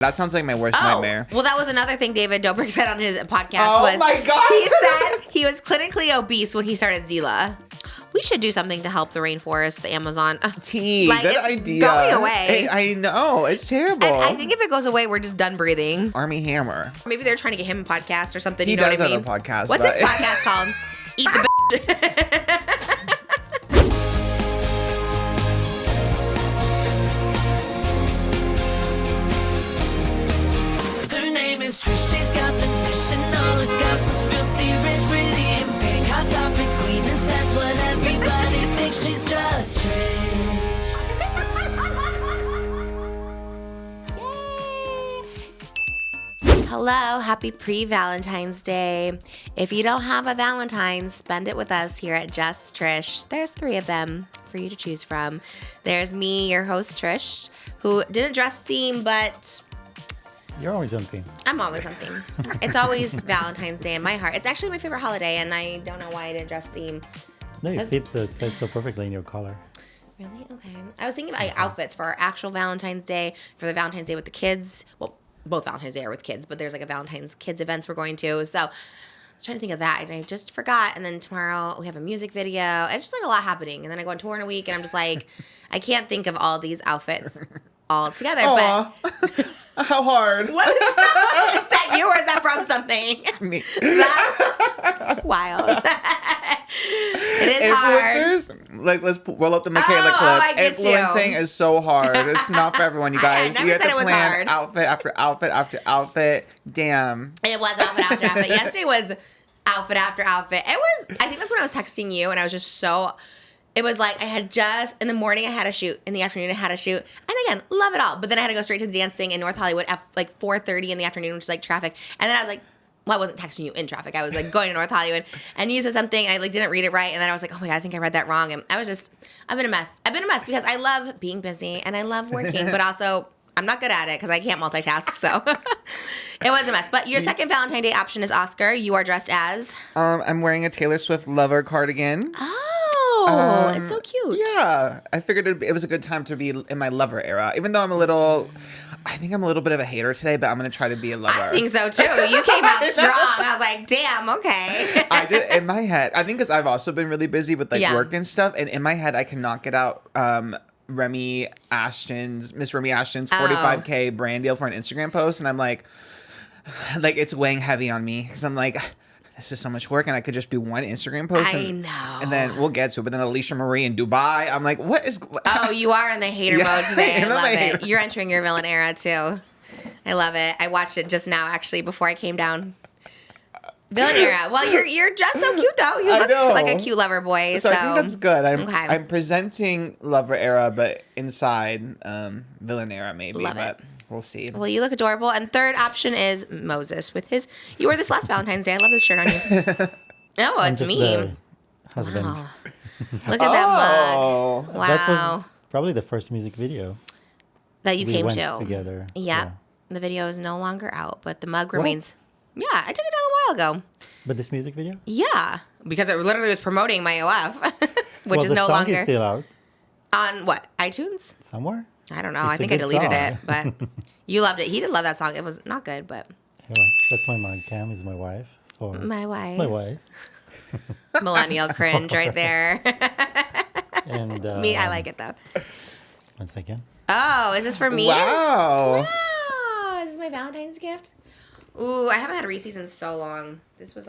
That sounds like my worst nightmare. Well, that was another thing David Dobrik said on his podcast. Oh my God. He said he was clinically obese when he started Zila. We should do something to help the rainforest, the Amazon. Good idea. Going away. I know. It's terrible. And I think if it goes away, we're just done breathing. Armie Hammer. Maybe they're trying to get him a podcast or something. He you know does what I mean? have a podcast. What's his podcast called? Eat the Her name is Trish, she's got the dish and all the gossip's filthy rich, pretty and pink, hot topic queen, and says what everybody thinks. She's just Trish. Hello, happy pre-Valentine's Day. If you don't have a Valentine's, spend it with us here at Just Trish. There's 3 of them for you to choose from. There's me, your host Trish, who didn't dress theme, but You're always on theme. I'm always on theme. It's always Valentine's Day in my heart. It's actually my favorite holiday, and I don't know why I didn't dress theme. No, you fit the set so perfectly in your collar. Really? Okay. I was thinking about outfits for our actual Valentine's Day, for the Valentine's Day with the kids. Well, both Valentine's Day are with kids, but there's like a Valentine's kids events we're going to. So I was trying to think of that, and I just forgot. And then tomorrow we have a music video. It's just like a lot happening. And then I go on tour in a week, and I'm just like, I can't think of all these outfits all together. Aww. But how hard. What is that? Is that you or is that from something? It's me. That's wild. It is hard. Influencers, like let's roll up the Michaela clip. I get Influencing you. is so hard. It's not for everyone, you guys. I never you have said to it was plan hard. outfit after outfit after outfit. Damn. It was outfit after outfit. Yesterday was outfit after outfit. It was, I think that's when I was texting you, and I was just so, it was like I had just, in the morning I had a shoot, in the afternoon I had a shoot, and again, love it all. But then I had to go straight to the dancing in North Hollywood at like 4:30 in the afternoon, which is like traffic. And then I was like, well, I wasn't texting you in traffic. I was like going to North Hollywood, and you said something, I like didn't read it right, and then I was like, oh my God, I think I read that wrong. And I was just, I've been a mess. I've been a mess because I love being busy and I love working, but also I'm not good at it because I can't multitask. So it was a mess. But your second Valentine's Day option is Oscar. You are dressed as? I'm wearing a Taylor Swift lover cardigan. Oh, it's so cute. Yeah, I figured it was a good time to be in my lover era. Even though I think I'm a little bit of a hater today, but I'm going to try to be a lover. I think so too. You came out strong. I was like, damn, okay. I did in my head. I think because I've also been really busy with like work and stuff. And in my head, I cannot get out Miss Remy Ashton's 45K brand deal for an Instagram post. And I'm like it's weighing heavy on me because I'm like, this is so much work, and I could just do one Instagram post. I know. And then we'll get to it. But then Alicia Marie in Dubai, I'm like, what is... Oh, you are in the hater mode today. I love it. Hater. You're entering your villain era, too. I love it. I watched it just now, actually, before I came down. Villain era. Well, you're just so cute, though. You look like a cute lover boy. So I think that's good. Okay. I'm presenting lover era, but inside villain era, maybe. Love but it. We'll see. Well, you look adorable. And third option is Moses with his... You wore this last Valentine's Day. I love this shirt on you. Oh, I'm it's just me. the husband. Wow. Look at that mug. Wow. That was probably the first music video that you we came went to. together. Yeah. The video is no longer out, but the mug remains. Yeah, I took it down a while ago. But this music video? Yeah, because it literally was promoting my OF, which well, is no the song longer is still out on what, iTunes? somewhere. I don't know. It's I a think I good deleted song. it, but you loved it. He did love that song. It was not good, but Anyway, that's my mug. Cam is my wife. For my wife. My wife. Millennial cringe right there. And Me, I like it though. 1 second. Oh, is this for me? Wow. Wow, is this my Valentine's gift? Ooh, I haven't had Reese's in so long. This was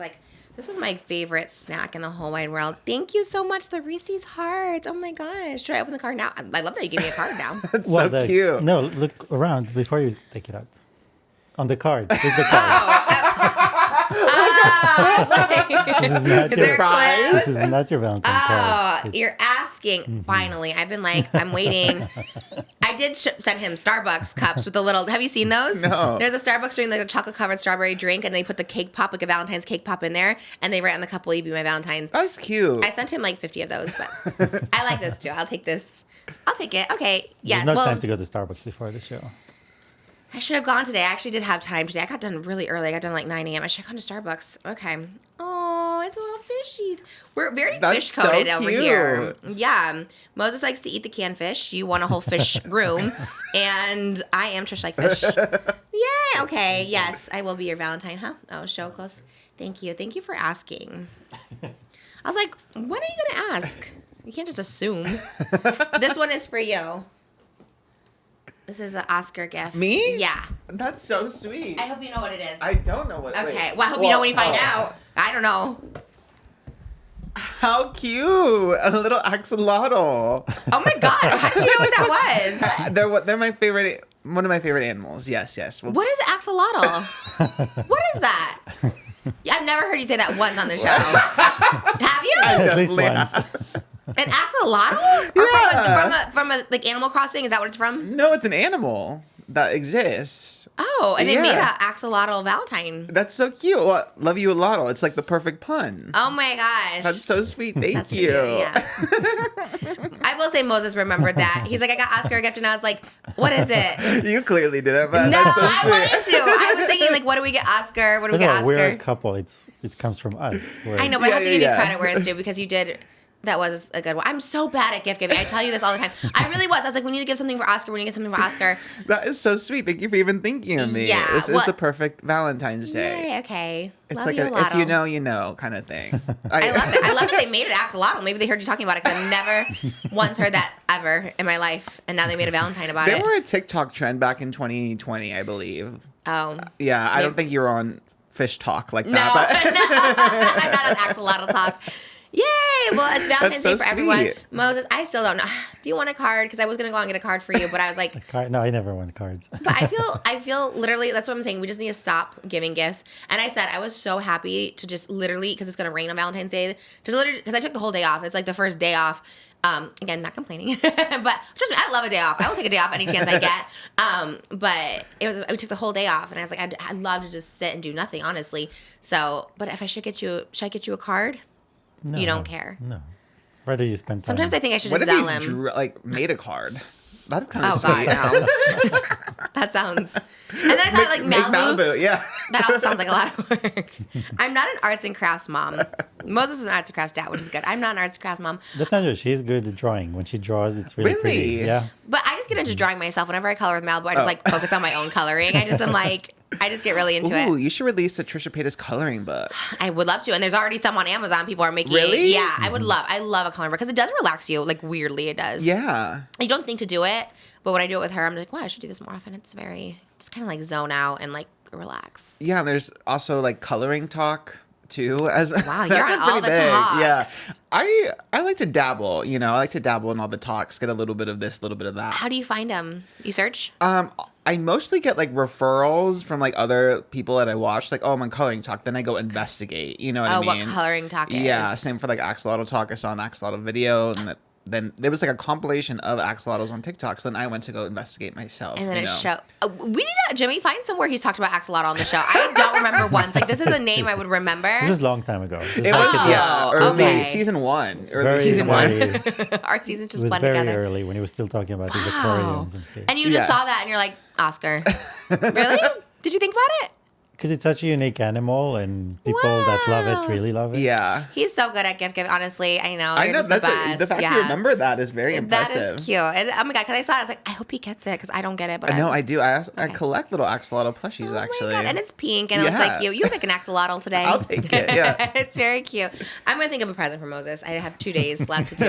my favorite snack in the whole wide world. Thank you so much, the Reese's Hearts. Oh my gosh. Should I open the card now? I love that you gave me a card now. That's so cute. No, look around before you take it out. On the card. There's the card. This is not your Valentine card. Oh, you're asking. Finally, I've been like, I'm waiting. I did send him Starbucks cups with the little. Have you seen those? No. There's a Starbucks drink, like a chocolate covered strawberry drink, and they put the cake pop, like a Valentine's cake pop, in there, and they write on the cup, "Will you be my Valentine's?" That's cute. I sent him like 50 of those, but I like this too. I'll take this. I'll take it. Okay. Yeah. There's no time to go to Starbucks before the show. I should have gone today. I actually did have time today. I got done really early. I got done like 9 a.m. I should have gone to Starbucks. Okay. Oh, it's a little fishies. We're very That's fish coded so over cute. here. Yeah. Moses likes to eat the canned fish. You want a whole fish room. And I am Trish like fish. Yay. Okay. Yes. I will be your Valentine, huh? Oh, show close. Thank you. Thank you for asking. I was like, when are you going to ask? You can't just assume. This one is for you. This is an Oscar gift. Me? Yeah. That's so sweet. I hope you know what it is. I don't know what. Okay. Wait. Well, I hope you know when you find out. I don't know. How cute! A little axolotl. Oh my God! How did you know what that was? They're my favorite. One of my favorite animals. Yes. Well, What is axolotl? What is that? I've never heard you say that once on the show. Have you? At least Definitely once. An axolotl? Or Yeah. from a like Animal Crossing? Is that what it's from? No, it's an animal that exists. Oh, and they made Yeah. an axolotl Valentine. That's so cute. Well, love you a lot. It's like the perfect pun. Oh my gosh. That's so sweet. Thank That's you. cute, yeah. I will say Moses remembered that. He's like, I got Oscar a gift, and I was like, what is it? You clearly didn't, but No, that's so I sweet. wanted to. I was thinking, like, what do we get Oscar? What do we First get of all, we're a Oscar? couple. It comes from us. I know, but Yeah, I have to yeah, give yeah. you credit where it's due because you did. That was a good one. I'm so bad at gift giving. I tell you this all the time. I really was. I was like, we need to give something for Oscar. We need to get something for Oscar. That is so sweet. Thank you for even thinking of me. Yeah, This well- is the perfect Valentine's Day. Yay, okay. It's Love like you a lot. if you know, you know kind of thing. I love it. I love that they made it axolotl. Maybe they heard you talking about it because I've never once heard that ever in my life. And now they made a Valentine about They it. were a TikTok trend back in 2020, I believe. Oh. Yeah, I don't think you were on Fish Talk like No, that. no, I'm not on axolotl talk. Yay! Well, it's Valentine's so Day for everyone. sweet. Moses, I still don't know. Do you want a card? Because I was gonna go out and get a card for you, but I was like, No, I never want cards. but I feel literally. That's what I'm saying. We just need to stop giving gifts. And I said I was so happy to just literally because it's gonna rain on Valentine's Day. To literally because I took the whole day off. It's like the first day off. Again, not complaining, but trust me, I love a day off. I will take a day off any chance I get. But we took the whole day off, and I was like, I'd love to just sit and do nothing, honestly. So, but if I should I get you a card? No, You don't care. No. Rather you spend time. Sometimes I think I should What just if sell you him. made a card? That's kind of Oh sweet. God, no. That sounds. And then I thought like Make Malibu. Malibu, yeah. That also sounds like a lot of work. I'm not an arts and crafts mom. Moses is an arts and crafts dad, which is good. I'm not an arts and crafts mom. That's not true. She's good at drawing. When she draws, it's really pretty. Really? Yeah. But I just get into drawing myself. Whenever I color with Malibu, I just like focus on my own coloring. I just get really into Ooh, it. you should release a Trisha Paytas coloring book. I would love to. And there's already some on Amazon. People are making Really? Yeah, I love a coloring book because it does relax you. Like weirdly it does. Yeah. You don't think to do it, but when I do it with her, I'm like, wow, I should do this more often. It's very just kind of like zone out and like relax. Yeah, and there's also like coloring talk too. Wow, you're that's on a all pretty the talks. Yeah, I like to dabble. You know, I like to dabble in all the talks. Get a little bit of this, a little bit of that. How do you find them? You search? I mostly get like referrals from like other people that I watch. Like, oh, I'm on coloring talk. Then I go investigate. You know what I mean? What coloring talk is? Yeah, same for like axolotl talk. I saw an axolotl video, and then there was like a compilation of axolotls on TikTok. So then I went to go investigate myself. And then you it know? showed. We need to, Jimmy, find somewhere he's talked about axolotl on the show. I don't remember once. Like, this is a name I would remember. This was a long time ago. This It is was like yeah, early okay. season one. Early very, season very, one. Our season It just was blend very together. early when he was still talking about his Wow. aquariums and fish. And you just Yes. saw that and you're like, Oscar. Really? Did you think about it? Because it's such a unique animal, and people that love Wow. it really love it. Yeah. He's so good at gift giving. Honestly, I know. I You're know just the that's best. the fact yeah. you remember that is very impressive. That is cute. And oh my God, because I saw it, I was like, I hope he gets it because I don't get it. But I know I do. I Okay. collect little axolotl plushies Oh actually. my God. And it's pink and it looks Yeah. like you. You look like an axolotl today. I'll take it, yeah. It's very cute. I'm going to think of a present for Moses. I have 2 days left to do.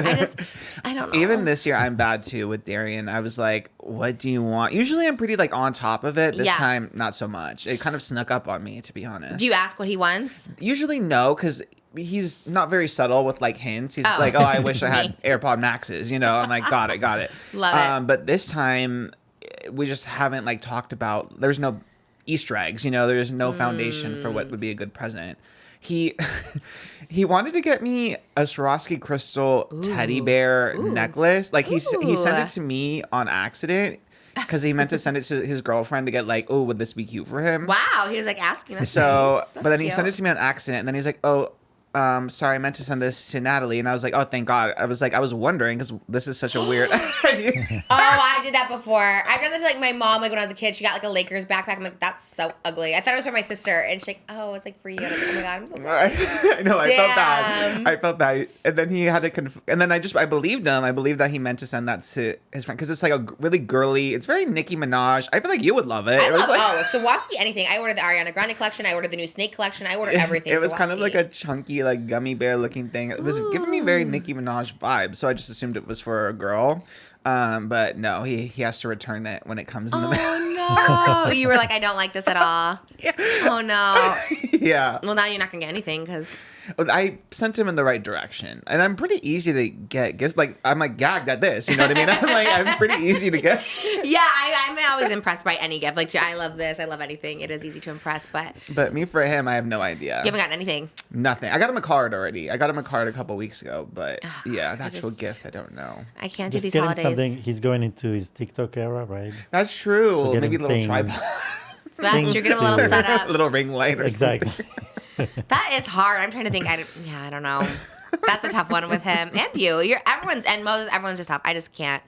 I don't know. Even this year, I'm bad too with Darian. I was like, "What do you want?" Usually, I'm pretty like on top of it. This Yeah. time, not so much. It kind of snuck up on me, to be honest. Do you ask what he wants? Usually, no, because he's not very subtle with like hints. He's Oh. like, "Oh, I wish I had AirPod Maxes." You know, I'm like, "Got it." Love it. But this time, we just haven't like talked about. There's no Easter eggs. You know, there's no foundation for what would be a good present. He he wanted to get me a Swarovski crystal teddy bear necklace. Like he sent it to me on accident because he meant to send it to his girlfriend to get like, oh, would this be cute for him? Wow. He was like asking. That's So, nice. but then he That's sent it cute. to me on accident, and then he's like, oh, sorry, I meant to send this to Natalie. And I was like, oh, thank God. I was like, I was wondering because this is such a weird. I did that before. I've done this to, like, my mom, like, when I was a kid. She got, like, a Lakers backpack. I'm like, that's so ugly. I thought it was for my sister. And she's like, oh, it was, like, for you. And I was like, oh, my God, I'm so sorry. I know, I felt bad. And then he had to and then I believed him. I believed that he meant to send that to his friend because it's, like, a really girly, it's very Nicki Minaj. I feel like you would love it. Swarovski, anything. I ordered the Ariana Grande collection. I ordered the new Snake collection. I ordered everything. It was kind of like a chunky, like, gummy bear looking thing. It was giving me very Nicki Minaj vibes, so I just assumed it was for a girl. But no, he has to return it when it comes in the mail. Oh no! You were like, I don't like this at all. Yeah. Oh no. Yeah. Well, now you're not gonna get anything because I sent him in the right direction, and I'm pretty easy to get gifts. Like I'm like gagged at this, you know what I mean? I'm pretty easy to get. Yeah, I'm always impressed by any gift. Like I love this. I love anything. It is easy to impress, but me for him, I have no idea. You haven't gotten anything. Nothing. I got him a card already. I got him a card a couple weeks ago, but yeah, the actual gift, I don't know. I can't do these getting holidays. Something. He's going into his TikTok era, right? That's true. So maybe a little tripod. That's you're getting a little setup. A little ring light or exactly. That is hard. I'm trying to think. I don't know. That's a tough one with him and you. Everyone's just tough. I just can't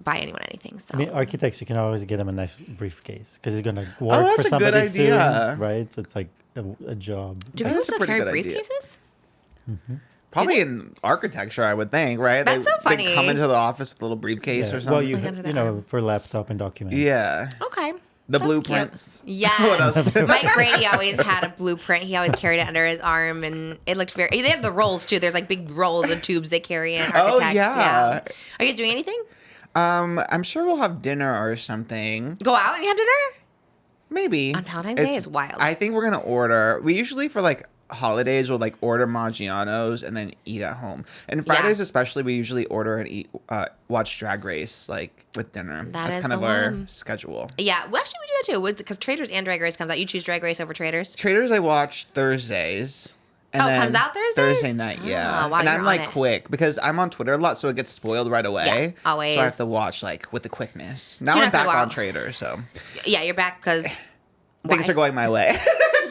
buy anyone anything. So I mean, architects, you can always get them a nice briefcase because he's gonna work for that's a good somebody soon, idea. right? So it's like a job. Do people That's a still pretty carry good idea. briefcases? Mm-hmm. Probably in architecture, I would think, right? That's so funny. They come into the office with a little briefcase or something. Well, you know, for laptop and documents. Yeah. Okay. The That's blueprints. Cute. Yes. What else? Mike Brady always had a blueprint. He always carried it under his arm, and it looked very. They have the rolls too. There's like big rolls and tubes they carry in. Architects. Oh yeah. Are you guys doing anything? I'm sure we'll have dinner or something. Go out and you have dinner? Maybe. On Valentine's Day is wild. I think we're gonna order. We usually for like holidays we'll like order Maggiano's and then eat at home. And Fridays especially, we usually order and eat, watch Drag Race like with dinner. That's kind of our schedule. Yeah, well, actually we do that too because Traitors and Drag Race comes out. You choose Drag Race over Traitors? Traitors I watch Thursdays. And it comes out Thursdays? Thursday night, yeah. Wow, and I'm like quick because I'm on Twitter a lot, so it gets spoiled right away. Yeah, always. So I have to watch like with the quickness. Now So I'm back on Traitors, so. Yeah, you're back because things are going my way.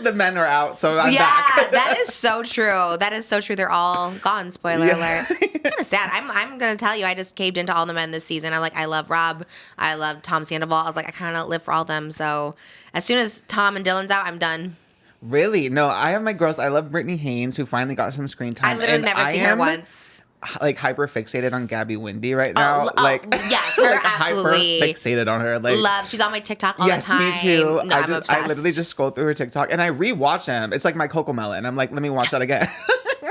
The men are out, so I'm back. Yeah, that is so true. That is so true. They're all gone. Spoiler alert. Kind of sad. I'm gonna tell you, I just caved into all the men this season. I love Rob. I love Tom Sandoval. I was like, I kind of live for all of them. So as soon as Tom and Dylan's out, I'm done. Really? No, I have my girls. I love Brittany Haynes, who finally got some screen time. I literally never seen her once. Like hyper fixated on Gabby Wendy right now. Yes, her like, absolutely hyper fixated on her. Like love. She's on my TikTok all the time. Me too. No, I'm obsessed. I literally just scroll through her TikTok and I rewatch them. It's like my Coco Melon. I'm like, let me watch that again.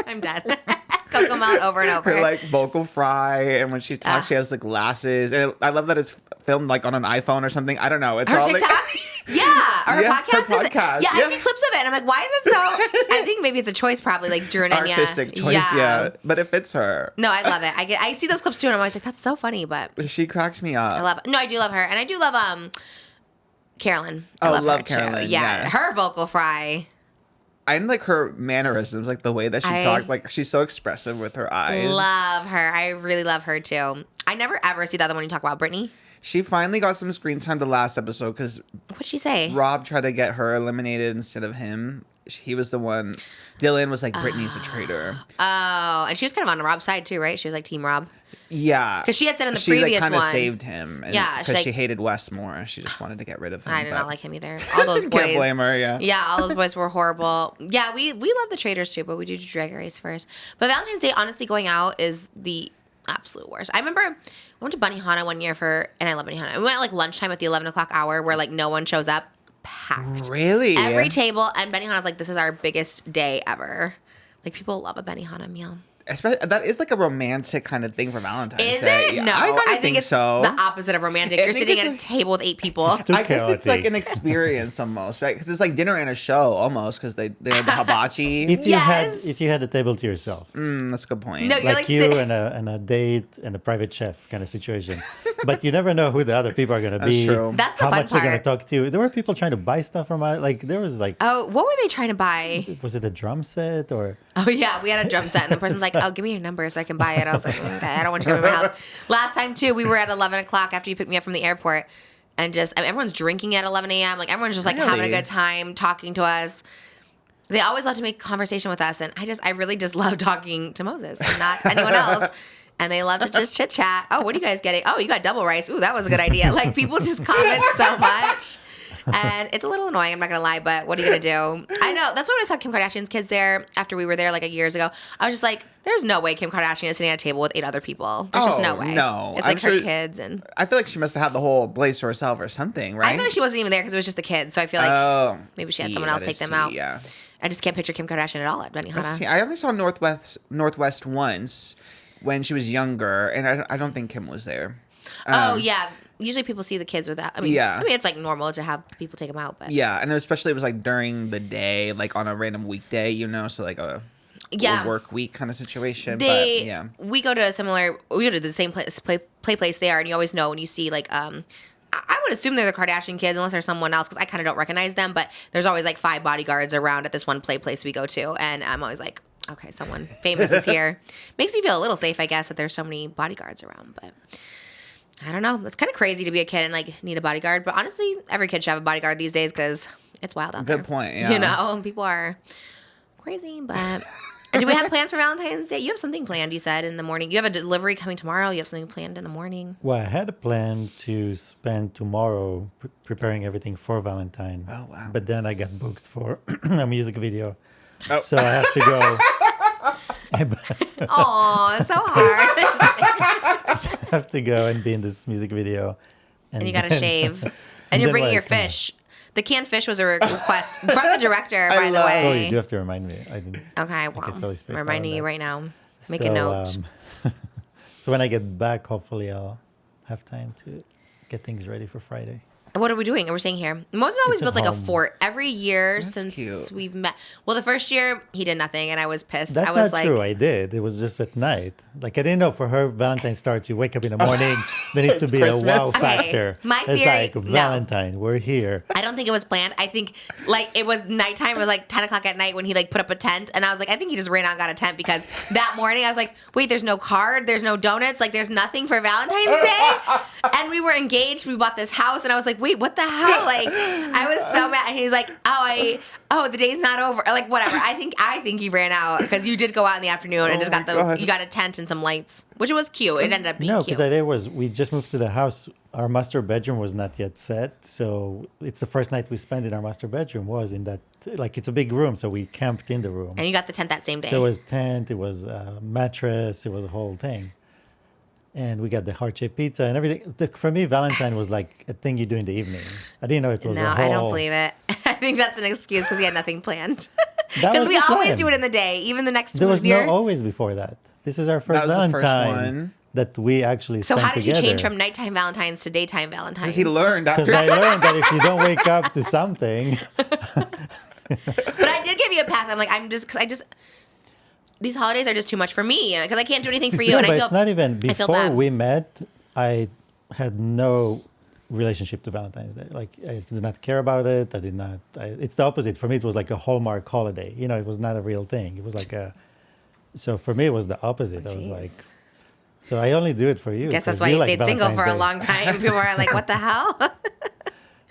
I'm dead. Coco Melon over and over. Her like vocal fry, and when she talks, she has the glasses. And I love that it's filmed like on an iPhone or something. I don't know. It's her all TikToks? like. Yeah, or her podcast. Her podcast. I see clips of it. And I'm like, why is it so? I think maybe it's a choice, probably like Drew and Enya. Artistic choice, yeah. But it fits her. No, I love it. I see those clips too, and I'm always like, that's so funny. But she cracks me up. I love it. No, I do love her, and I do love Carolyn. I love her Carolyn. Too. Yeah, yes. her vocal fry. I like her mannerisms, like the way that she talks. Like she's so expressive with her eyes. Love her. I really love her too. I never ever see the other one you talk about, Brittany. She finally got some screen time the last episode because what'd she say? Rob tried to get her eliminated instead of him. He was the one. Dylan was like, Brittany's a traitor. Oh, and she was kind of on Rob's side too, right? She was like Team Rob. Yeah, because she had said in the previous kind one, of saved him. And yeah, because she hated Wes more. She just wanted to get rid of him. I did not like him either. All those boys. Can't blame her. Yeah, all those boys were horrible. Yeah, we love the Traitors too, but we do Drag Race first. But Valentine's Day, honestly, going out is the absolute worst. I remember I went to Benihana one year and I love Benihana. We went at like lunchtime at the 11 o'clock hour where like no one shows up. Packed. Really? Every table, and Benihana's like, this is our biggest day ever. Like people love a Benihana meal. Especially, that is like a romantic kind of thing for Valentine's Is Day. it? Yeah, No, I think it's so. The opposite of romantic. You're sitting at a table with 8 people. I guess it's like an experience almost, right? Because it's like dinner and a show almost. Because they have the hibachi. If you had the table to yourself, that's a good point. No, you're like you and a date and a private chef kind of situation. But you never know who the other people are going to be. That's true. That's the how fun much part. they're going to talk to you. There were people trying to buy stuff from there was like. Oh, what were they trying to buy? Was it a drum set or? Oh yeah, we had a drum set, and the person's like, "Oh, give me your number so I can buy it." I was like, "Okay, I don't want you to come to my house." Last time too, we were at 11 o'clock after you picked me up from the airport, and everyone's drinking at 11 a.m. Like everyone's just like having a good time talking to us. They always love to make conversation with us, and I really just love talking to Moses and not to anyone else. And they love to just chit chat. Oh, what are you guys getting? Oh, you got double rice. Ooh, that was a good idea. Like, people just comment so much. And it's a little annoying, I'm not going to lie, but what are you going to do? I know. That's when I saw Kim Kardashian's kids there after we were there like years ago. I was just like, there's no way Kim Kardashian is sitting at a table with 8 other people. There's just no way. No. It's like her kids. And I feel like she must have had the whole place to herself or something, right? I feel like she wasn't even there because it was just the kids. So I feel like maybe she had someone else take them out. Yeah. I just can't picture Kim Kardashian at all at Benihana. I only saw Northwest once when she was younger, and I don't think Kim was there. Yeah. Usually people see the kids with that. I mean, it's like normal to have people take them out, but yeah, and especially it was like during the day, like on a random weekday, you know, so like a work week kind of situation. We go to the same place they are, and you always know when you see like I would assume they're the Kardashian kids unless there's someone else because I kind of don't recognize them, but there's always like 5 bodyguards around at this one place we go to, and I'm always like, okay, someone famous is here. Makes me feel a little safe, I guess, that there's so many bodyguards around, but I don't know. It's kind of crazy to be a kid and like need a bodyguard, but honestly, every kid should have a bodyguard these days because it's wild out there. Good point. Yeah. You know, people are crazy. But do we have plans for Valentine's Day? You have something planned. You said in the morning. You have a delivery coming tomorrow. You have something planned in the morning. Well, I had a plan to spend tomorrow preparing everything for Valentine. Oh wow! But then I got booked for a music video, so I have to go. Oh, so hard. I have to go and be in this music video. And you got to shave. And you're bringing your fish. The canned fish was a request from the director, by the way. Oh, you do have to remind me. I didn't. Okay, well, totally reminding you right now. Make a note. So when I get back, hopefully I'll have time to get things ready for Friday. What are we doing? We're staying here. Moses always built like a fort every year That's since cute. we've met. Well, the first year he did nothing, and I was pissed. That's I was not like, true. I did. It was just at night. Like I didn't know for her Valentine starts. You wake up in the morning. There needs to be Christmas. a wow Okay, factor. my It's theory- like no. Valentine. We're here. I don't think it was planned. I think like it was nighttime. It was like 10 o'clock at night when he like put up a tent, and I was like, I think he just ran out and got a tent because that morning I was like, wait, there's no card, there's no donuts, like there's nothing for Valentine's Day, and we were engaged. We bought this house, and I was like, wait, what the hell? Like, I was so mad. And he's like, the day's not over. Like, whatever. I think he ran out because you did go out in the afternoon and just got you got a tent and some lights, which was cute. It ended up being No, cute. because the idea was we just moved to the house. Our master bedroom was not yet set, so it's the first night we spent in our master bedroom was in that, like it's a big room, so we camped in the room. And you got the tent that same day. So it was tent, it was a mattress, it was a whole thing. And we got the heart-shaped pizza and everything. For me, Valentine was like a thing you do in the evening. I didn't know it was No, a whole... I don't believe it. I think that's an excuse because he had nothing planned. That Because was we the always plan. do it in the day, even the next There was year. no always before that. This is our first That was the first Valentine one. that we actually So spent how did together. you change from nighttime Valentines to daytime Valentines? Because he learned Because after. I learned that if you don't wake up to something... But I did give you a pass. I'm like, these holidays are just too much for me because I can't do anything for you. No, and but I feel it's not even... I feel Before bad. we met, I had no relationship to Valentine's Day. Like, I did not care about it. I did not... it's the opposite. For me, it was like a Hallmark holiday. You know, it was not a real thing. It was like a... So for me, it was the opposite. I was Jeez. like... So I only do it for you. guess that's 'cause why you like stayed single for a Valentine's long time. People are like, what the hell? Day.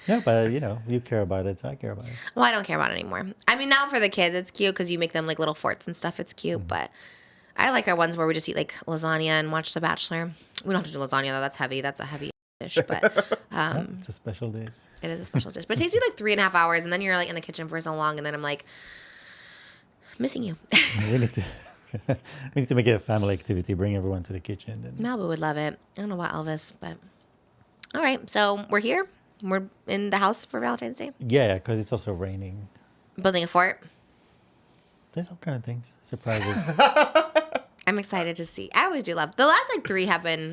No, but you know, you care about it, so I care about it. Well, I don't care about it anymore. I mean, now for the kids, it's cute because you make them like little forts and stuff. It's cute, but I like our ones where we just eat like lasagna and watch The Bachelor. We don't have to do lasagna though. That's heavy. That's a heavy dish, but It's a special day. it is a special dish. But it takes you like 3.5 hours, and then you're like in the kitchen for so long, and then I'm like missing you. We need to we need to make it a family activity. Bring everyone to the kitchen. And Malibu would love it. I don't know about Elvis, but all right. So we're here. We're in the house for Valentine's Day, yeah, because it's also raining. building a fort. There's all kind of things, surprises. I'm excited to see. I always do love the last like 3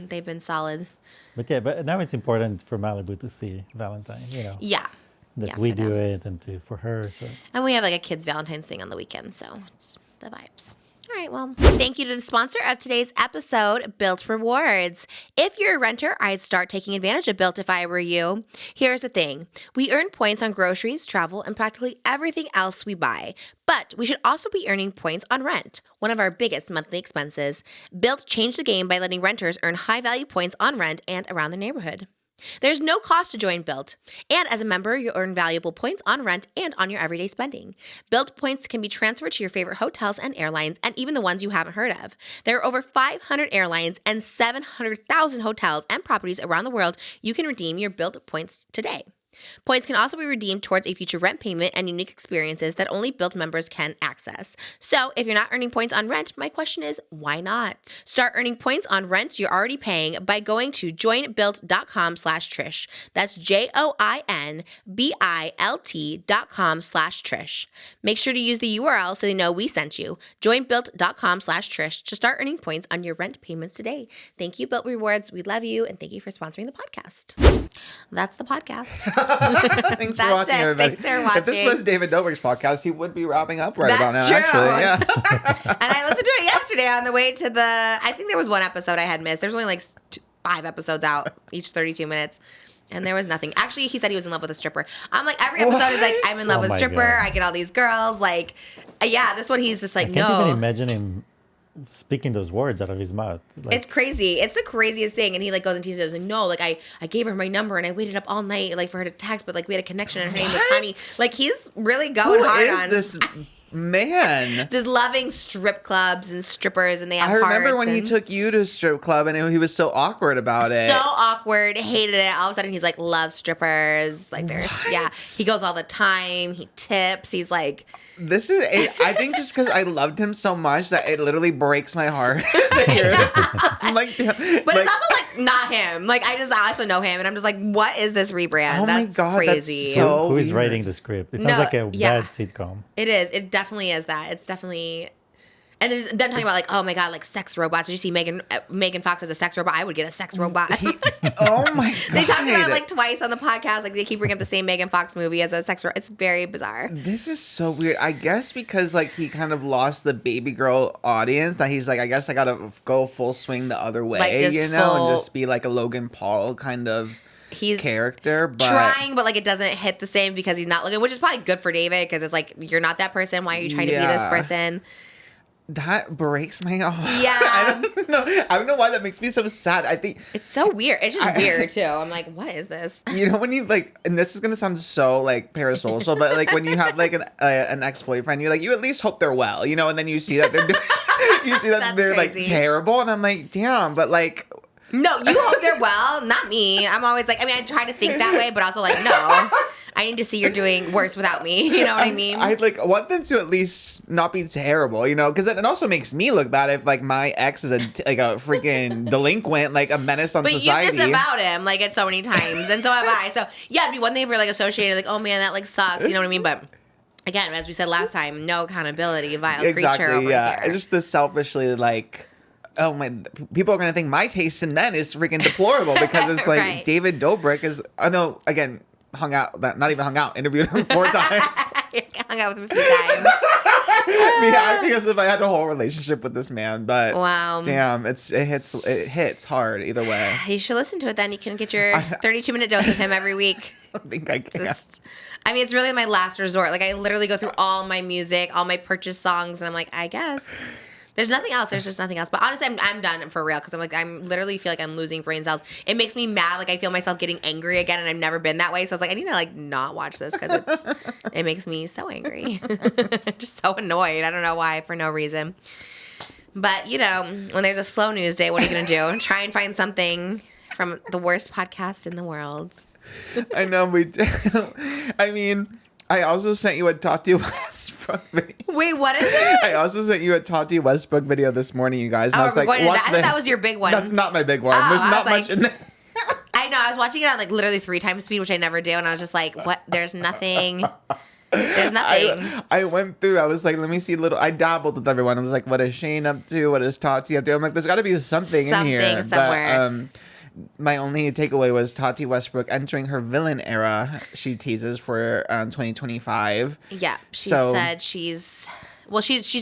they've been solid. But yeah, but now it's important for Malibu to see Valentine. You know Yeah. that Yeah, we for do them. it and for her. So And we have like a kids Valentine's thing on the weekend, so it's the vibes. All right, well, thank you to the sponsor of today's episode, Built Rewards. If you're a renter, I'd start taking advantage of Built if I were you. Here's the thing. We earn points on groceries, travel, and practically everything else we buy. But we should also be earning points on rent, one of our biggest monthly expenses. Built changed the game by letting renters earn high-value points on rent and around the neighborhood. There's no cost to join Built, and as a member, you earn valuable points on rent and on your everyday spending. Built points can be transferred to your favorite hotels and airlines, and even the ones you haven't heard of. There are over 500 airlines and 700,000 hotels and properties around the world. You can redeem your Built points today. Points can also be redeemed towards a future rent payment and unique experiences that only Built members can access. So if you're not earning points on rent, my question is, why not? Start earning points on rent you're already paying by going to joinbuilt.com/Trish. That's joinbilt.com/Trish. Make sure to use the URL so they know we sent you. Joinbuilt.com/Trish to start earning points on your rent payments today. Thank you, Built Rewards. We love you, and thank you for sponsoring the podcast. That's the podcast. Thanks for watching, everybody. Thanks for watching. If this was David Dobrik's podcast, he would be wrapping up right That's about now, true. actually. Yeah. And I listened to it yesterday on the way to I think there was one episode I had missed. There's only like 5 episodes out, each 32 minutes. And there was nothing. Actually, he said he was in love with a stripper. I'm like, every episode is like, I'm in love with a stripper. God. I get all these girls. Like, yeah, this one he's just like, I can't no. even imagine him speaking those words out of his mouth. Like, It's crazy. It's the craziest thing. And he like goes into details like, no, like I gave her my number and I waited up all night like for her to text, but like we had a connection and her name was Honey. Like he's really going hard on this man? just loving strip clubs and strippers, and they have I remember hearts when he took you to a strip club and he was so awkward about it. so awkward, hated it. All of a sudden he's like, love strippers. Like there's he goes all the time. He tips. He's like, This is, I think just because I loved him so much that it literally breaks my heart to hear it. I'm like, but it's also like not him. Like I also know him, and I'm just like, what is this rebrand? Oh my that's God, crazy. that's so who is weird. writing the script? It sounds like a bad sitcom. It is. It definitely is that. It's definitely. And there's them talking about like, oh my God, like sex robots. Did you see Megan Fox as a sex robot? I would get a sex robot. Oh my God. They talk about it like twice on the podcast. Like they keep bringing up the same Megan Fox movie as a sex robot. It's very bizarre. This is so weird. I guess because like he kind of lost the baby girl audience, that he's like, I guess I gotta go full swing the other way, Like, just you know, full- and just be like a Logan Paul kind of He's character. But trying, but like it doesn't hit the same because he's not looking, which is probably good for David because it's like, you're not that person. Why are you trying to be this person? That breaks my heart. Yeah. I don't know why that makes me so sad. I think It's so weird. It's just weird too. I'm like, what is this? you know when you like, and this is gonna sound so like parasocial, but like when you have like an ex-boyfriend, you're like, you at least hope they're well, you know, and then you see that they're you see that That's they're crazy. like terrible, and I'm like, damn, but like. No, you hope they're well, not me. I'm always like, I mean, I try to think that way, but also like, no, I need to see you're doing worse without me. You know what I mean? I like want them to at least not be terrible, you know, because it also makes me look bad if like my ex is a freaking delinquent, like a menace on but society. you disavowed him like it's so many times, and so have I. So yeah, it'd be one thing if we're like associated, like, oh man, that like sucks. You know what I mean? But again, as we said last time, no accountability, vile creature over here. It's just the selfishly like. Oh my! People are gonna think my taste in men is freaking deplorable because it's like Right. David Dobrik is. I know. Again, not even hung out. Interviewed him 4 times. Hung out with him a few times. I think as if I had a whole relationship with this man, but Wow. damn, it hits hard either way. You should listen to it then. You can get your 32-minute dose of him every week. I think I can. I mean, it's really my last resort. Like, I literally go through all my music, all my purchase songs, and I'm like, I guess. There's nothing else. There's just nothing else. But honestly, I'm done for real because I'm literally feel like I'm losing brain cells. It makes me mad. Like I feel myself getting angry again, and I've never been that way. So I was like, I need to like not watch this because it makes me so angry, just so annoyed. I don't know why, for no reason. But you know, when there's a slow news day, what are you gonna do? Try and find something from the worst podcast in the world. I know we do. I mean. I also sent you a Tati Westbrook video. Wait, what is it? I also sent you a Tati Westbrook video this morning, you guys. And Oh, I was like, we're going to watch that. I this. thought that was your big one. That's not my big one. Oh, There's I not was much like- in there. I know. I was watching it on like literally 3 times speed, which I never do, and I was just like, "What? There's nothing. There's nothing." I went through. I was like, let me see I dabbled with everyone. I was like, what is Shane up to? What is Tati up to? I'm like, there's got to be something in here. Something somewhere. But, my only takeaway was Tati Westbrook entering her villain era. She teases for 2025. Yeah, she So- said she's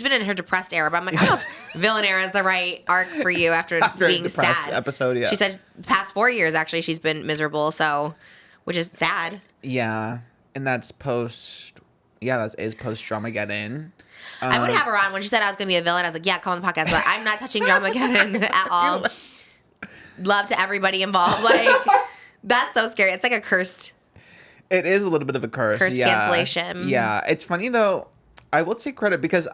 been in her depressed era, but I'm like, I don't know if villain era is the right arc for you after being depressed sad. episode, yeah. She said past 4 years actually she's been miserable, so which is sad. Yeah, and that's post. Yeah, that is post Dramageddon. I would have her on when she said I was going to be a villain. I was like, yeah, come on the podcast, but I'm not touching Dramageddon at all. Love to everybody involved. Like, That's so scary. It's like a cursed. It is a little bit of a curse. Cancellation. Yeah. It's funny though. I will take credit because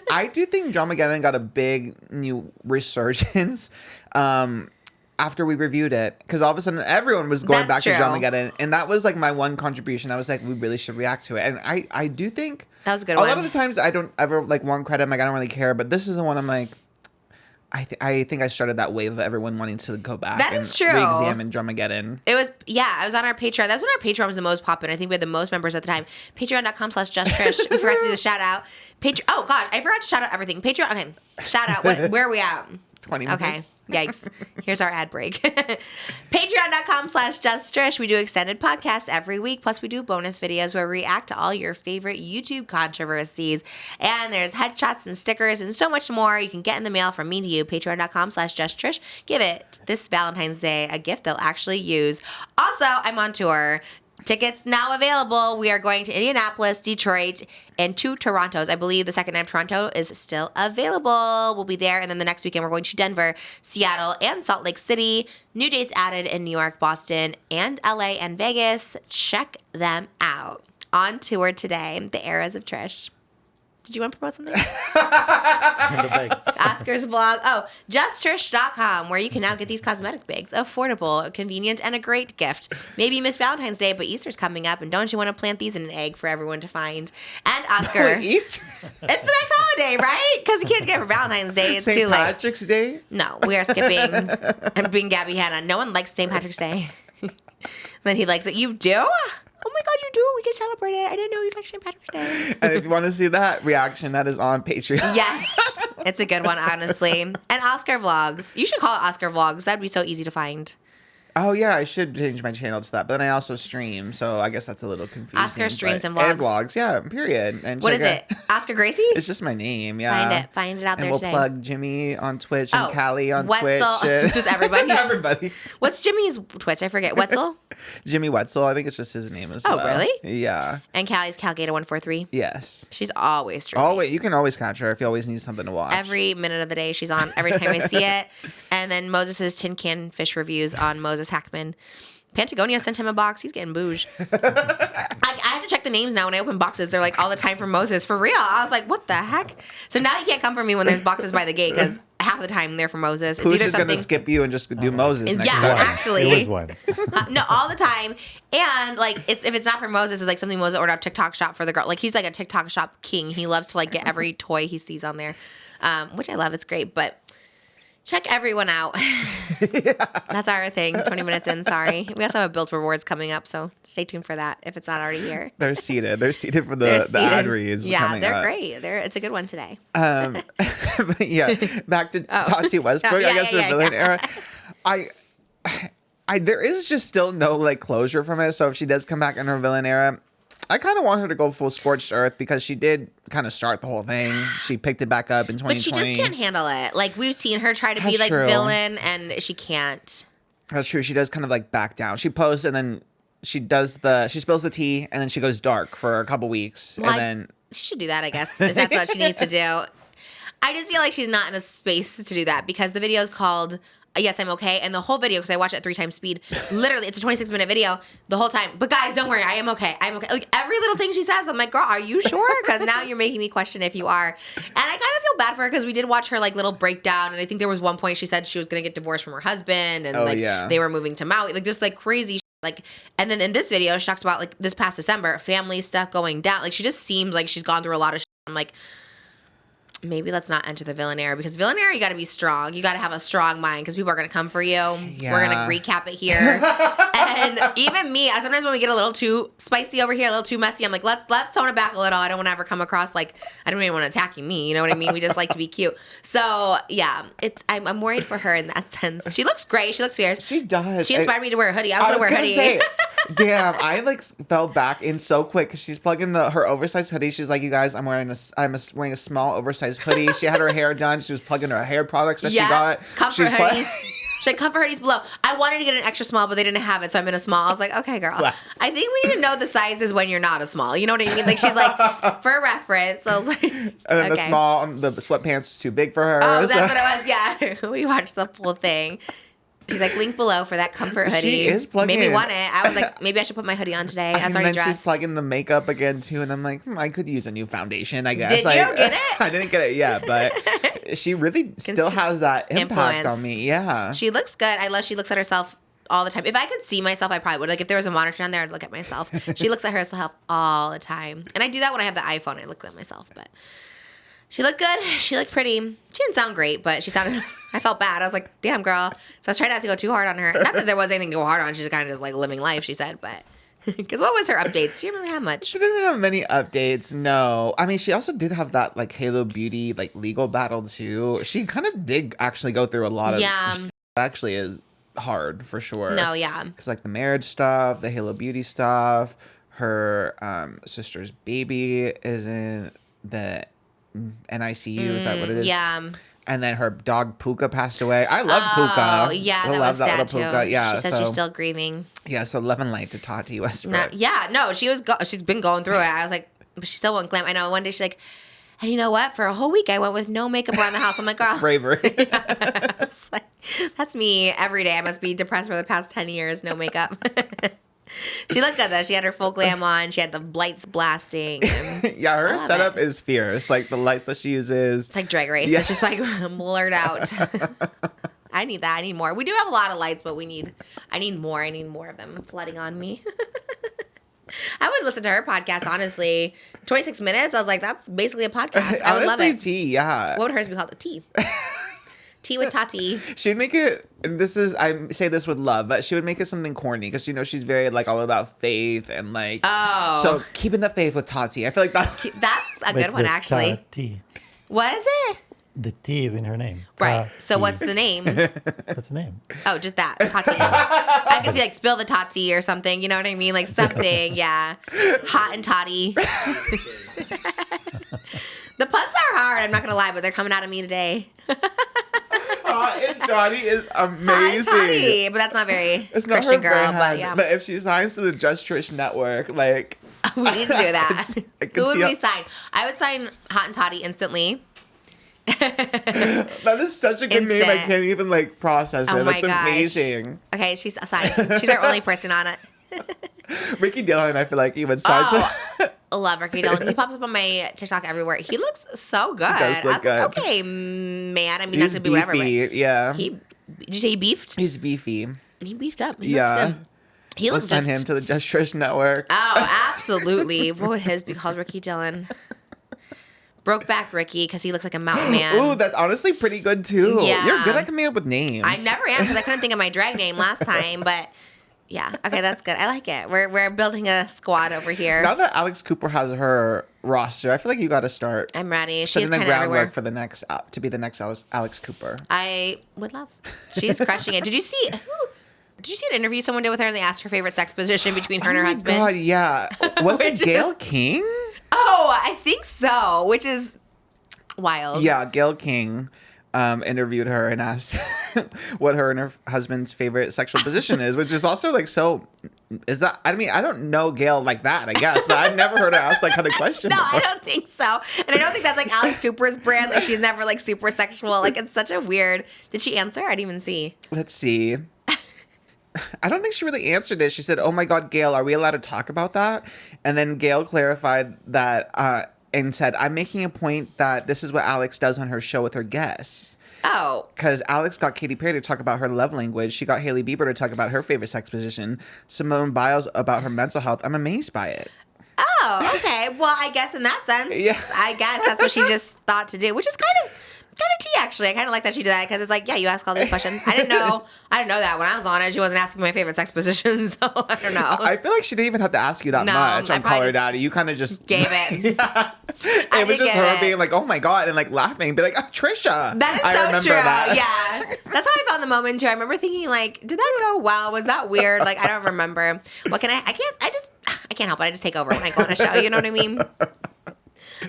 I do think Dramageddon got a big new resurgence after we reviewed it. Because all of a sudden everyone was going back to Dramageddon. And that was like my one contribution. I was like, we really should react to it. And I do think that was a good one. A lot of the times I don't ever like want credit. I'm like, I don't really care. But this is the one I'm like, I think I started that wave of everyone wanting to go back and re-examine Dramageddon. It was, I was on our Patreon. That's when our Patreon was the most popular. I think we had the most members at the time. Patreon.com/JustTrish. We forgot to do the shout out. Oh, God. I forgot to shout out everything. Patreon. Okay. Shout out. Where are we at? 20 minutes. Okay. Yikes. Here's our ad break. Patreon.com/JustTrish. We do extended podcasts every week. Plus, we do bonus videos where we react to all your favorite YouTube controversies. And there's headshots and stickers and so much more you can get in the mail from me to you. Patreon.com/JustTrish. Give it this Valentine's Day a gift they'll actually use. Also, I'm on tour. Tickets now available. We are going to Indianapolis, Detroit, and 2 Torontos. I believe the second night of Toronto is still available. We'll be there. And then the next weekend, we're going to Denver, Seattle, and Salt Lake City. New dates added in New York, Boston, and LA and Vegas. Check them out. On tour today, the Eras of Trish. Did you want to promote something? Oscar's vlog. Oh, justtrish.com, where you can now get these cosmetic bags. Affordable, convenient, and a great gift. Maybe miss Valentine's Day, but Easter's coming up, and don't you want to plant these in an egg for everyone to find? And Oscar. Easter? It's the next holiday, right? Because you can't get for Valentine's Day. It's too late. St. Patrick's Day? No, we are skipping. I'm being Gabby Hanna. No one likes St. Patrick's Day. Then he likes it. You do? Oh my God, you do. We can celebrate it. I didn't know you liked St. Patrick's Day. And if you want to see that reaction, that is on Patreon. Yes. It's a good one, honestly. And Oscar Vlogs. You should call it Oscar Vlogs. That'd be so easy to find. Oh, yeah, I should change my channel to that. But then I also stream, so I guess that's a little confusing. Oscar streams and vlogs. And vlogs, yeah, period. And what is it? Oscar Gracie? It's just my name, yeah. Find it out there today. And we'll plug Jimmy on Twitch and Callie on Wetzel. Twitch. Just everybody? Everybody. What's Jimmy's Twitch? I forget. Wetzel? Jimmy Wetzel. I think it's just his name as well. Oh, really? Yeah. And Callie's Calgator143? Yes. She's always streaming. Oh, wait, you can always catch her if you always need something to watch. Every minute of the day she's on, every time I see it. And then Moses' Tin Can Fish reviews on Moses Hackman. Patagonia sent him a box. He's getting bouge. I have to check the names now when I open boxes. They're like all the time for Moses. For real. I was like, what the heck? So now you can't come for me when there's boxes by the gate because half the time they're for Moses. Who's just going to skip you and just do Moses next time? Yeah, actually. It was once. No, all the time. And like, if it's not for Moses, it's like something Moses ordered off TikTok Shop for the girl. Like he's like a TikTok Shop king. He loves to like get every toy he sees on there, which I love. It's great. But check everyone out. That's our thing. 20 minutes in. Sorry. We also have Built Rewards coming up, so stay tuned for that if it's not already here. They're seated. They're seated for the ad reads. Yeah, they're great. It's a good one today. But yeah, back to Tati Westbrook. Yeah, I guess the villain era. There is just still no like closure from it. So if she does come back in her villain era, I kind of want her to go full scorched earth because she did kind of start the whole thing. She picked it back up in 2020. But she just can't handle it. Like we've seen her try to be like villain and she can't. That's true. She does kind of like back down. She posts and then she spills the tea and then she goes dark for a couple weeks. Well, and then she should do that, I guess, if that's what she needs to do. I just feel like she's not in a space to do that because the video is called Yes, I'm okay. And the whole video, because I watch it at 3 times speed, literally, it's a 26-minute video the whole time. But guys, don't worry. I am okay. I'm okay. Like, every little thing she says, I'm like, girl, are you sure? Because now you're making me question if you are. And I kind of feel bad for her because we did watch her, like, little breakdown. And I think there was one point she said she was going to get divorced from her husband. And, they were moving to Maui. Like, just, like, crazy shit. Like, and then in this video, she talks about, like, this past December, family stuff going down. Like, she just seems like she's gone through a lot of shit. I'm like, maybe let's not enter the villain era, because villain era, you got to be strong. You got to have a strong mind because people are going to come for you. Yeah. We're going to recap it here. And even me, sometimes when we get a little too spicy over here, a little too messy, I'm like, let's tone it back a little. I don't want to ever come across like, I don't even want to attacking me. You know what I mean? We just like to be cute. So yeah, I'm worried for her in that sense. She looks great. She looks fierce. She does. She inspired me to wear a hoodie. I was going to wear a hoodie. Say, damn, I like fell back in so quick because she's plugging her oversized hoodie. She's like, you guys, I'm wearing a small oversized hoodie. She had her hair done. She was plugging her hair products that she got. Comfort hoodies. She had comfort hoodies below. I wanted to get an extra small, but they didn't have it, so I'm in a small. I was like, okay, girl. I think we need to know the sizes when you're not a small. You know what I mean? Like, she's like, for reference. I was like, and then the small, the sweatpants was too big for her. Oh, that's what it was. Yeah. We watched the full thing. She's like, link below for that comfort hoodie. She is plugging Made me in. want it. I was like, maybe I should put my hoodie on today. I was already and then dressed. she's plugging the makeup again too, and I'm like, I could use a new foundation, I guess. Did like, you get it? I didn't get it yet, but she really still has that impact influence. on me. Yeah. She looks good. I love she looks at herself all the time. If I could see myself, I probably would. Like if there was a monitor on there, I'd look at myself. She looks at herself all the time. And I do that when I have the iPhone. I look at myself, but she looked good. She looked pretty. She didn't sound great, but she sounded, I felt bad. I was like, damn, girl. So I was trying not to go too hard on her. Not that there was anything to go hard on. She's kind of just like living life, she said, but because what was her updates? She didn't really have much. She didn't have many updates, no. I mean, she also did have that like Halo Beauty like legal battle too. She kind of did actually go through a lot of shit. Actually is hard for sure. No, yeah. Because like the marriage stuff, the Halo Beauty stuff, her sister's baby is in the NICU. Is that what it is? Yeah. And then her dog Puka passed away. I love Puka. Oh, yeah, I that love was sad too. Puka. Yeah, she says so, she's still grieving. Yeah, so love and light to Tati Westbrook. No, she's been going through it. I was like, but she still won't glam. I know one day she's like, and you know what? For a whole week, I went with no makeup around the house. I'm like, girl. Bravery. It's like, that's me every day. I must be depressed for the past 10 years, no makeup. She looked good though. She had her full glam on. She had the lights blasting. Yeah, her setup is fierce. Like the lights that she uses. It's like Drag Race. Yeah. It's just like blurred out. I need that. I need more. We do have a lot of lights, but I need more. I need more of them flooding on me. I would listen to her podcast, honestly. 26 minutes. I was like, that's basically a podcast. I would love it. Tea, yeah. What would hers be called? A tea. Tea with Tati. She'd make it, and I say this with love, but she would make it something corny because she's very like all about faith and like. Oh. So keeping the faith with Tati, I feel like that's a good one actually. T. What is it? The T is in her name. Right. So what's the name? What's the name? Oh, just that. Tati. I could see like spill the Tati or something. You know what I mean? Like something. Yeah. Hot and Toddy. The puns are hard. I'm not going to lie, but they're coming out of me today. Hot and Toddy is amazing. Hot and Toddy, but that's not very it's not Christian her girl. brand, But yeah. But if she signs to the Just Trish network, like. We need to do that. I can Who would see we sign? I would sign Hot and Toddy instantly. That is such a good name. I can't even like process it. Oh That's my gosh. amazing. Okay, she's assigned. She's our only person on it. Ricky Dillon, I feel like he would sign to. I love Ricky Dillon. He pops up on my TikTok everywhere. He looks so good. Does look I was good. like, okay, man. I mean, He's not to be whatever. beefy, But yeah. did you say he beefed? He's beefy. He beefed up. He Yeah. looks good. He Let's looks send him to the Just Trish network. Oh, absolutely. What would his be called? Ricky Dillon. Brokeback Ricky, because he looks like a mountain man. Ooh, that's honestly pretty good too. Yeah. You're good at coming up with names. I never am because I couldn't think of my drag name last time, but yeah. Okay, that's good. I like it. We're building a squad over here. Now that Alex Cooper has her roster, I feel like you got to start. I'm ready. She's Setting the kind of groundwork everywhere. for the next to be the next Alex Cooper. I would love. She's crushing it. Did you see an interview someone did with her and they asked her favorite sex position between her and her Oh my husband? God, yeah. Was it GAYLE King? Oh, I think so. Which is wild. Yeah, GAYLE King interviewed her and asked what her and her husband's favorite sexual position is, which is also like so. Is that? I mean, I don't know GAYLE like that, I guess, but I've never heard her ask that kind of question. No, before. I don't think so. And I don't think that's like Alex Cooper's brand. Like she's never like super sexual. Like it's such a weird. Did she answer? I didn't even see. Let's see. I don't think she really answered it. She said, "Oh my God, GAYLE, are we allowed to talk about that?" And then GAYLE clarified that and said, "I'm making a point that this is what Alex does on her show with her guests." Oh. Because Alex got Katy Perry to talk about her love language. She got Hailey Bieber to talk about her favorite sex position. Simone Biles about her mental health. I'm amazed by it. Oh, okay. Well, I guess in that sense, Yeah. I guess that's what she just thought to do, which is kind of tea, actually. I kind of like that she did that because it's like, yeah, you ask all these questions. I didn't know that when I was on it. She wasn't asking my favorite sex position, so I don't know. I feel like she didn't even have to ask you that No, much I on probably Call Her just Daddy. You kind of just gave it. Yeah. I It was did just give her it. being like, "Oh my God," and like laughing, be like, "Oh, Trisha." That is I so remember true. that. Yeah. That's how I felt in the moment too. I remember thinking like, did that go well? Was that weird? Like, I don't remember. What can I can't help it. I just take over when I go on a show. You know what I mean?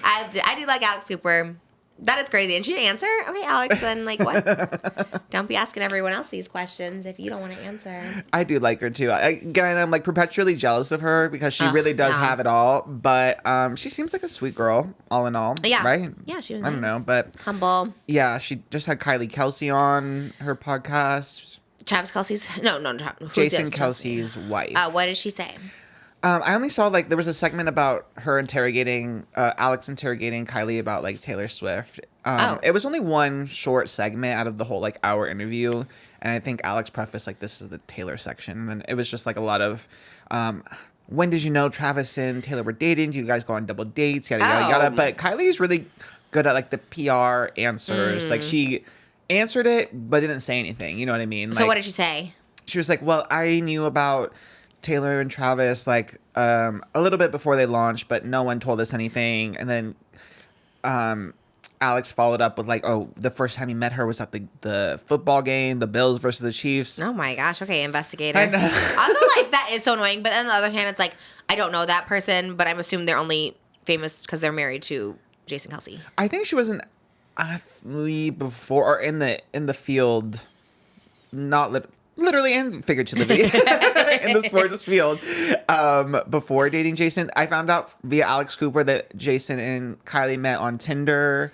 I do like Alex Cooper. That is crazy. And she didn't answer? Okay, Alex, then like what? Don't be asking everyone else these questions if you don't want to answer. I do like her too. Again, I'm like perpetually jealous of her because she really does yeah. have it all. But she seems like a sweet girl, all in all. Yeah. Right? Yeah, she was I don't nice. know, but Humble. yeah, she just had Kylie Kelsey on her podcast. Travis Kelce's? No. Jason Kelce's wife. What did she say? I only saw like there was a segment about her interrogating Alex interrogating Kylie about like Taylor Swift. It was only one short segment out of the whole like hour interview, and I think Alex prefaced like this is the Taylor section, and then it was just like a lot of when did you know Travis and Taylor were dating? Do you guys go on double dates? Yada yada yada. But Kylie's really good at like the PR answers. Like she answered it but didn't say anything. You know what I mean? So like, what did she say? She was like, well, I knew about Taylor and Travis like a little bit before they launched, but no one told us anything. And then Alex followed up with like, oh, the first time he met her was at the football game, the Bills versus the Chiefs. Oh my gosh. Okay, investigator. I know. Also, like, that is so annoying. But on the other hand, it's like, I don't know that person, but I'm assuming they're only famous because they're married to Jason Kelce. I think she was an athlete before, or in the field, not literally and figuratively in the sports field, before dating Jason. I found out via Alex Cooper that Jason and Kylie met on Tinder.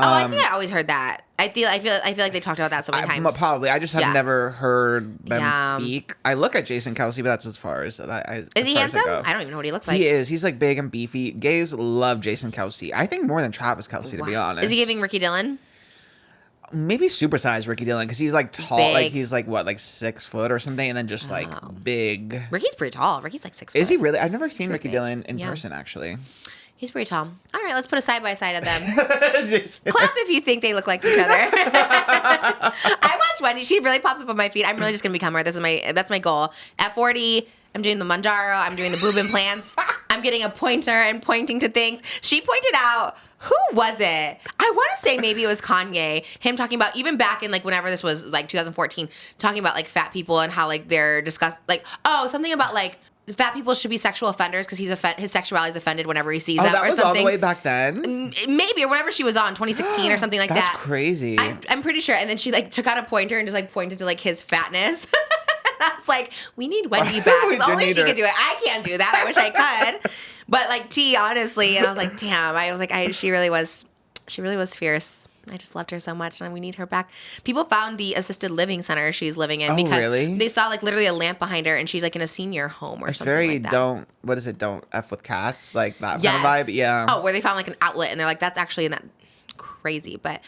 I think I always heard that. I feel like they talked about that so many times. Probably. I just have never heard them speak. I look at Jason Kelce, but that's as far as Is he handsome? I don't even know what he looks like. He is. He's like big and beefy. Gays love Jason Kelce. I think more than Travis Kelce, to be honest. Is he giving Ricky Dillon? Maybe supersized Ricky Dillon, because he's like tall, Big. like he's like what, like 6 foot or something, and then just like big. Ricky's pretty tall. Ricky's like 6 foot. Is he really? I've never seen Ricky big. Dillon in person, actually. He's pretty tall. All right, let's put a side by side of them. Jason. Clap if you think they look like each other. I watched Wendy. She really pops up on my feed. I'm really just gonna become her. That's my goal. At 40, I'm doing the Manjaro. I'm doing the boob implants. I'm getting a pointer and pointing to things. She pointed out. Who was it? I want to say maybe it was Kanye. Him talking about, even back in like whenever this was like 2014, talking about like fat people and how like they're discussed, like, oh, something about like fat people should be sexual offenders because his sexuality is offended whenever he sees them that or was something. all the way back then? Maybe, or whenever she was on, 2016 or something like That's that. That's crazy. I'm pretty sure. And then she like took out a pointer and just like pointed to like his fatness. I was like, we need Wendy back. Only she could do it. I can't do that. I wish I could. But like T, honestly, and I was like, damn. I was like, she really was fierce. I just loved her so much, and we need her back. People found the assisted living center she's living in because they saw like literally a lamp behind her, and she's like in a senior home or something like that. Don't F with cats, like that kind of vibe. Yeah. Oh, where they found like an outlet, and they're like, that's actually in that. Crazy, but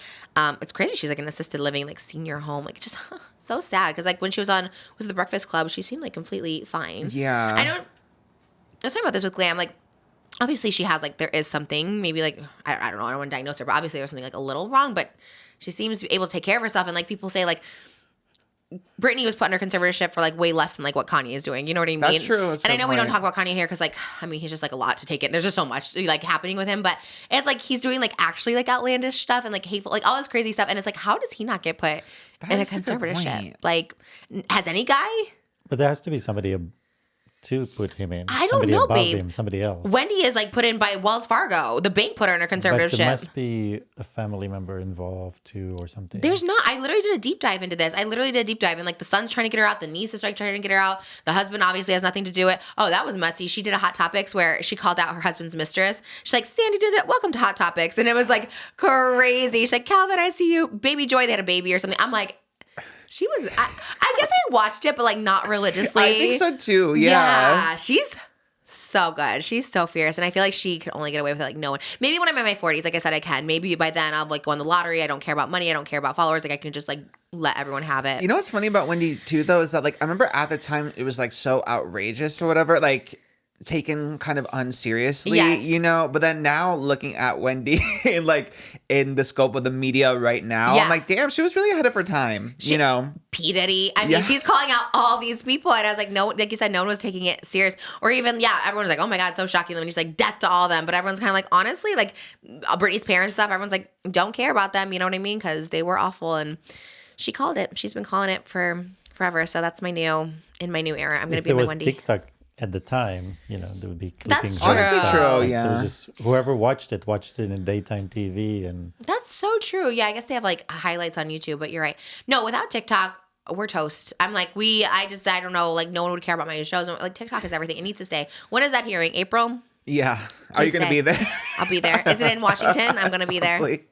it's crazy. She's like in assisted living, like senior home, like just so sad because like when she was on the Breakfast Club, she seemed like completely fine. Yeah, I was talking about this with Glam. Like obviously she has like there is something maybe like I don't know, I don't want to diagnose her, but obviously there's something like a little wrong. But she seems to be able to take care of herself, and like people say like Britney was put under conservatorship for like way less than like what Kanye is doing. You know what I mean? That's true. And I know we don't talk about Kanye here because like, I mean, he's just like a lot to take in. There's just so much like happening with him, but it's like he's doing like actually like outlandish stuff and like hateful, like all this crazy stuff. And it's like, how does he not get put in a conservatorship? Like, has any guy? But there has to be somebody to put him in. I don't somebody know, above babe. Him, somebody else. Wendy is like put in by Wells Fargo. The bank put her in a conservatorship. But there must be a family member involved too, or something. There's not. I literally did a deep dive into this. And like the son's trying to get her out. The niece is like trying to get her out. The husband obviously has nothing to do with it. Oh, that was messy. She did a Hot Topics where she called out her husband's mistress. She's like, Sandy did it. Welcome to Hot Topics. And it was like crazy. She's like, Calvin, I see you. Baby Joy, they had a baby or something. I'm like, she was, I guess I watched it, but like not religiously. I think so too. Yeah. She's so good. She's so fierce. And I feel like she could only get away with it like no one. Maybe when I'm in my 40s, like I said, I can. Maybe by then I'll like go on the lottery. I don't care about money. I don't care about followers. Like I can just like let everyone have it. You know what's funny about Wendy too, though, is that like I remember at the time it was like so outrageous or whatever, like taken kind of unseriously, you know, but then now looking at Wendy in like in the scope of the media right now, I'm like, damn, she was really ahead of her time, you know. P. Diddy. I mean, she's calling out all these people, and I was like, no, like you said, no one was taking it serious. Or even, everyone was like, oh my God, it's so shocking. And he's like, death to all of them. But everyone's kind of like, honestly, like Britney's parents stuff, everyone's like, don't care about them, you know what I mean? Because they were awful, and she called it. She's been calling it for forever. So that's in my new era. I'm going to be my Wendy. TikTok at the time, you know, there would be clippings. That's true. Honestly true, like, yeah. It was just, whoever watched it in daytime TV. And that's so true. Yeah, I guess they have like highlights on YouTube, but you're right. No, without TikTok, we're toast. I'm like, I don't know, like no one would care about my shows. Like TikTok is everything. It needs to stay. When is that hearing? April? Yeah. Are you going to be there? I'll be there. Is it in Washington? I'm going to be there. Probably.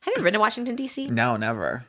Have you ever been to Washington, D.C.? No, never.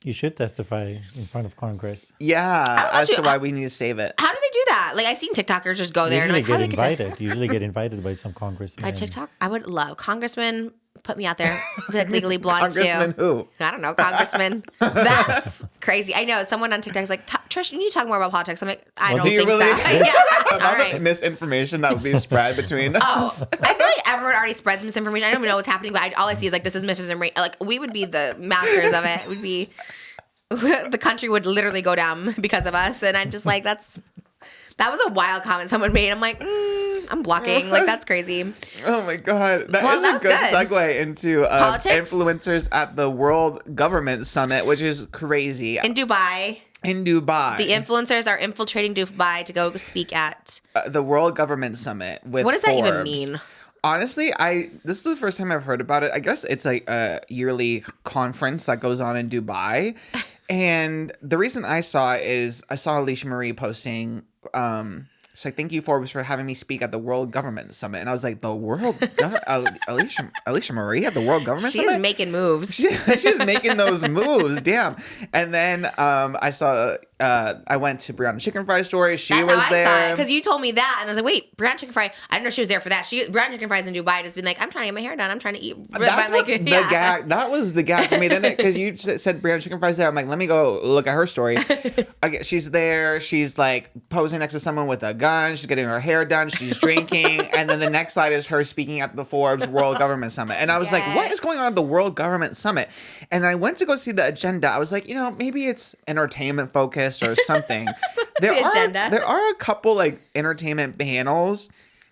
You should testify in front of Congress. Yeah, as to why we need to save it. How do they do that? Like, I've seen TikTokers just go there and I'm like, how do they get Usually get invited by some congressman. by TikTok? I would love Congressman. Put me out there. Like Legally Blonde Congressman too. who? I don't know. Congressman. That's crazy. I know. Someone on TikTok is like, Trish, you need to talk more about politics. I'm like, I don't think so. Yeah. All Amount of right. misinformation that would be spread between us. I feel like everyone already spreads misinformation. I don't even know what's happening, but all I see is like, this is misinformation. Like, we would be the masters of it. We'd be, the country would literally go down because of us. And I'm just like, that was a wild comment someone made. I'm like, I'm blocking. Like, that's crazy. Oh my God. That Well, is that a was good good. segue into Politics? influencers at the World Government Summit, which is crazy. In Dubai, In Dubai. the influencers are infiltrating Dubai to go speak at. The World Government Summit with What does that even Forbes. mean? Honestly, this is the first time I've heard about it. I guess it's like a yearly conference that goes on in Dubai. And the reason I saw it is I saw Alicia Marie posting, she's like, thank you, Forbes, for having me speak at the World Government Summit. And I was like, the World Alicia Marie at the World Government She Summit? is making moves. She's making those moves, damn. And then I saw, I went to Brianna CHICKENFRY's story. She That's was how I there. saw it because you told me that, and I was like, "Wait, Brianna CHICKENFRY." I didn't know she was there for that. Brianna CHICKENFRY's in Dubai, just been like, "I'm trying to get my hair done. I'm trying to eat." That's what the gag. That was the gag for me, didn't it? Because you said Brianna CHICKENFRY's there. I'm like, let me go look at her story. She's there. She's like posing next to someone with a gun. She's getting her hair done. She's drinking, and then the next slide is her speaking at the Forbes World Government Summit. And I was like, what is going on at the World Government Summit? And I went to go see the agenda. I was like, maybe it's entertainment focused or something. There are a couple like entertainment panels,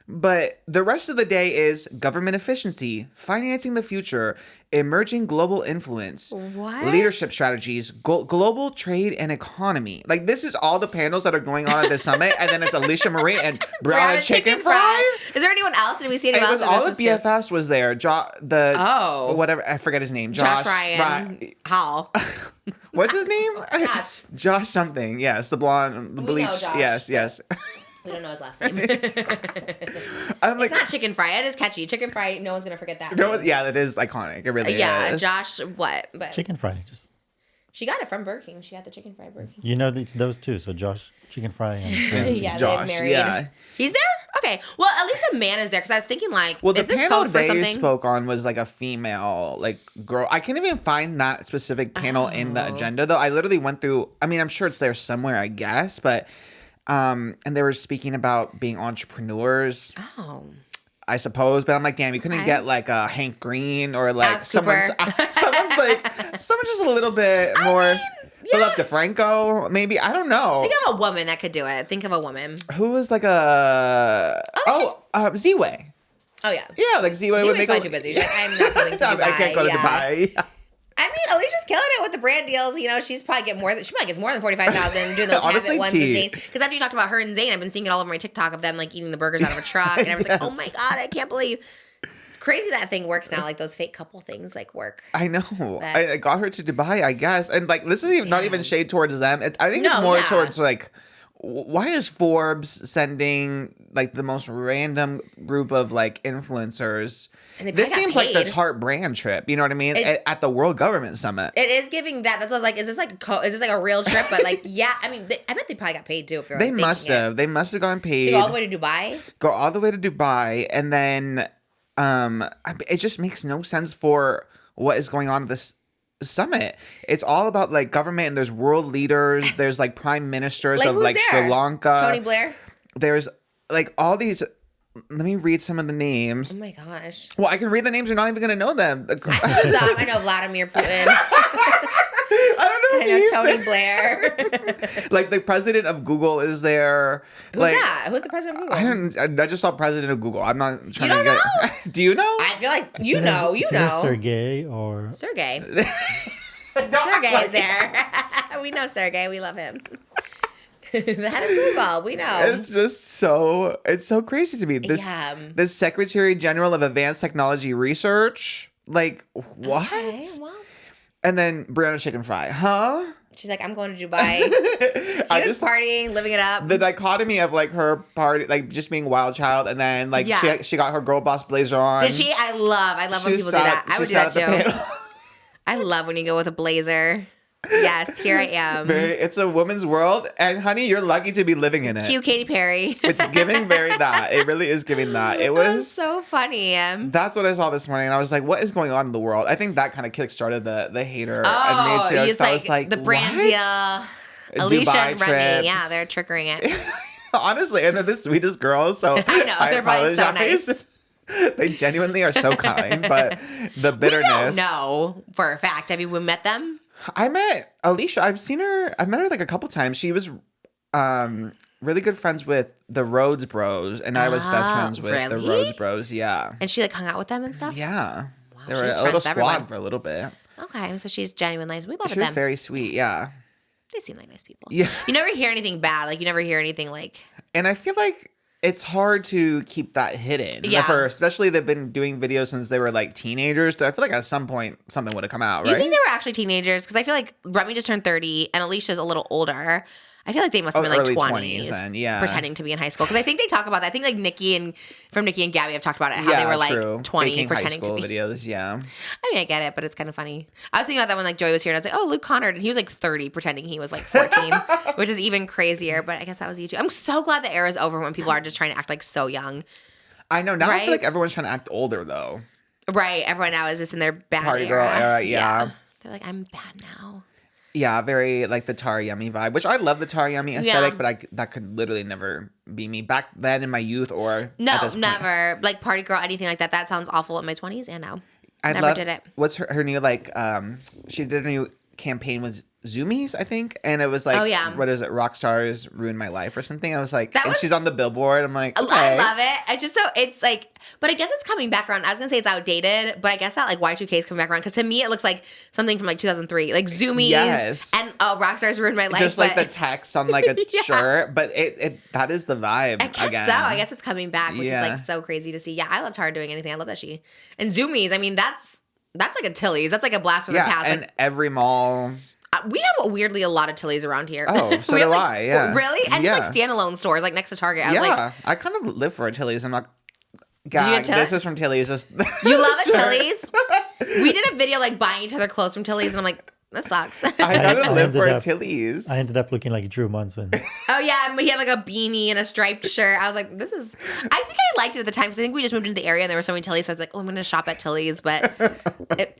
but the rest of the day is government efficiency, financing the future, emerging global influence, leadership strategies, global trade and economy. Like, this is all the panels that are going on at the summit, and then it's Alicia Marie and Brianna CHICKENFRY. Is there anyone else? Did we see anyone else? All the BFFs was there. Whatever, I forget his name. Josh Ryan. Hall. What's his name? Josh. Josh something. Yes, the blonde, the bleach. Josh. Yes. We don't know his last name. I'm like, it's not CHICKENFRY. It is catchy. CHICKENFRY. No one's gonna forget that. Yeah, that is iconic. It really is. Josh. What? But CHICKENFRY. Just she got it from Burger King. She got the CHICKENFRY Burger King. you know, it's those two. So Josh CHICKENFRY and Yeah, Josh. they're married. Yeah. He's there. Okay. Well, at least a man is there because I was thinking like, Well, the is this panel code for they something? spoke on was like a female, like girl. I can't even find that specific panel in the agenda though. I literally went through. I mean, I'm sure it's there somewhere, I guess, but. And they were speaking about being entrepreneurs. Oh. I suppose, but I'm like, damn, you couldn't get like a Hank Green or like Alex someone just a little bit more. Philip DeFranco, maybe. I don't know. Think of a woman that could do it. Think of a woman. Who was like a Z-Way. Oh yeah. Yeah, like Z-Way would make way too busy. She's like, I'm not coming to Dubai. I can't go to Dubai. I mean, Alicia's killing it with the brand deals. She's probably she probably gets more than 45,000 doing those habit ones with Zayn. Because after you talked about her and Zayn, I've been seeing it all over my TikTok of them like eating the burgers out of a truck, and I was like, oh my god, I can't believe it's crazy that thing works now. Like those fake couple things like work. I know. I got her to Dubai, I guess, and like this is not even shade towards them. I think it's more towards like. Why is Forbes sending like the most random group of like influencers? This seems like the Tarte brand trip. You know what I mean? At the World Government Summit. It is giving that. That's what I was like. Is this like a real trip? But like, yeah. I mean, I bet they probably got paid too. If they're, they must have. They must have gotten paid. To go all the way to Dubai. Go all the way to Dubai, and then it just makes no sense for what is going on at this summit. It's all about like government, and there's world leaders, there's like prime ministers of like there? Sri Lanka, Tony Blair, there's like all these. Let me read some of the names. Oh my gosh. Well, I can read the names. You're not even gonna know them. I know Vladimir Putin. I don't know. I know Tony Blair. Like the president of Google is there. Who's that? Who's the president of Google? I just saw president of Google. I'm not trying to get. Know? Do you know? I feel like you know. Sergey or Sergey. Sergey is there. We know Sergey. We love him. The head of Google, we know. It's just so crazy to me. This Secretary General of Advanced Technology Research, like what? Okay, well. And then Brianna CHICKENFRY, huh? She's like, I'm going to Dubai. She was partying, living it up. The dichotomy of like her party, like just being wild child, and then like she got her girl boss blazer on. Did she? I love when people do that. I would do that too. I love when you go with a blazer. Yes, here I am. It's a woman's world, and honey, you're lucky to be living in it. Cute Katy Perry. It's giving very that. It really is giving that. It That was so funny. That's what I saw this morning, and I was like, "What is going on in the world?" I think that kind of kickstarted the hater. Oh, and it's like the brand deal. Alicia and Remy, trips. yeah, they're triggering it. Honestly, and they're the sweetest girls. So I know they're probably so apologize. nice. They genuinely are so kind, but the We bitterness. don't know for a fact. Have you met them? I met Alicia. I've met her like a couple times. She was really good friends with the Rhodes Bros, and I was best friends with the really? Rhodes Bros. Yeah. And she like hung out with them and stuff? Yeah. Wow, They she were was a friends little with squad everyone. for a little bit. Okay, so she's genuine nice. We love She was them. very sweet. Yeah. They seem like nice people. Yeah. You never hear anything bad. Like you never hear anything like. And I feel like it's hard to keep that hidden. Yeah. Especially they've been doing videos since they were like teenagers. So I feel like at some point something would have come out, right? You think they were actually teenagers? Because I feel like Remy just turned 30 and Alicia's a little older. I feel like they must have been like early 20s then, yeah. pretending to be in high school. Because I think they talk about that. I think like Nikki and Gabby have talked about it, how they were like true. 20 Faking pretending high school to be. videos, yeah. I mean, I get it, but it's kind of funny. I was thinking about that when like Joey was here and I was like, oh, Luke Connard. And he was like 30 pretending he was like 14, which is even crazier. But I guess that was YouTube. I'm so glad the era is over when people are just trying to act like so young. I know. Now I Right? feel like everyone's trying to act older, though. Right. Everyone now is just in their bad Party girl era, yeah. They're like, I'm bad now. Yeah, very like the Tara Yummy vibe, which I love the Tara Yummy aesthetic, Yeah. but that could literally never be me back then in my youth or at No, this point. never. Like party girl, anything like that. That sounds awful in my 20s and now. I Never love, did it. What's her new like? She did a new campaign with Zoomies, I think, and it was like, Oh, yeah. what is it? Rock stars ruined my life or something. I was like, That and was- she's on the billboard. I'm like, I okay. love it. I just it's like, but I guess it's coming back around. I was gonna say it's outdated, but I guess that like Y2K is coming back around because to me it looks like something from like 2003, like Zoomies Yes. and Rockstars ruined my life. Just like the but text on like a Yeah. shirt, but it that is the vibe. I guess again. so. I guess it's coming back, which Yeah. is like so crazy to see. Yeah, I love Tara doing anything. I love that she and Zoomies. I mean, that's like a Tilly's. That's like a blast from the past. and Like, every mall. we have weirdly a lot of Tilly's around here. Oh, so We have, do like, I, yeah. Really? And Yeah. it's like standalone stores, like next to Target. I was Yeah, like, I kind of live for a Tilly's. I'm not. you God, get Tilly? this is from Tilly's. Just you love a Sure. Tilly's? We did a video like buying each other clothes from Tilly's, and I'm like, this sucks. I gotta I live for ended a up- Tilly's. I ended up looking like Drew Munson. Oh yeah, and he had like a beanie and a striped shirt. I was like, this is. I think I liked it at the time because I think we just moved into the area and there were so many Tilly's, so I was like, oh, I'm gonna shop at Tilly's, but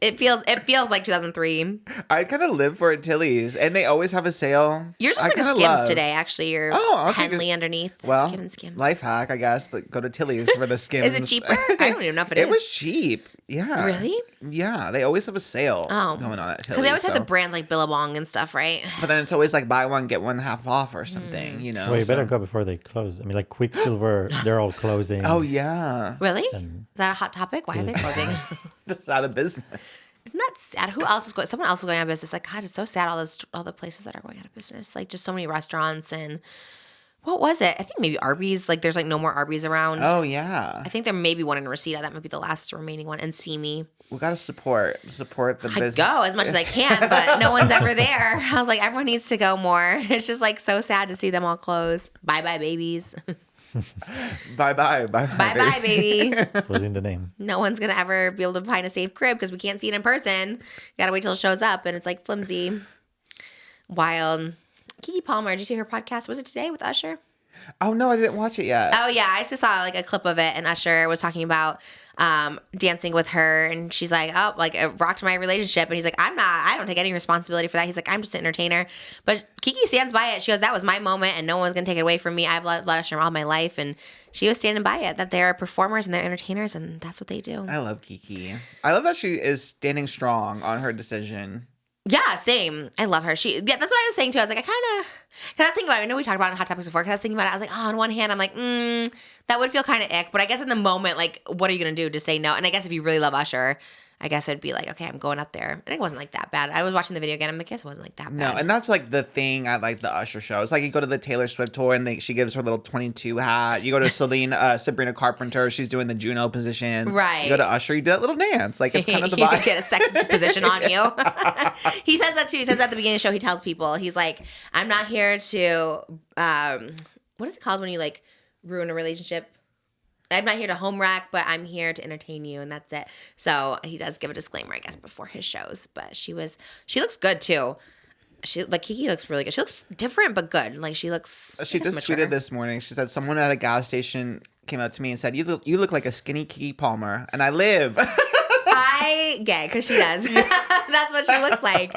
it feels like 2003. I kind of live for a Tilly's, and they always have a sale. Yours I looks like a kinda Skims love. today. Actually, your Oh, I'll take Henley it. underneath. It's Well, giving Skims. life hack, I guess. Like, go to Tilly's for the Skims. Is it cheaper? I don't even know if it It is. was cheap. Yeah. Really? Yeah, they always have a sale Oh, going on at Tilly's. because they always have so- the brands like Billabong and stuff, right? But then it's always like buy one get one half off or something, you know. Well, you better so- go before they close. I mean, like Quicksilver, they're all closing. Oh yeah, Really? Is that a hot topic? Why are they closing? out of business. Isn't that sad? Who else is going? Someone else is going out of business. Like, God, it's so sad. All the places that are going out of business. Like, just so many restaurants and what was it? I think maybe Arby's. Like, there's like no more Arby's around. Oh yeah, I think there may be one in Reseda. That might be the last remaining one. And See Me. we gotta support the I business. go as much as I can, but no one's ever there. I was like, everyone needs to go more. It's just like so sad to see them all close. Bye bye, babies. Bye bye. Bye bye, baby. It was in the name. No one's gonna ever be able to find a safe crib because we can't see it in person. Gotta wait till it shows up, and it's like flimsy. Wild. Keke Palmer, did you see her podcast? Was it today with Usher? Oh no, I didn't watch it yet. Oh yeah, I just saw like a clip of it, and Usher was talking about dancing with her, and she's like, "Oh, like it rocked my relationship," and he's like, I don't take any responsibility for that." He's like, "I'm just an entertainer," but Keke stands by it. She goes, "That was my moment, and no one's gonna take it away from me. I've loved Usher all my life," and she was standing by it that they're performers and they're entertainers, and that's what they do. I love Keke. I love that she is standing strong on her decision. Yeah, same. I love her. That's what I was saying too. I was like, because I was thinking about it. I know we talked about it on Hot Topics before. Because I was thinking about it. I was like, oh, on one hand, I'm like, that would feel kind of ick. But I guess in the moment, like, what are you going to do to say no? And I guess if you really love Usher, I guess it'd be like, okay, I'm going up there. And it wasn't like that bad. I was watching the video again. I'm like, I guess it wasn't like that bad. No, and that's like the thing I like the Usher show. It's like you go to the Taylor Swift tour and she gives her little 22 hat. You go to Sabrina Carpenter, she's doing the Juno position. Right. You go to Usher, you do that little dance. Like it's kind of the you vibe. get a sexist position on you. He says that too. He says that at the beginning of the show. He tells people, he's like, I'm not here to, what is it called when you like ruin a relationship? I'm not here to home wreck, but I'm here to entertain you, and that's it. So he does give a disclaimer, I guess, before his shows. But she looks good too. Keke looks really good. She looks different but good. Like she looks. She just tweeted this morning. She said someone at a gas station came up to me and said, "You look like a skinny Keke Palmer," and I live. I get it because she does. That's what she looks like.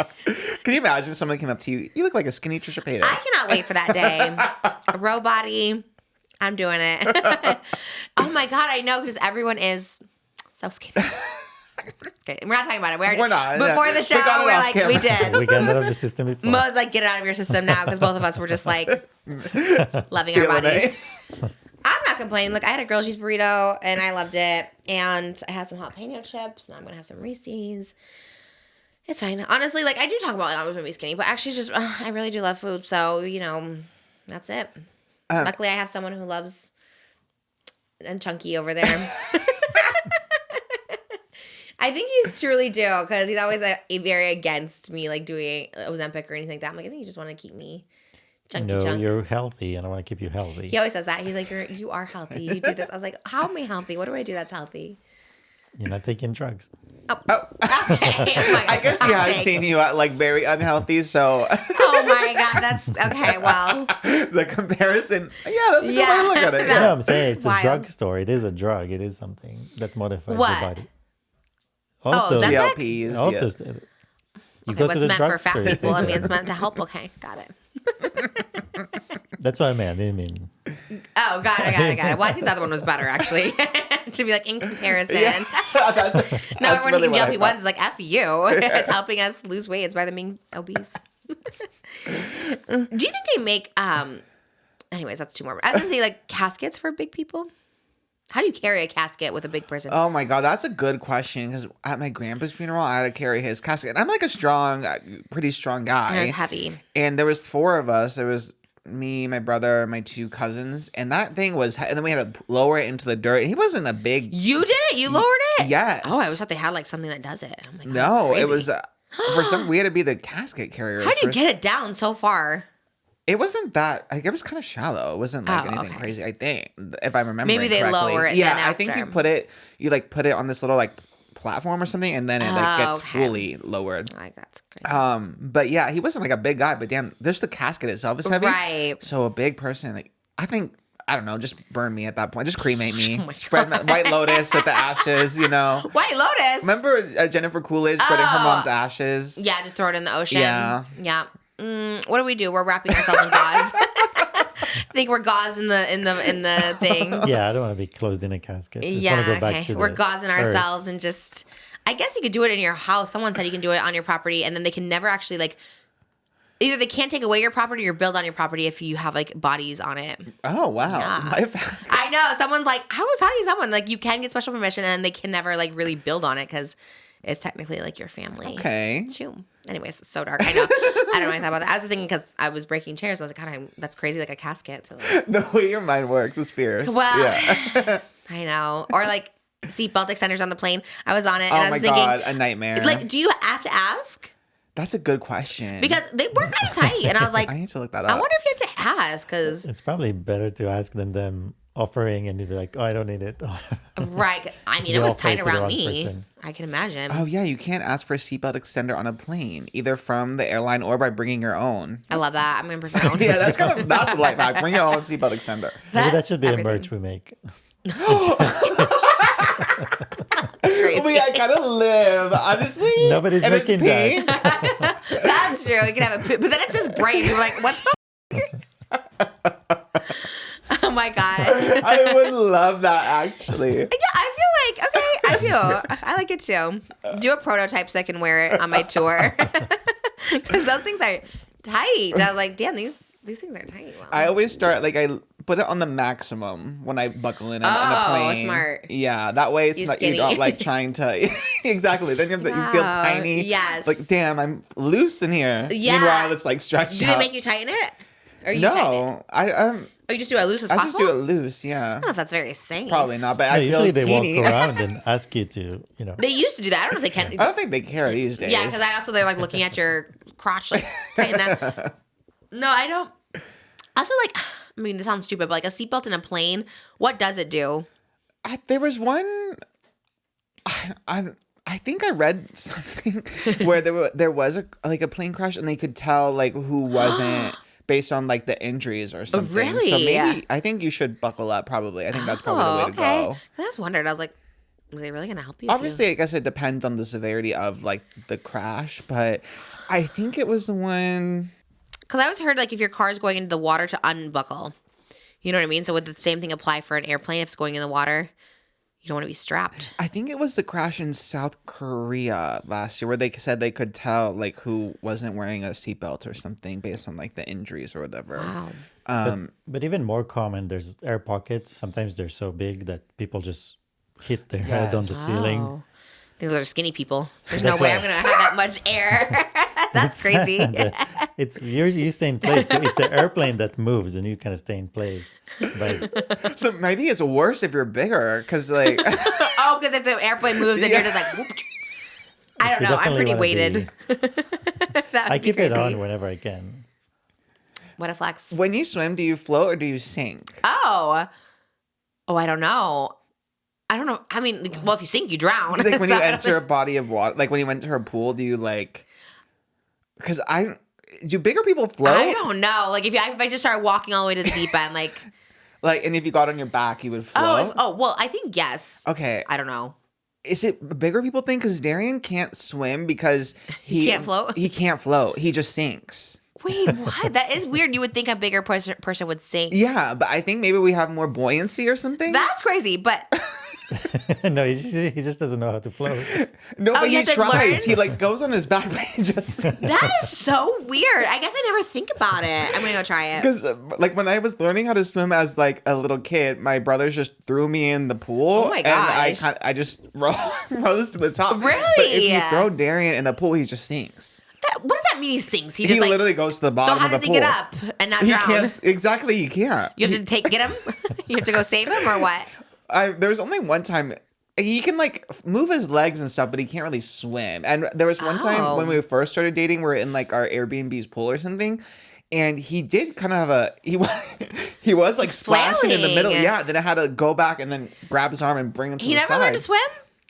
Can you imagine someone came up to you? You look like a skinny Trisha Paytas. I cannot wait for that day. A row body. I'm doing it. Oh my God, I know because everyone is so skinny. Okay, we're not talking about it. We're not. Before the show, we're like, camera. We did. We got that out of the system before. Mo's like, get it out of your system now because both of us were just like loving our bodies. I'm not complaining. Look, I had a grilled cheese burrito and I loved it. And I had some jalapeno chips. And I'm going to have some Reese's. It's fine. Honestly, like I do talk about like, I was going to be skinny, but actually just, I really do love food. So, that's it. Luckily, I have someone who loves and chunky over there. I think he's truly do because he's always very against me like doing Ozempic or anything like that. I'm like, I think you just want to keep me chunky. No, you're healthy and I want to keep you healthy. He always says that. He's like, you are healthy. You do this. I was like, how am I healthy? What do I do that's healthy? You're not taking drugs. Oh. Okay. Oh my God. I guess he has seen you like very unhealthy, so. Oh my God, that's okay. Well, the comparison, that's a good way to look at it. Yeah, I'm saying it's a drugstore. It is a drug. It is something that modifies your body. Ozempic? You go to the meant for fat store. people. I mean, it's meant to help. Okay, got it. That's what I meant. I didn't mean. Oh, got it. Well, I think the other one was better, actually. To be like, in comparison. Yeah, now everyone really who can GLP-1s is like, F you. It's helping us lose weight. It's better than being obese. Do you think they make, anyways, that's two more. I was going to say, like, caskets for big people? How do you carry a casket with a big person? Oh my God, that's a good question. Because at my grandpa's funeral, I had to carry his casket. I'm like a pretty strong guy. And it was heavy. And there was 4 of us. There was me, my brother, my 2 cousins. And that thing was, and then we had to lower it into the dirt. And he wasn't a big. You did it? You lowered it? Yes. Oh, I always thought they had like something that does it. Oh my God, no, it was, we had to be the casket carrier. How do you get it down so far? It wasn't that. Like, it was kind of shallow. It wasn't like anything crazy. I think, if I remember. Maybe they lower it. Yeah, I think you put it on this little like platform or something, and then it like gets fully lowered. Like that's crazy. But yeah, he wasn't like a big guy, but damn, just the casket itself is heavy. Right. So a big person, like I think. I don't know, just burn me at that point. Just cremate me. Spread my White Lotus at the ashes, White Lotus? Remember Jennifer Coolidge spreading her mom's ashes? Yeah, just throw it in the ocean. Yeah. Yeah. What do we do? We're wrapping ourselves in gauze. I think we're gauze in the thing. Yeah, I don't want to be closed in a casket. I just want to go back to we're gauzing ourselves and just. I guess you could do it in your house. Someone said you can do it on your property, and then they can never actually like. Either they can't take away your property or build on your property if you have like bodies on it. Oh wow! Yeah. I know. Someone's like, I was talking to someone like you can get special permission, and they can never like really build on it because it's technically like your family. Okay. Too. Anyways, it's so dark. I know. I don't know anything about that. I was just thinking because I was breaking chairs. I was like, God, that's crazy. Like a casket. To, like... The way your mind works is fierce. Well, yeah. I know. Or like seatbelt extenders on the plane. I was on it, and I was thinking, God, a nightmare. Like, do you have to ask? That's a good question. Because they were kind of tight, and I was like, I need to look that up. I wonder if you have to ask, because it's probably better to ask than them offering, and you'd be like, oh, I don't need it. Right. I mean, it was tight around me. Person. I can imagine. Oh yeah, you can't ask for a seatbelt extender on a plane, either from the airline or by bringing your own. I love that. I'm gonna bring my own. Yeah, that's a light back. Bring your own seatbelt extender. Maybe that should be a merch we make. Crazy. I kind of live, honestly. Nobody's making that. That's true. You can have it, but then it says bright. You're like, what the? Oh my God. I would love that, actually. Yeah, I feel like, okay, I do. I like it too. Do a prototype so I can wear it on my tour. Because those things are tight. I was like, damn, these things are tight. Wow. I always start, like, I put it on the maximum when I buckle in on a plane. Smart. Yeah, that way it's not, you're not, like, trying to, exactly. Then you feel tiny. Yes. Like, damn, I'm loose in here. Yeah. Meanwhile, it's, like, stretched out. Do they make you tighten it? Or you tighten it? Or you just do it loose as possible? I just do it loose, yeah. I don't know if that's very safe. Probably not, but I feel usually they teeny. walk around and ask you to, They used to do that. I don't know if they can. I don't think they care these days. Yeah, because they're like looking at your crotch, like playing that. No, I don't. Also, like, I mean, this sounds stupid, but like a seatbelt in a plane, what does it do? There was one. I I think I read something where there was a plane crash and they could tell like who wasn't based on like the injuries or something. Really? So maybe I think you should buckle up. Probably, I think that's probably the way to go. I just wondered. I was like, is they really gonna help you? Obviously, I guess it depends on the severity of like the crash, but I think it was the one. Because I always heard like if your car is going into the water to unbuckle, you know what I mean. So would the same thing apply for an airplane if it's going in the water? You don't want to be strapped. I think it was the crash in South Korea last year where they said they could tell like who wasn't wearing a seatbelt or something based on like the injuries or whatever. Wow. But even more common, there's air pockets. Sometimes they're so big that people just hit their head on the ceiling. Oh. These are skinny people. There's no way I'm going to have that much air. That's crazy. You stay in place. It's the airplane that moves and you kind of stay in place. But So maybe it's worse if you're bigger because like. Because if the airplane moves and you're just like, whoop. I don't know. I'm pretty weighted. I keep it on whenever I can. What a flex. When you swim, do you float or do you sink? Oh, I don't know. I mean, well, if you sink, you drown. Like when you enter a body of water, like when you went to her pool, do you like? Because do bigger people float? I don't know. Like if I just started walking all the way to the deep end, like and if you got on your back, you would float. Well, I think yes. Okay. I don't know. Is it a bigger people thing? Because Darian can't swim because he can't float. He can't float. He just sinks. Wait, what? That is weird. You would think a bigger person would sink. Yeah, but I think maybe we have more buoyancy or something. That's crazy, but. No, he just doesn't know how to float. No, but he tries. Learn? He like goes on his back, but he just. That is so weird. I guess I never think about it. I'm gonna go try it. Because like when I was learning how to swim as like a little kid, my brothers just threw me in the pool. Oh my gosh. And I just rose to the top. Really? But if you throw Darian in a pool, he just sinks. What does that mean? He sinks. He He just literally goes to the bottom. So how of the does he pool. get up and not He drown? can't. Exactly, he can't. You have to get him. You have to go save him, or what? There was only one time. He can like move his legs and stuff, but he can't really swim. And there was one time when we first started dating, we were in like our Airbnb's pool or something, and he did kind of have he was like splashing in the middle. Yeah, then I had to go back and then grab his arm and bring him to the side. He never learned to swim?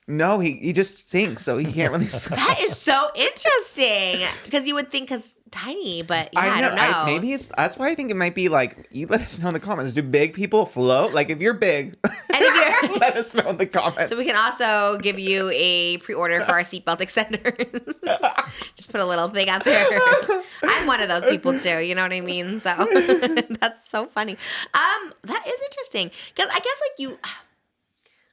No, he just sinks, so he can't really swim. That is so interesting. Because you would think because tiny, but yeah, I don't know. Maybe that's why I think it might be like, you let us know in the comments. Do big people float? Like if you're big, and if you're let us know in the comments. So we can also give you a pre-order for our seatbelt extenders. Just put a little thing out there. I'm one of those people too. You know what I mean? So that's so funny. That is interesting because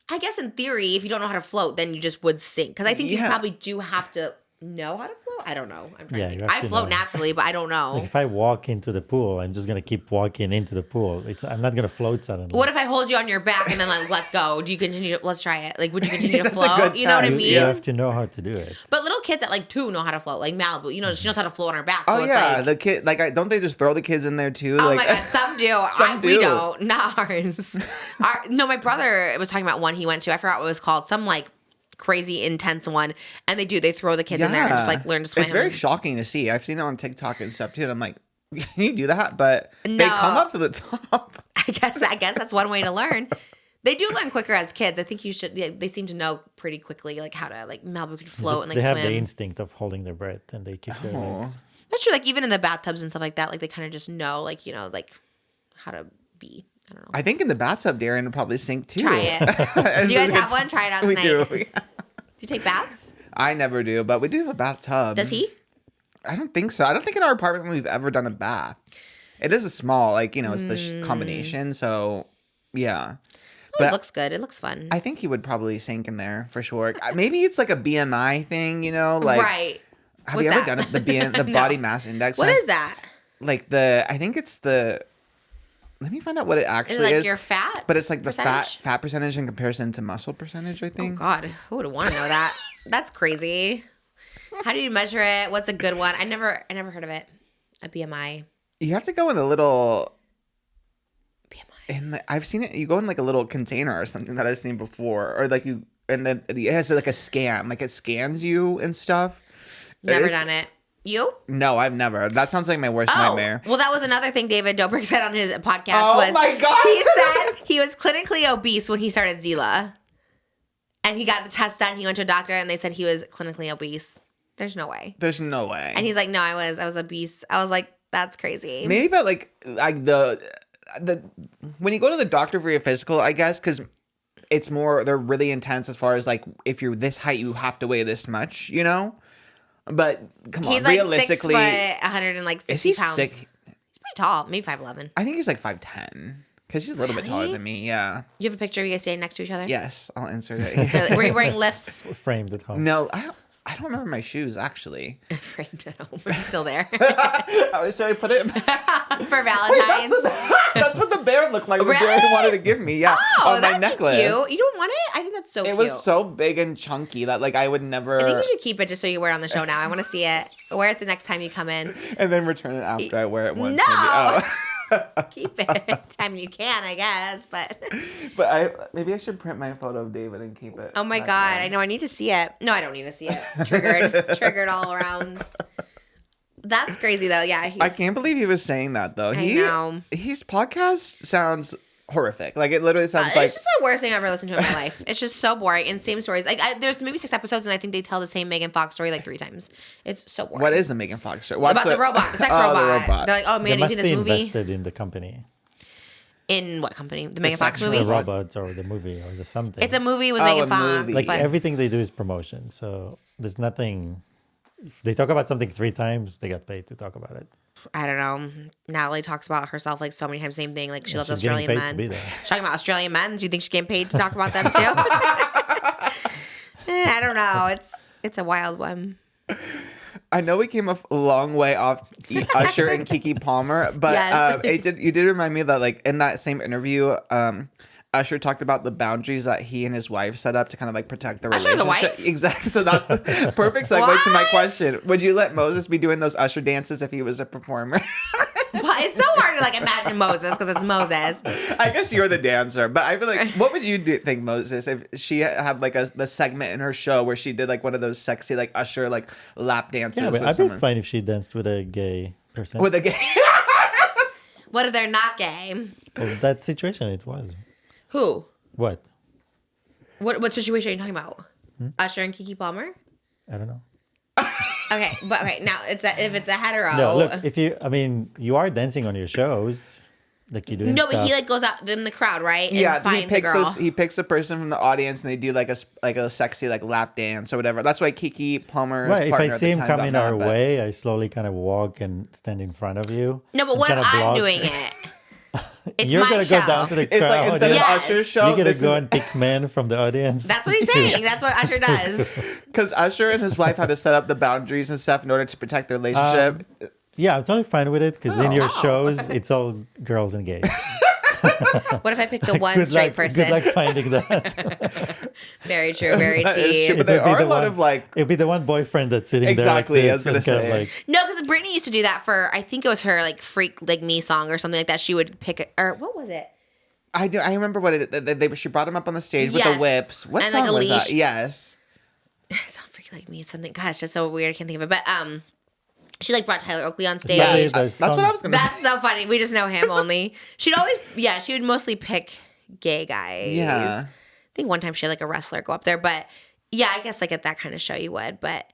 I guess in theory, if you don't know how to float, then you just would sink. Because I think you probably do have to know how to float. I don't know. I'm trying to think. I float naturally, but I don't know. Like if I walk into the pool, I'm just gonna keep walking into the pool. I'm not gonna float suddenly. What if I hold you on your back and then like let go? Do you continue to? Let's try it. Like, would you continue to float? You know what I mean? You have to know how to do it. But little kids at like 2 know how to float. Like Malibu, you know, she knows how to float on her back. So it's like, the kid, like, don't they just throw the kids in there too? Oh like, my god, some do. Some do. We don't. Not ours. No, my brother was talking about one he went to. I forgot what it was called. Some like crazy intense one, and they throw the kids in there and just like learn to swim. It's very shocking to see. I've seen it on TikTok and stuff too, and I'm like, can you do that? But they come up to the top. I guess that's one way to learn. They do learn quicker as kids. I think you should. They seem to know pretty quickly, like how to like Malibu can float and like swim. They have the instinct of holding their breath and they keep their legs. That's true. Like even in the bathtubs and stuff like that, like they kind of just know, like like how to be. I don't know. I think in the bathtub, Darren would probably sink too. Try it. Do you guys have one? Try it out tonight. We do. Do you take baths? I never do, but we do have a bathtub. Does he? I don't think so. I don't think in our apartment we've ever done a bath. It is a small, like, it's the combination. So, yeah. But it looks good. It looks fun. I think he would probably sink in there for sure. Maybe it's like a BMI thing, like. Right. Have you ever done it? The No. body mass index? What is that? Like I think it's the. Let me find out what it actually is. Like is. your fat? But it's like the percentage? fat percentage in comparison to muscle percentage, I think. Oh, God. Who would want to know that? That's crazy. How do you measure it? What's a good one? I never heard of it. A BMI. You have to go in a little. BMI. I've seen it. You go in like a little container or something that I've seen before, or like you, and then it has like a scan, like it scans you and stuff. Never done it. You? No, I've never. That sounds like my worst nightmare. Well, that was another thing David Dobrik said on his podcast. Oh my God. He said he was clinically obese when he started Zila. And he got the test done. He went to a doctor, and they said he was clinically obese. There's no way. There's no way. And he's like, no, I was obese. I was like, that's crazy. Maybe, but like the when you go to the doctor for your physical, I guess, because it's more, they're really intense as far as like, if you're this height, you have to weigh this much, you know? But come on, he's like realistically, 6 foot, 160 pounds. Sick? He's pretty tall, maybe 5'11". I think he's like 5'10", because he's a little bit taller than me. Yeah. You have a picture of you guys standing next to each other? Yes, I'll insert it. Were you wearing lifts? Framed at home. No, I don't remember my shoes actually. Framed at home. It's still there. Should I put it For Valentine's. That's what the bear looked like. The Really? bear wanted to give me. Yeah, Oh, on my that'd necklace. be cute. You don't want it? I think that's so It cute. was so big and chunky that like I would never. I think you should keep it just so you wear it on the show now. I want to see it. Wear it the next time you come in. And then return it after I wear it once. No! Maybe. Oh. Keep it. Time you can, I guess. But Maybe I should print my photo of David and keep it. oh my back God, there. I know. I need to see it. No, I don't need to see it. Triggered all around. That's crazy though. Yeah. I can't believe he was saying that though. I know. His podcast sounds horrific. Like it literally sounds like it's just the worst thing I've ever listened to in my life. It's just so boring and same stories. Like there's maybe 6 episodes and I think they tell the same Megan Fox story like 3 times. It's so boring. what is the Megan Fox show? about the robot, the sex robot? The robot. They're like, oh They man, you must see be this movie? invested in the company. In what company? The Megan Fox sex movie? The robots or the movie or the something. It's a movie with Oh, Megan a Fox. movie. like but everything they do is promotion. So there's nothing. If they talk about something 3 times, they got paid to talk about it. I don't know. Natalie talks about herself like so many times, same thing. Like she loves she's getting Australian paid to men. be there. She's talking about Australian men. Do you think she's getting paid to talk about them too? I don't know. It's a wild one. I know we came a long way off Usher and Keke Palmer, but Yes. you did remind me that like in that same interview, Usher talked about the boundaries that he and his wife set up to kind of like protect the Usher has a relationship. wife? Exactly. So that perfect segue to my What? question. Would you let Moses be doing those Usher dances if he was a performer? But it's so hard to like imagine Moses because it's Moses. I guess you're the dancer, but I feel like what would you think, Moses, if she had like the segment in her show where she did like one of those sexy like Usher like lap dances Yeah, with but I'd be someone fine if she danced with a gay person. with a gay? What if they're not gay? Well, that situation, it was. Who? What? What situation are you talking about? Usher and Keke Palmer? I don't know. Okay, but okay, now if it's a hetero. No, look, you are dancing on your shows, like you do. No, but he like goes out in the crowd, right? And Yeah, finds a girl. he picks a person from the audience and they do like a sexy like lap dance or whatever. That's why Keke Palmer's Right, if partner I at see the him time got coming mad, our but- way, I slowly kind of walk and stand in front of you. No, but and what if kinda I'm block- doing it? It's You're my gonna show. go down to the It's crowd. like instead Yes. of Usher's show, You're gonna this go is and pick men from the audience. That's what he's saying. That's what Usher does. because Usher and his wife had to set up the boundaries and stuff in order to protect their relationship. Yeah, I'm totally fine with it because in your Oh. shows, it's all girls and gays. What if I pick the one Good straight luck, person? Good luck finding that. Very true. Very That is tea. true, but there are a lot of like It'd be the one boyfriend that's sitting Exactly, I there was like gonna this. And kind say. of like, No, because Britney used to do that for, I think it was her like Freak Like Me song or something like that. She would pick, or what was it? I remember what she brought him up on the stage with Yes. the whips. What And, song like, a was that? leash. Yes. It's not Freak Like Me. It's something, gosh, just so weird. I can't think of it. But she like brought Tyler Oakley on stage. Yeah, Yes. there's That's what some- I was gonna say. That's so funny. We just know him only. She would mostly pick gay guys. Yeah. I think one time she had like a wrestler go up there, but yeah, I guess like at that kind of show you would, but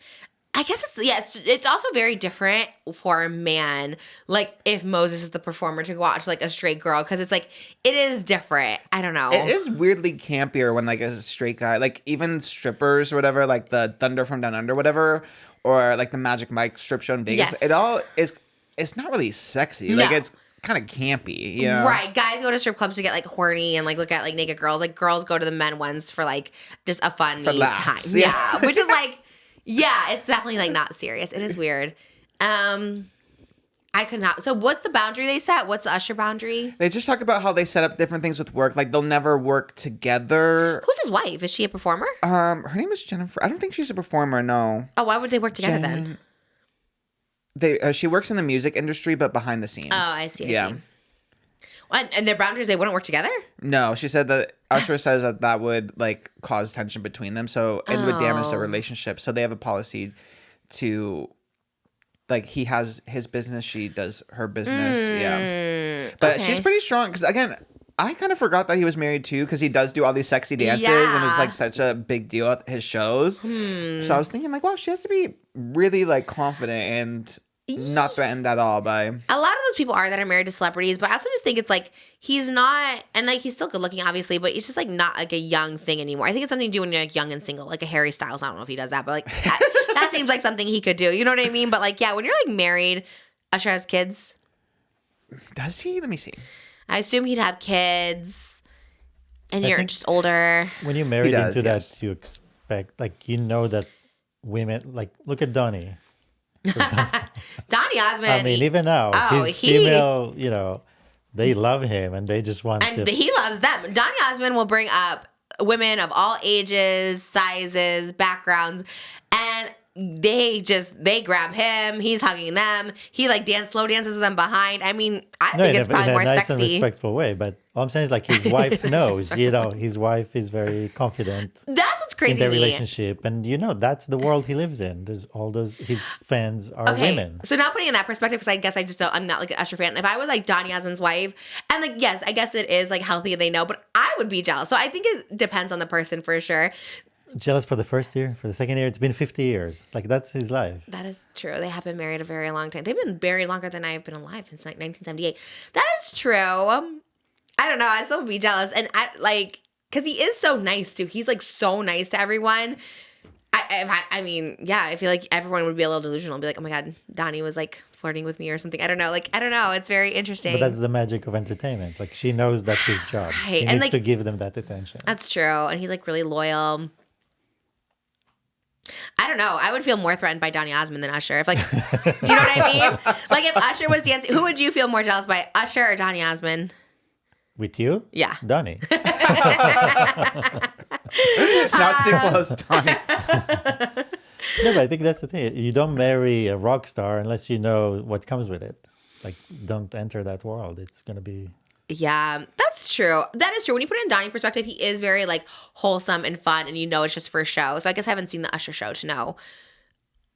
I guess it's also very different for a man, like if Moses is the performer to go out to like a straight girl, because it's like, it is different. I don't know. It is weirdly campier when like a straight guy, like even strippers or whatever, like the Thunder from Down Under, whatever, or like the Magic Mike strip show in Vegas. Yes. It all is. It's not really sexy. No. Like it's kind of campy. You know? Right. Guys go to strip clubs to get like horny and like look at like naked girls. Like girls go to the men ones for like just a fun time. laughs. Yeah. Which is like, yeah, it's definitely like not serious. It is weird. I could not. So what's the boundary they set? What's the Usher boundary? They just talk about how they set up different things with work. Like they'll never work together. Who's his wife? Is she a performer? Her name is Jennifer. I don't think she's a performer. No. Oh, why would they work together then? She works in the music industry, but behind the scenes. Oh, I see. Yeah. I see. Well, and their boundaries, they wouldn't work together? No, she said that Usher says that would like cause tension between them, so it would damage their relationship. So they have a policy to, like, he has his business, she does her business. Yeah, but okay. she's pretty strong because again, I kind of forgot that he was married too, because he does do all these sexy dances and is like such a big deal at his shows. So I was thinking like, wow, she has to be really like confident and not threatened at all by. A lot of those people are that are married to celebrities, but I also just think it's like he's not, and like he's still good looking, obviously, but it's just like not like a young thing anymore. I think it's something to do when you're like young and single, like a Harry Styles. I don't know if he does that, but like that seems like something he could do. You know what I mean? But like, yeah, when you're like married, Usher has kids. Does he? Let me see. I assume he'd have kids, and you're just older. When you're married into that, you expect, like, you know that women, like, look at Donnie. Donny Osmond. I mean, even now, his female, you know, they love him and they just want and he loves them. Donny Osmond will bring up women of all ages, sizes, backgrounds, and they grab him. He's hugging them. He like slow dances with them behind. I mean, I think it's probably more nice sexy. And respectful way, but all I'm saying is like his wife knows, you know, his wife is very confident. That's what's crazy in their to me. relationship, and you know that's the world he lives in. There's all those his fans are women. So not putting in that perspective, because I guess I just don't. I'm not like an Usher fan. If I was like Donny Osmond's wife, and like yes, I guess it is like healthy and they know, but I would be jealous. So I think it depends on the person for sure. Jealous for the first year, for the second year. It's been 50 years. Like that's his life. That is true. They have been married a very long time. They've been married longer than I've been alive since like 1978. That is true. I don't know. I still would be jealous, and I like because he is so nice too. He's like so nice to everyone. I mean, yeah, I feel like everyone would be a little delusional. Be like, oh my God, Donnie was like flirting with me or something. I don't know. Like, I don't know. It's very interesting. But that's the magic of entertainment. Like she knows that's his job. Right. He and needs like, to give them that attention. That's true. And he's like really loyal. I don't know. I would feel more threatened by Donny Osmond than Usher. If like, do you know what I mean? Like if Usher was dancing, who would you feel more jealous by, Usher or Donny Osmond? With you? Yeah. Donnie. Not too close, Donnie. No, but I think that's the thing. You don't marry a rock star unless you know what comes with it. Like, don't enter that world. It's going to be... Yeah, that's true. That is true. When you put it in Donnie's perspective, he is very like wholesome and fun, and you know it's just for show. So I guess I haven't seen the Usher show to know.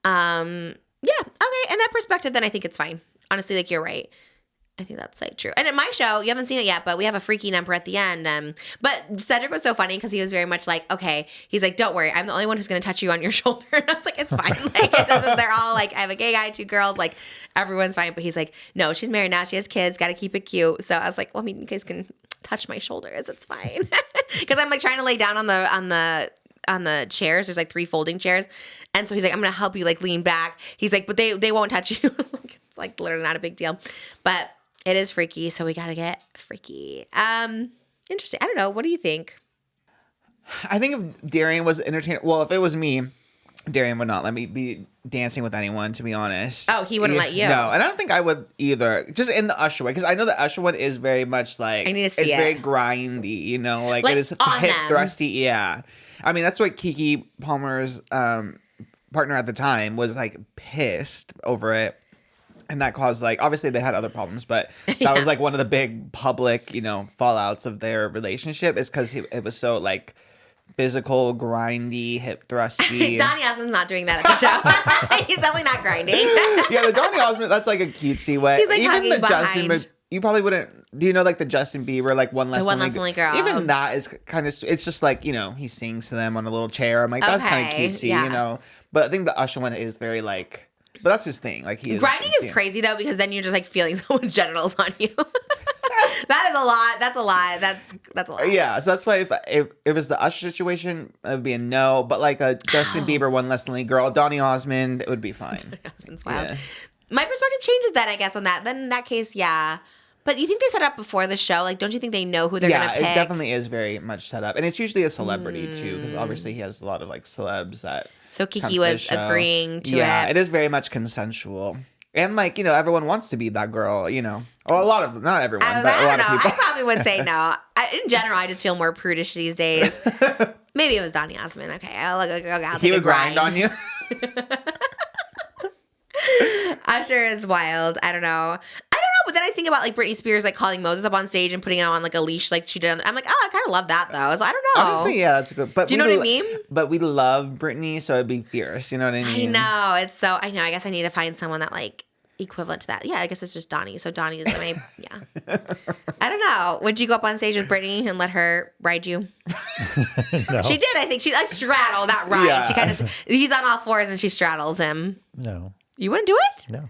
Yeah, okay. In that perspective, then I think it's fine. Honestly, like you're right. I think that's like true. And at my show, you haven't seen it yet, but we have a freaky number at the end. But Cedric was so funny because he was very much like, okay, he's like, don't worry, I'm the only one who's going to touch you on your shoulder. And I was like, it's fine. Like it doesn't. They're all like, I have a gay guy, 2 girls, like everyone's fine. But he's like, no, she's married now. She has kids. Got to keep it cute. So I was like, well, I mean, you guys can touch my shoulders. It's fine. Because I'm like trying to lay down on the chairs. There's like 3 folding chairs. And so he's like, I'm going to help you like lean back. He's like, but they won't touch you. It's like literally not a big deal. But it is freaky, so we gotta get freaky. Interesting. I don't know. What do you think? I think if Darian was entertaining, well, if it was me, Darian would not let me be dancing with anyone, to be honest. Oh, he wouldn't let you? No, and I don't think I would either. Just in the Usher way, because I know the Usher one is very much like, I need to see it's it. very grindy, you know, like it is hip on them. thrusty. Yeah, I mean that's what KeKe Palmer's partner at the time was like pissed over it. And that caused, like, obviously they had other problems, but that was, like, one of the big public, you know, fallouts of their relationship is because it was so, like, physical, grindy, hip thrusty. Donny Osmond's not doing that at the show. He's definitely not grinding. Yeah, the Donny Osmond, that's, like, a cutesy way. He's, like, even the behind. Justin, you probably wouldn't, do you know, like, the Justin Bieber, like, One Less Lonely Girl. Even that is kind of, it's just, like, you know, he sings to them on a little chair. I'm like, that's kind of cutesy, you know. But I think the Usher one is very, like... But that's his thing. Like grinding is crazy though, because then you're just like feeling someone's genitals on you. That is a lot. That's a lot. That's a lot. Yeah, so that's why if it was the Usher situation, it would be a no. But like a Justin Bieber, One Less Lonely Girl, Donny Osmond, it would be fine. Donny Osmond's wild. Yeah. My perspective changes then, I guess, on that. Then in that case, yeah. But you think they set up before the show? Like, don't you think they know who they're gonna pick? Yeah, it definitely is very much set up, and it's usually a celebrity too, because obviously he has a lot of like celebs that. So KeKe was agreeing to it. Yeah, it is very much consensual. And like, you know, everyone wants to be that girl, you know. Or not everyone, but a lot of people. I probably would say no. In general, I just feel more prudish these days. Maybe it was Donny Osmond. Okay, I'll take he a would grind on you. Usher is wild. I don't know. But then I think about like Britney Spears like calling Moses up on stage and putting it on like a leash like she did. I'm like, oh, I kind of love that though. So I don't know. Honestly, yeah, that's good. But do you know what I mean? But we love Britney, so it'd be fierce. You know what I mean? I know. I know. I guess I need to find someone that like equivalent to that. Yeah, I guess it's just Donnie. So Donnie is my, yeah. I don't know. Would you go up on stage with Brittany and let her ride you? No. She did, I think. She like straddle, not ride. Yeah. She kind of, he's on all fours and she straddles him. No. You wouldn't do it? No.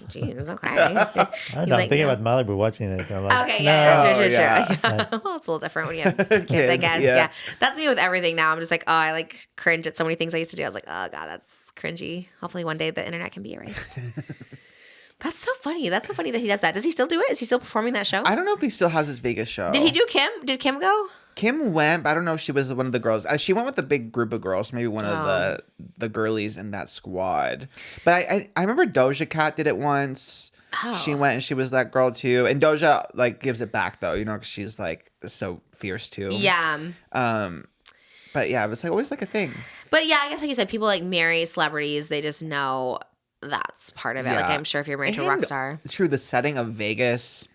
Jeez, okay. I don't know. I'm thinking about Malibu watching it. I'm like, Okay, yeah, No. true. Yeah. Well, it's a little different when you have kids, I guess. yeah. Yeah. That's me with everything now. I'm just like, oh, I like cringe at so many things I used to do. I was like, oh, God, that's cringy. Hopefully one day the internet can be erased. That's so funny. That's so funny that he does that. Does he still do it? Is he still performing that show? I don't know if he still has his Vegas show. Did he do Kim? Did Kim go? Kim went, but I don't know if she was one of the girls. She went with a big group of girls, maybe one of the girlies in that squad. But I remember Doja Cat did it once. Oh. She went and she was that girl too. And Doja like gives it back though, you know, because she's like so fierce too. Yeah. But yeah, it was like always like a thing. But yeah, I guess like you said, people like marry celebrities. They just know that's part of it. Like Yeah. I'm sure if you're married to a rock star. It's true. The setting of Vegas.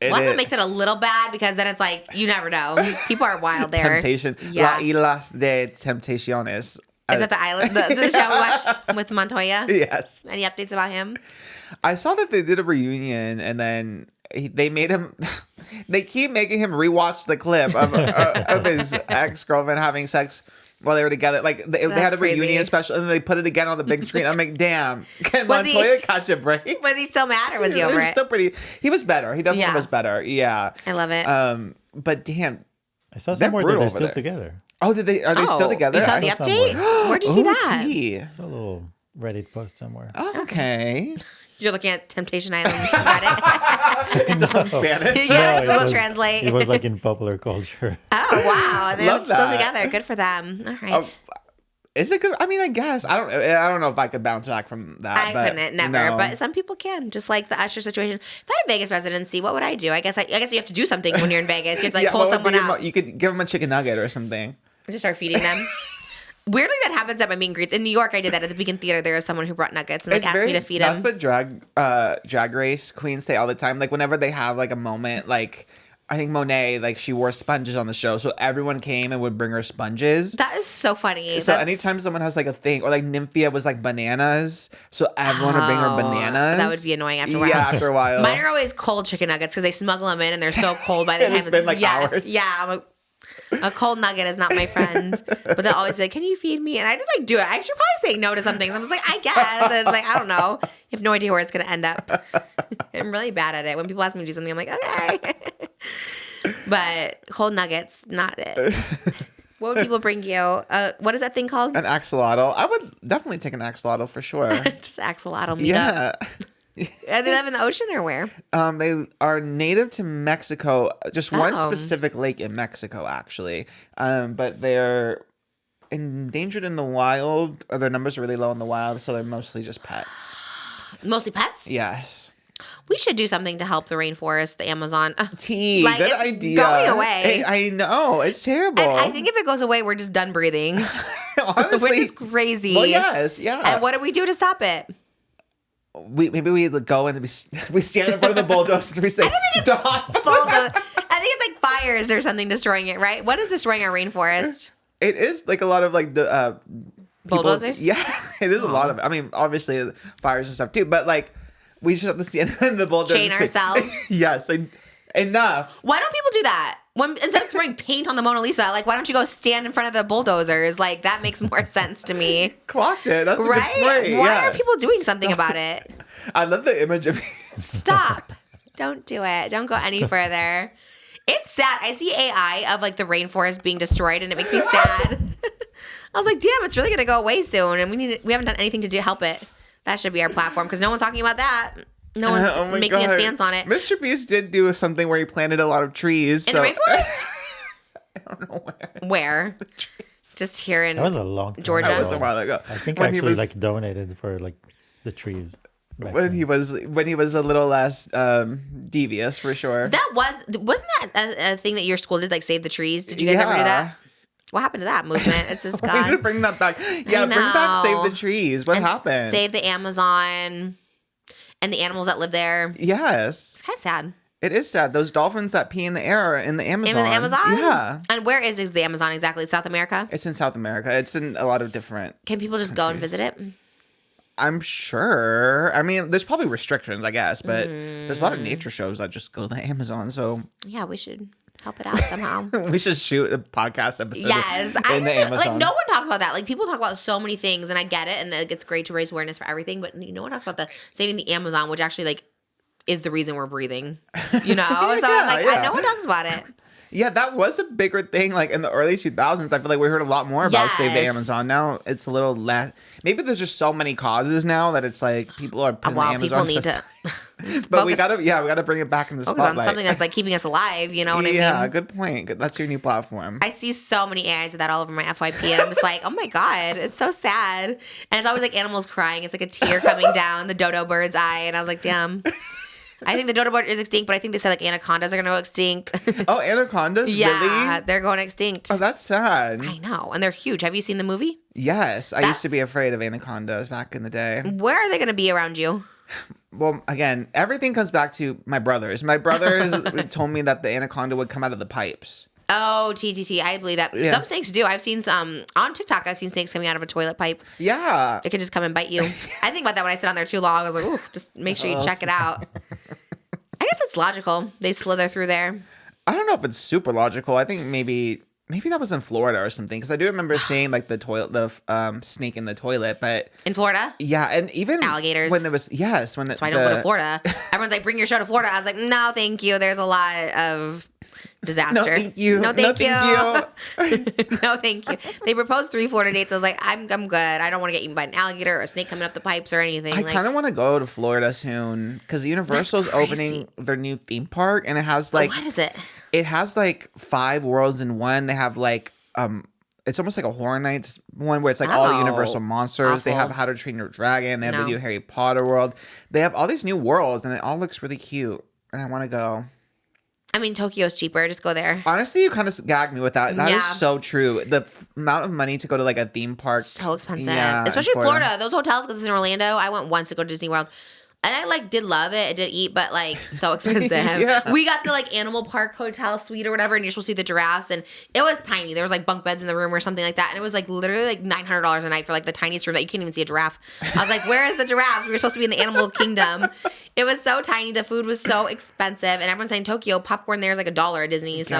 Well, that's what makes it a little bad because then it's like, you never know. People are wild there. Temptation. Yeah. La Islas de Temptaciones. Is that the island, the show we watched with Montoya? Yes. Any updates about him? I saw that they did a reunion and then they made him. They keep making him rewatch the clip of his ex-girlfriend having sex while they were together. Like they had a crazy. reunion special and then they put it again on the big screen. I'm like, damn, can Was he- Montoya catch a break? Was he still mad or was he over it? Still pretty. He was better. He definitely Yeah. was better. Yeah. I love it. But damn. I saw They're somewhere that brutal they're over still there. together. Oh, did they? Are they still together? You saw the I saw update? somewhere. Where'd you see Ooh, that? tea. It's a little Reddit post somewhere. Oh, okay. You're looking at Temptation Island Reddit. It's on Spanish. Yeah, it Google was- Translate. It was like in popular culture. Oh wow, they're Love still that. together. Good for them. All right. Oh, is it good? I mean, I guess I don't know if I could bounce back from that. I but couldn't, never. no. But some people can, just like the Usher situation. If I had a Vegas residency, what would I do? I guess you have to do something when you're in Vegas. You have to like pull what would someone be out. You could give them a chicken nugget or something. Just start feeding them. Weirdly, that happens at my meet and greets. In New York, I did that at the Beacon Theater. There was someone who brought nuggets and like asked me to feed That's them. what drag race queens say all the time. Like whenever they have like a moment, like I think Monet, like she wore sponges on the show, so everyone came and would bring her sponges. That is so funny. So anytime someone has like a thing, or like Nymphia was like bananas, so everyone would bring her bananas. That would be annoying after a while. Yeah, after a while. Mine are always cold chicken nuggets because they smuggle them in and they're so cold by the And time it's been, like, yes, hours. yeah. I'm like, a cold nugget is not my friend, but they'll always be like, "Can you feed me?" And I just like do it. I should probably say no to some things. I'm just like, I guess, and like I don't know. You have no idea where it's gonna end up. I'm really bad at it. When people ask me to do something, I'm like, okay. But cold nuggets, not it. What would people bring you? What is that thing called? An axolotl. I would definitely take an axolotl for sure. Just axolotl meet up. Yeah. Are they live in the ocean or where? They are native to Mexico, just one Oh. specific lake in Mexico, actually. But they're endangered in the wild. Or their numbers are really low in the wild, so they're mostly just pets. Mostly pets? Yes. We should do something to help the rainforest, the Amazon. Tea, Like, good it's idea. going away. I know, it's terrible. And I think if it goes away, we're just done breathing, honestly, which is crazy. well, yes, yeah. And what do we do to stop it? Maybe we go and we stand in front of the bulldozer and we say stop. I think it's like fires or something destroying it, right? What is destroying our rainforest? It is like a lot of like the people- Bulldozers? Yeah, it is a lot of it. I mean, obviously fires and stuff too, but like we just have to stand in the bulldozer. Chain ourselves. Yes, enough. Why don't people do that? Instead of throwing paint on the Mona Lisa, like, why don't you go stand in front of the bulldozers? Like, that makes more sense to me. Clocked it. That's a Right? good point. Why yeah. are people doing something about it? I love the image of Stop. Don't do it. Don't go any further. It's sad. I see AI of like the rainforest being destroyed and it makes me sad. I was like, damn, it's really going to go away soon. And we haven't done anything to help it. That should be our platform because no one's talking about that. No one's Oh my making God. a stance on it. Mr. Beast did do something where he planted a lot of trees. In so the rainforest? I don't know where. Where? Just here in That was a long time Georgia. That was a while ago. I think When I he actually was- like donated for like the trees. back when then. he was a little less devious for sure. Wasn't that a thing that your school did, like save the trees? Did you guys ever do that? What happened to that movement? It's just We need to gone. bring that back. Yeah, I bring back Save know. the Trees. What And happened? Save the Amazon and the animals that live there. Yes. It's kind of sad. It is sad. Those dolphins that pee in the air are in the Amazon. In the Amazon? Yeah. And where is the Amazon exactly? South America? It's in South America. It's in a lot of different. Can people just go and visit it? I'm sure. I mean, there's probably restrictions, I guess, but there's a lot of nature shows that just go to the Amazon. So yeah, we should help it out somehow. we should shoot a podcast episode. Yes, in the Amazon. like no one talks about that. Like people talk about so many things, and I get it, and it's great to raise awareness for everything. But no one talks about the saving the Amazon, which actually like is the reason we're breathing. You know, so I'm like, no one talks about it. Yeah, that was a bigger thing. Like in the early 2000s, I feel like we heard a lot more about Save the Amazon. Now it's a little less. Maybe there's just so many causes now that it's like people are putting the Amazon. People need to. But we gotta bring it back in the spotlight. On something that's like keeping us alive. You know what I mean? Yeah, good point. That's your new platform. I see so many AIs of that all over my FYP, and I'm just like, oh my god, it's so sad. And it's always like animals crying. It's like a tear coming down the dodo bird's eye, and I was like, damn. I think the dodo bird is extinct, but I think they said like anacondas are going to go extinct. Oh, anacondas? Yeah, really? They're going extinct. Oh, that's sad. I know, and they're huge. Have you seen the movie? Yes, I used to be afraid of anacondas back in the day. Where are they going to be around you? Well, again, everything comes back to my brothers. My brothers told me that the anaconda would come out of the pipes. Oh, TTT. I believe that. Yeah. Some snakes do. I've seen some on TikTok. I've seen snakes coming out of a toilet pipe. Yeah. It could just come and bite you. I think about that when I sit on there too long. I was like, ooh, just make sure you check it out. I guess it's logical. They slither through there. I don't know if it's super logical. I think maybe that was in Florida or something. Because I do remember seeing like the snake in the toilet. But in Florida? Yeah, and even alligators. When there was that's why I don't go to Florida. Everyone's like, bring your show to Florida. I was like, no, thank you. There's a lot of disaster. No, thank you. No, thank you. No, thank you. They proposed 3 Florida dates. I was like, I'm good. I don't want to get eaten by an alligator or a snake coming up the pipes or anything. I kind of want to go to Florida soon because Universal's opening their new theme park, and it has like what is it? It has like 5 worlds in one. They have like it's almost like a Horror Nights one where it's like all the Universal monsters. Awful. They have How to Train Your Dragon. They have the new Harry Potter world. They have all these new worlds, and it all looks really cute. And I want to go. I mean, Tokyo's cheaper. Just go there. Honestly, you kind of gagged me with that. That is so true. The amount of money to go to like a theme park. So expensive. Especially in Florida. Those hotels, because it's in Orlando. I went once to go to Disney World. And I like did love it. I did eat, but like so expensive. We got the like animal park hotel suite or whatever, and you're supposed to see the giraffes, and it was tiny. There was like bunk beds in the room or something like that, and it was like literally like $900 a night for like the tiniest room that you can't even see a giraffe. I was like, where is the giraffe? We were supposed to be in the animal kingdom. It was so tiny. The food was so expensive, and everyone's saying Tokyo popcorn there is like $1 at Disney. So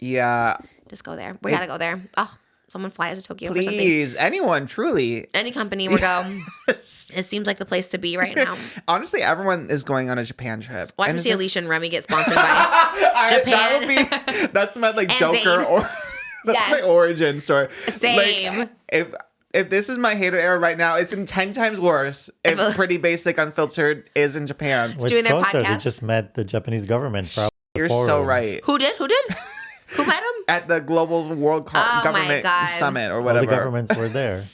yeah, just go there. We gotta go there. Oh. Someone fly us to Tokyo for something. Please, anyone, truly. Any company will go. It seems like the place to be right now. Honestly, everyone is going on a Japan trip. Watch me see ALISHA and Remy get sponsored by Japan. That's my like Joker or that's my origin story. Same. Like, if this is my hater era right now, it's in 10 times worse if Pretty Basic Unfiltered is in Japan. Which doing their podcast. They just met the Japanese government. You're so right. Who did? Who met him? At the Global World Government Summit or whatever. All the governments were there.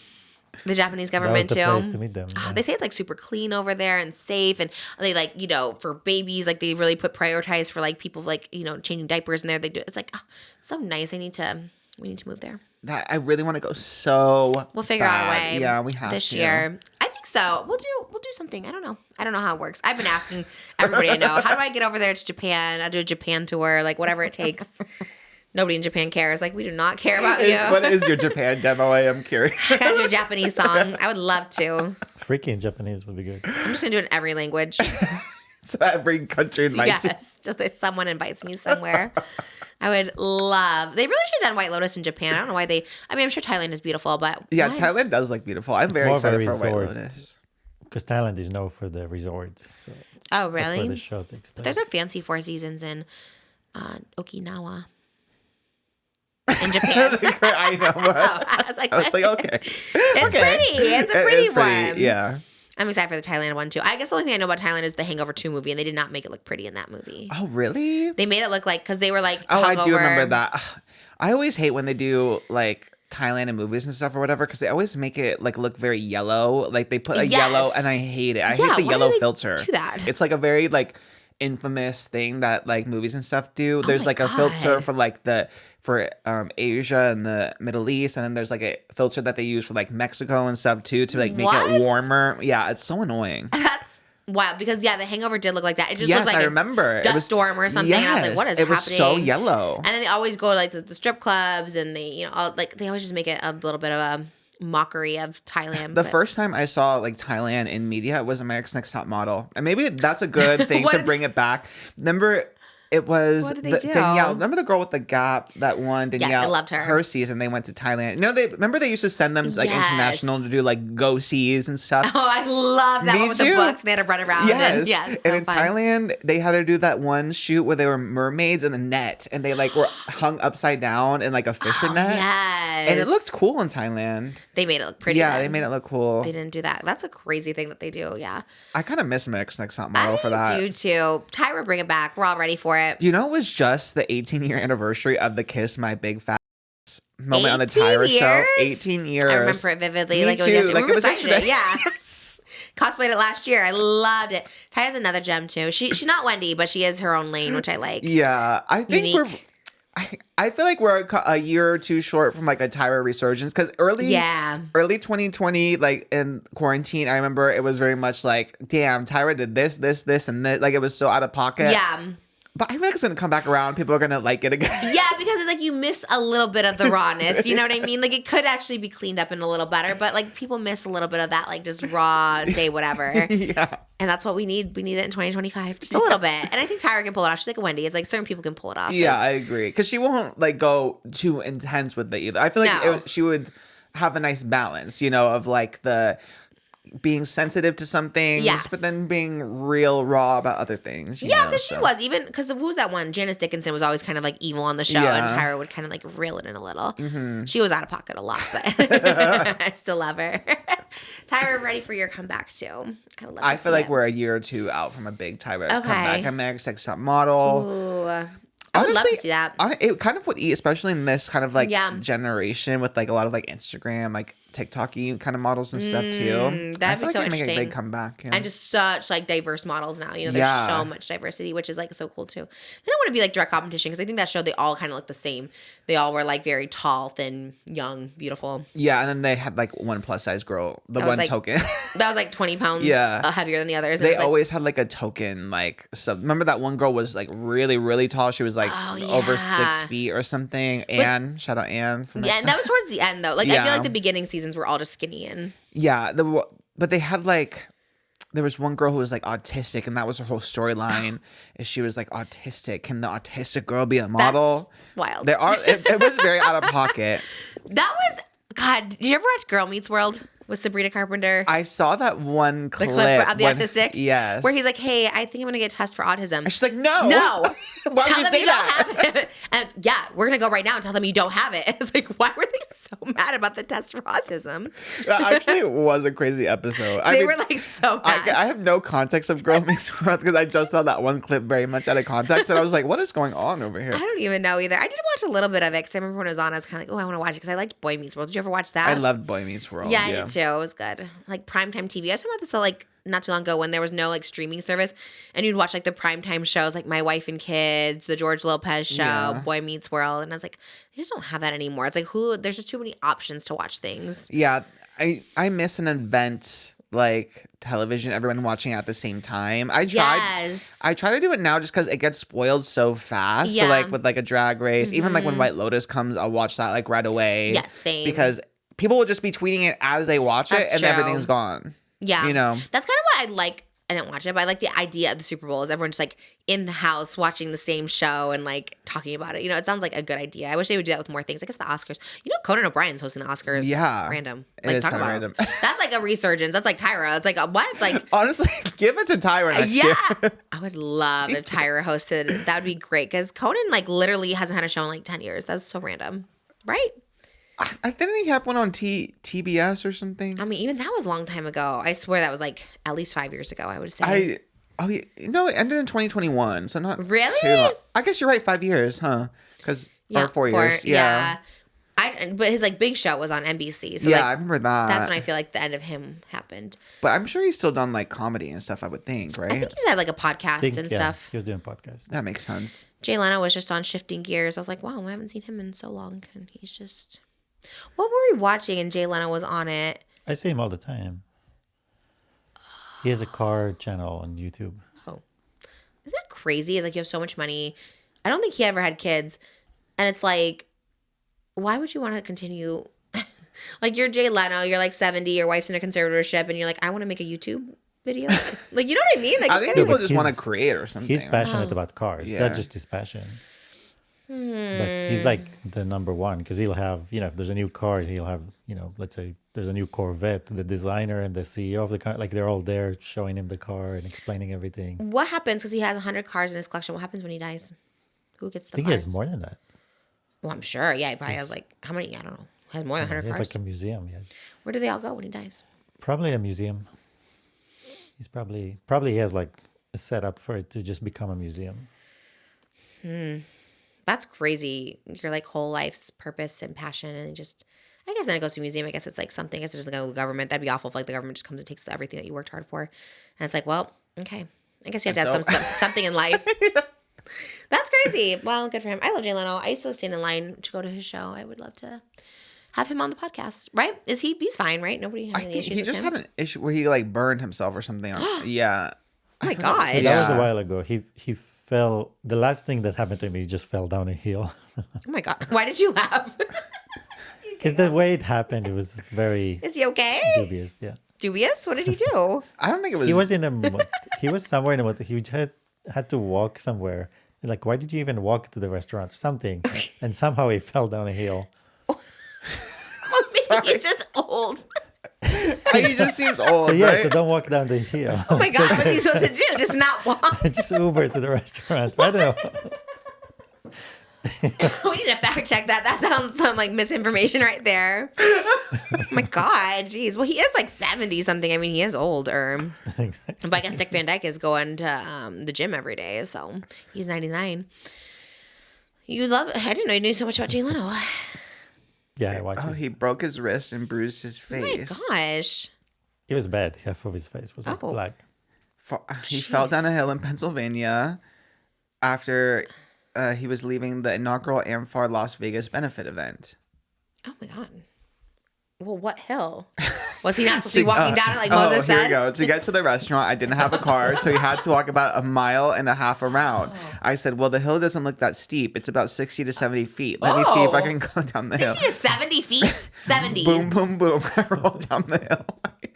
The Japanese government that was the too. place to meet them. Oh, they say it's like super clean over there and safe, and they like for babies like they really prioritize for like people like changing diapers in there. They do. It's like so nice. We need to move there. That I really want to go so. We'll figure out a way. Yeah, we have this year. I think so. We'll do something. I don't know how it works. I've been asking everybody I know, how do I get over there to Japan? I'll do a Japan tour, like whatever it takes. Nobody in Japan cares. Like, we do not care about you. What is your Japan demo? I am curious. I gotta do a Japanese song. I would love to. Freaking in Japanese would be good. I'm just gonna do it in every language. So every country invites you. Yes, so if someone invites me somewhere. I would love. They really should have done White Lotus in Japan. I don't know why they. I mean, I'm sure Thailand is beautiful, but yeah, Thailand does look beautiful. I'm very excited for White Lotus. Because Thailand is known for the resorts. So oh, really? That's where the show takes place. But there's a fancy Four Seasons in Okinawa. In Japan. I know. I was like, okay. It's pretty. It's a pretty one. Yeah. I'm excited for the Thailand one too. I guess the only thing I know about Thailand is the Hangover 2 movie, and they did not make it look pretty in that movie. Oh, really? They made it look like, because they were like, oh, hungover. I do remember that. I always hate when they do like Thailand and movies and stuff or whatever, because they always make it like look very yellow. Like they put a yellow, and I hate it. I hate the yellow filter. Do that? It's like a very like infamous thing that like movies and stuff do. There's like a filter for like for Asia and the Middle East, and then there's like a filter that they use for like Mexico and stuff too to like make it warmer. Yeah, it's so annoying. That's wild, because the Hangover did look like that. It just looked like a dust storm or something. Yes, and I was like, what is happening? It was so yellow. And then they always go to like the strip clubs, and they all, like they always just make it a little bit of mockery of Thailand. The first time I saw like Thailand in media was America's Next Top Model, and maybe that's a good thing to bring it back. Remember, it was What did they do? Danielle. Remember the girl with the gap that won? Danielle. Yes, I loved her. Her season, they went to Thailand. No, they used to send them to, like international to do like go sees and stuff. Oh, I love that one with the books. They had to run around. Yes, so and in Thailand, they had to do that one shoot where they were mermaids in the net, and they like were hung upside down in like a fisher net. Yes, and it looked cool in Thailand. They made it look pretty. Yeah, they made it look cool. They didn't do that. That's a crazy thing that they do. Yeah, I kind of miss America's Next Top Model for that. I do too. Tyra, bring it back. We're all ready for it. You know, it was just the 18-year anniversary of the Kiss My Big Fat moment on the Tyra show. 18 years. I remember it vividly. Me like too. It was yesterday. Like We it was recited yesterday. it. Yeah. Cosplayed it last year. I loved it. Tyra's another gem too. She's not Wendy, but she is her own lane, which I like. Yeah, I think Unique. I feel like we're a year or two short from like a Tyra resurgence because early 2020, like in quarantine, I remember it was very much like, damn, Tyra did this, and this. Like it was so out of pocket. Yeah. But I feel like it's gonna come back around. People are gonna like it again. Yeah, because it's like you miss a little bit of the rawness. You know what I mean? Like it could actually be cleaned up and a little better, but like people miss a little bit of that, like just raw, say whatever. Yeah. And that's what we need. We need it in 2025, just a little bit. And I think Tyra can pull it off. She's like a Wendy. It's like certain people can pull it off. Yeah, I agree. Because she won't like go too intense with it either. I feel like she would have a nice balance, you know, of like the being sensitive to some things, but then being real raw about other things. Yeah, because she was even because who was that one? Janice Dickinson was always kind of like evil on the show, and Tyra would kind of like reel it in a little. Mm-hmm. She was out of pocket a lot, but I still love her. Tyra, ready for your comeback too? I feel like we're a year or two out from a big Tyra comeback. America's Next Top Model. Ooh. I would love to see that. It kind of would eat, especially in this kind of like generation with like a lot of like Instagram, like TikTok-y kind of models and stuff too. That'd be so interesting. Make a big comeback. Yeah. And just such like diverse models now. You know, there's so much diversity, which is like so cool too. They don't want to be like direct competition because I think that show they all kind of look the same. They all were like very tall, thin, young, beautiful. Yeah, and then they had like one plus size girl, the one token. That was like 20 pounds heavier than the others. They always had like a token like sub. Remember that one girl was like really, really tall. She was like over 6 feet or something. Anne, shout out Anne. From and that was towards the end though. Like I feel like the beginning seasons were all just skinny and. Yeah, but they had like. There was one girl who was like autistic, and that was her whole storyline. Is she was like autistic? Can the autistic girl be a model? That's wild. It was very out of pocket. That was God. Did you ever watch Girl Meets World with Sabrina Carpenter? I saw that one clip. The clip of the autistic? Yes. Where he's like, hey, I think I'm going to get tested for autism. And she's like, no. Why tell would them you say you that? don't have it. And yeah, we're going to go right now and tell them you don't have it. It's like, why were they so mad about the test for autism? That actually was a crazy episode. They were like so mad. I have no context of Girl Meets World because I just saw that one clip very much out of context. But I was like, what is going on over here? I don't even know either. I did watch a little bit of it because I remember when it was on, I was kind of like, oh, I want to watch it because I liked Boy Meets World. Did you ever watch that? I loved Boy Meets World. Yeah, I did too. It was good. Like primetime TV. I was talking about this like not too long ago when there was no like streaming service and you'd watch like the primetime shows like My Wife and Kids, the George Lopez show, Boy Meets World. And I was like, they just don't have that anymore. It's like Hulu, there's just too many options to watch things. Yeah. I miss an event like television, everyone watching at the same time. I try to do it now just because it gets spoiled so fast. So like with like a Drag Race, even like when White Lotus comes, I'll watch that like right away. Yes, same. Because people will just be tweeting it as they watch it and everything's gone. Yeah. You know? That's kind of what I like. I didn't watch it, but I like the idea of the Super Bowl is everyone's just like in the house watching the same show and like talking about it. You know, it sounds like a good idea. I wish they would do that with more things. I guess the Oscars. You know, Conan O'Brien's hosting the Oscars. Yeah. Random. It Like is talk about random. That's like a resurgence. That's like Tyra. It's like what? It's like honestly, give it to Tyra next year. I would love if Tyra hosted. That would be great because Conan like literally hasn't had a show in like 10 years. That's so random, right? I didn't he have one on TBS or something? I mean, even that was a long time ago. I swear that was like at least 5 years ago. I would say. It ended in 2021, so not really. Too long. I guess you're right, 5 years, huh? Because or 4 years, yeah. But his like big show was on NBC. So yeah, like, I remember that. That's when I feel like the end of him happened. But I'm sure he's still done like comedy and stuff. I would think, right? I think he's had like a podcast and stuff. He was doing podcasts. That makes sense. Jay Leno was just on Shifting Gears. I was like, wow, I haven't seen him in so long, and he's just. What were we watching? And Jay Leno was on it. I see him all the time. He has a car channel on YouTube. Oh, isn't that crazy? It's like you have so much money. I don't think he ever had kids, and it's like, why would you want to continue? Like you're Jay Leno, you're like 70, your wife's in a conservatorship, and you're like, I want to make a YouTube video. Like, you know what I mean? Like, I think people just want to create or something. He's passionate about cars. Yeah. That's just his passion. But he's like the number one because he'll have, if there's a new car, he'll have, let's say there's a new Corvette, the designer and the CEO of the car, like they're all there showing him the car and explaining everything. What happens, because he has 100 cars in his collection, what happens when he dies? Who gets the I think cars? he has more than that. Well, I'm sure. Yeah, he probably has like, how many? I don't know. He has more than 100 He has cars. like a museum, yes. Where do they all go when he dies? Probably a museum. He's probably he has like a setup for it to just become a museum. That's crazy. Your like whole life's purpose and passion, and just, I guess then it goes to a museum. I guess it's like something. I guess it doesn't go to the government. That'd be awful if like the government just comes and takes everything that you worked hard for. And it's like, well, okay. I guess you have to have something in life. That's crazy. Well, good for him. I love Jay Leno. I used to stand in line to go to his show. I would love to have him on the podcast. Right? He's fine, right? Nobody has any issues he with just him? had an issue where he like burned himself or something. Yeah. Oh my God. That Yeah. was a while ago. He fell. The last thing that happened to him, he just fell down a hill. Oh my God. Why did you laugh? Because the way it happened, it was very Is he okay? dubious. Yeah. Dubious? What did he do? I don't think it was. He was he was somewhere in a he had to walk somewhere. Like, why did you even walk to the restaurant or something? And somehow he fell down a hill. Oh, maybe he's just old. He just seems old, So yeah, right? so don't walk down the hill. Oh my God. What's he supposed to do? Just not walk? Just Uber to the restaurant. I don't know. We need to fact check that. That sounds some like misinformation right there. Oh my God, jeez. Well, he is like 70 something. I mean, he is older. But I guess Dick Van Dyke is going to the gym every day, so he's 99. You love. I didn't know you knew so much about Jay Leno. Oh Yeah, I watched. He broke his wrist and bruised his my face. gosh. It was bad. Half of his face was like Oh. black. He fell down a Jeez. hill in Pennsylvania after he was leaving the inaugural Amphar Las Vegas benefit event. Oh my God. Well, what hill? Was he not supposed to be walking down it like Moses here said? we go. To get to the restaurant, I didn't have a car, so he had to walk about 1.5 miles around. I said, well, the hill doesn't look that steep. It's about 60 to 70 feet. Let me see if I can go down the hill. 60 to 70 feet? 70. Boom, boom, boom. I rolled down the hill.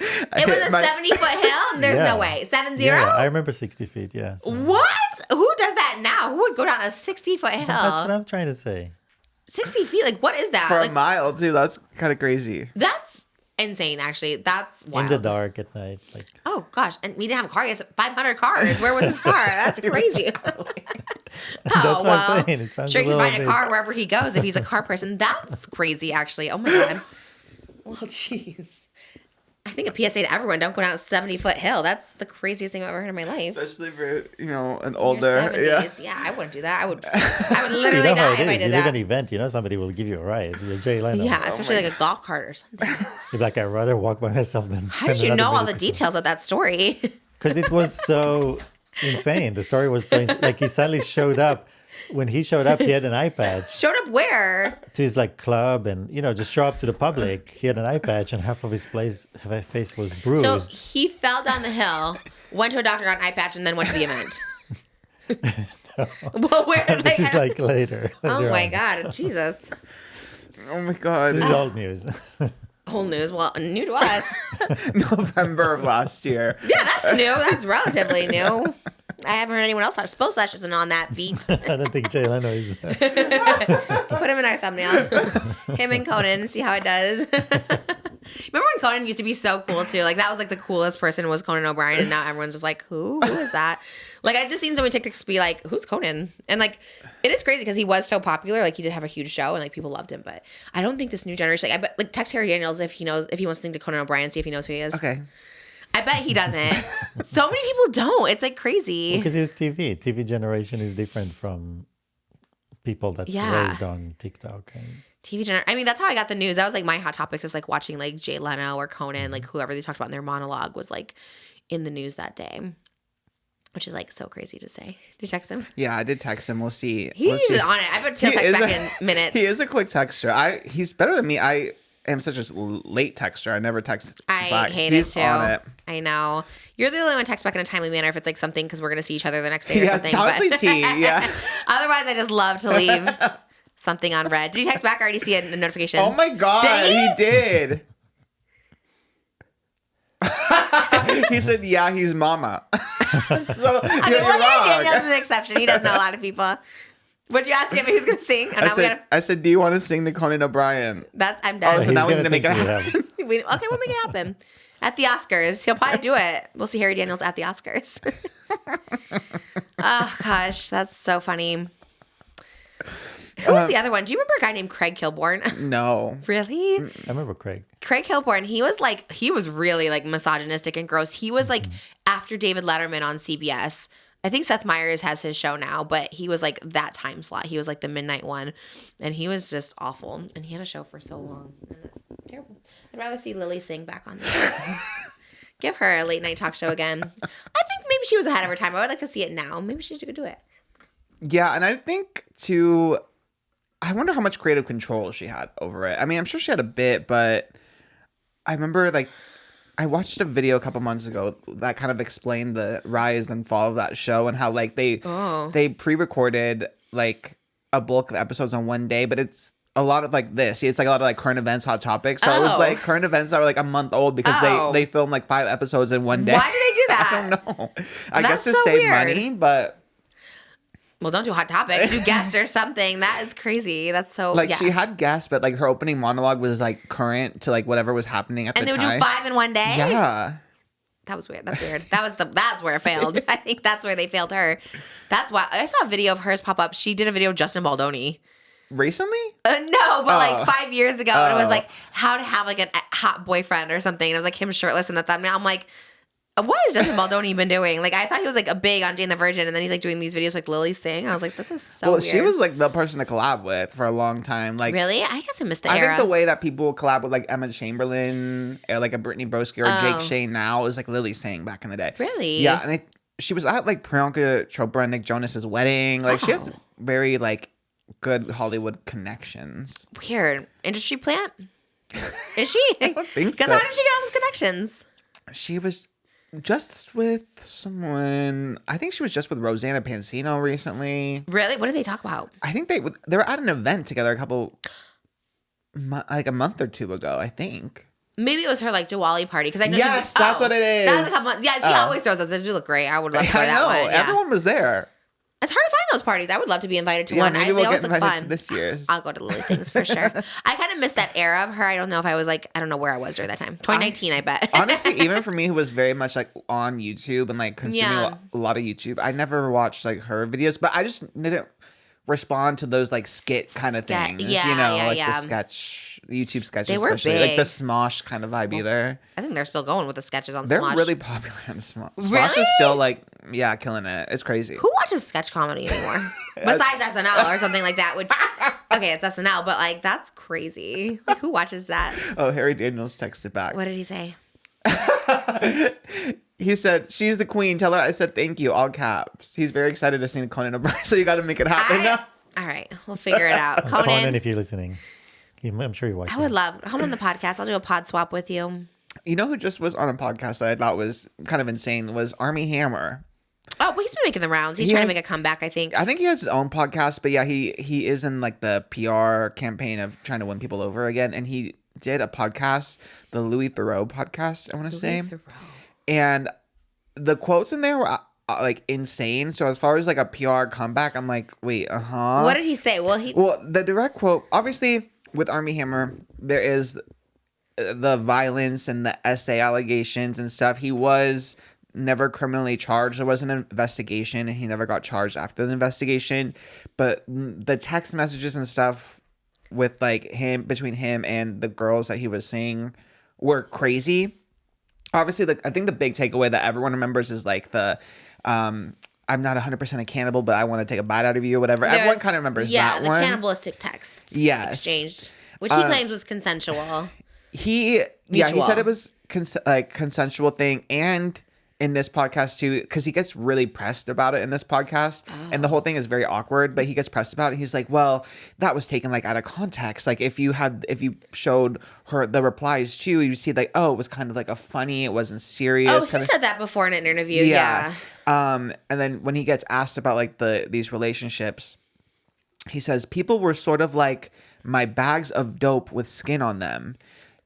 It was a 70-foot hill? There's Yeah. no way. 70? Yeah, I remember 60 feet. Yeah. So What? Who does that now? Who would go down a 60-foot hill? that's what I'm trying to say. 60 feet? Like, what is that? For Like, a mile, too. That's kind of crazy. that's insane, actually. That's wild. In the dark at night, like. Oh, gosh. And we didn't have a car. He has 500 cars. Where was his car? That's crazy. That's what I'm saying. It sounds Sure, a you can little find a bit- car wherever he goes if he's a car person. That's crazy, actually. Oh, my God. Well, jeez. I think a PSA to everyone, don't go down a 70-foot hill. That's the craziest thing I've ever heard in my life. Especially for, an In your older. 70s. Yeah, I wouldn't do that. I would You literally know die how it if I is. did You leave that. an event, somebody will give you a ride. You're Jay Leno. Yeah, especially like a golf cart or something. You're like, I'd rather walk by myself than. How did you know all the details of that story? Because it was so insane. The story was so like he suddenly showed up. When he showed up, he had an eye patch Showed up where? to his like club, and just show up to the public. He had an eye patch, and half of his face was So bruised. he fell down the hill, went to a doctor, got an eye patch, and then went to the event. Well, where? This is like later. oh later my on. God, Jesus! Oh, my God. This is old news. Whole news. Well, new to us. November of last year. Yeah, that's new. That's relatively new. I haven't heard anyone else. I suppose Slash isn't on that beat. I don't think Jay Leno is. Put him in our thumbnail. Him and Conan. See how it does. Remember when Conan used to be so cool too? Like that was like the coolest person was Conan O'Brien, and now everyone's just like, who is that? Like I just seen so many TikToks be like, who's Conan? And like it is crazy because he was so popular. Like he did have a huge show, and like people loved him. But I don't think this new generation. Like I bet like text Harry Daniels if he wants to sing to Conan O'Brien, see if he knows who he is. Okay. I bet he doesn't. So many people don't. It's like crazy. Because it was TV. TV generation is different from people that's raised on TikTok. And TV generation. I mean, that's how I got the news. That was like my hot topics is like watching like Jay Leno or Conan, like whoever they talked about in their monologue was like in the news that day, which is like so crazy to say. Did you text him? Yeah, I did text him. We'll see. He's We'll see. on it. I bet he'll He text is back a- in minutes. He is a quick texter. He's better than me. I am such a late texter. I never text I back. hate He's it too. on it. I know. You're the only one text back in a timely manner if it's like something because we're gonna see each other the next day or Yeah, something. it's honestly tea. Yeah. Otherwise, I just love to leave. something on red. Did you text back or already see a notification? Oh my God, he did. He said, yeah, he's mama. So, Harry Daniels is an exception. He does know a lot of people. Would you ask him if he was going to sing? I said, do you want to sing the Conan O'Brien? I'm done. Oh, so now we need to make it happen. We'll make it happen. At the Oscars. He'll probably do it. We'll see Harry Daniels at the Oscars. Oh, gosh. That's so funny. Who was the other one? Do you remember a guy named Craig Kilborn? No. Really? I remember Craig. Craig Kilborn, he was really like misogynistic and gross. He was like after David Letterman on CBS. I think Seth Meyers has his show now, but he was like that time slot. He was like the midnight one. And he was just awful. And he had a show for so long. And it's terrible. I'd rather see Lily Singh back on there. Give her a late night talk show again. I think maybe she was ahead of her time. I would like to see it now. Maybe she should do it. Yeah, and I think too, I wonder how much creative control she had over it. I mean, I'm sure she had a bit, but I remember like I watched a video a couple months ago that kind of explained the rise and fall of that show and how like they pre-recorded like a bulk of episodes on one day, but it's a lot of like this. It's like a lot of like current events, hot topics. So it was like current events that were like a month old because they filmed like 5 episodes in one day. Why do they do that? I don't know. I guess to save money, but well, don't do hot topics. Do guests or something. That is crazy. That's so like she had guests, but like her opening monologue was like current to like whatever was happening at the time. And they would do 5 in one day. Yeah. That was weird. That's weird. That's where it failed. I think that's where they failed her. That's why I saw a video of hers pop up. She did a video of Justin Baldoni. Recently? No, but like 5 years ago. And it was like how to have like a hot boyfriend or something. And it was like him shirtless in the thumbnail. I'm like, what has Justin Baldoni been doing? Like, I thought he was like a big on Jane the Virgin, and then he's like doing these videos like Lilly Singh. I was like, this is so weird. She was like the person to collab with for a long time. Like, really? I guess I missed the era. I think the way that people collab with like Emma Chamberlain or like a Brittany Broski or Jake Shane now is like Lilly Singh back in the day. Really? Yeah, and she was at like Priyanka Chopra and Nick Jonas's wedding. Like, she has very like good Hollywood connections. Weird. Industry plant? Is she? I don't think so. Because how did she get all those connections? She was just with someone. I think she was just with Rosanna Pansino recently. Really? What did they talk about? I think they were at an event together like a month or two ago, I think. Maybe it was her like Diwali party because I know. Yes, that's what it is. That's a couple months. Yeah, she always throws those. They do look great. I would love to go to that one. Yeah. Everyone was there. It's hard to find those parties. I would love to be invited to one. Maybe They we'll always get look invited fun. to this year's. I'll go to Lilly Singh's for sure. I kind of missed that era of her. I don't know if I was like, I don't know where I was during that time. 2019, I bet. Honestly, even for me, who was very much like on YouTube and like consuming a lot of YouTube, I never watched like her videos, but I just didn't respond to those like skit kind of things. Yeah, you know, like yeah. the sketch, the YouTube sketches, They were especially big. like the Smosh kind of vibe either. I think they're still going with the sketches on They're Smosh. really popular on Smosh. Smosh Really? is still like, yeah, killing it. It's crazy. Who watches sketch comedy anymore? Besides SNL or something like that, which, okay, it's SNL, but like, that's crazy. Like, who watches that? Oh, Harry Daniels texted back. What did he say? He said, she's the queen. Tell her I said thank you, all caps. He's very excited to sing Conan O'Brien, so you got to make it happen now. All right, we'll figure it out. Conan, if you're listening, I'm sure you're watching. I would love, come on the podcast. I'll do a pod swap with you. You know who just was on a podcast that I thought was kind of insane was Armie Hammer. Oh, well, he's been making the rounds. He's trying to make a comeback, I think. I think he has his own podcast, but yeah, he is in like the PR campaign of trying to win people over again. And he did a podcast, the Louis Theroux podcast, I want to say. And the quotes in there were like insane. So as far as like a PR comeback, I'm like, wait, What did he say? Well, the direct quote, obviously with Armie Hammer, there is the violence and the essay allegations and stuff. He was never criminally charged. There was an investigation and he never got charged after the investigation. But the text messages and stuff with like between him and the girls that he was seeing were crazy. Obviously, I think the big takeaway that everyone remembers is like the I'm not 100% a cannibal, but I want to take a bite out of you or whatever. Everyone kind of remembers that one. Yeah, the cannibalistic texts exchanged, which he claims was consensual. He said it was consensual thing, and in this podcast too, because he gets really pressed about it in this podcast, and the whole thing is very awkward, but he gets pressed about it. He's like, well, that was taken like out of context. Like if you showed her the replies too, you see like, oh, it was kind of like a funny, it wasn't serious. Oh, he said that before in an interview. Yeah. And then when he gets asked about like these relationships, he says, people were sort of like my bags of dope with skin on them.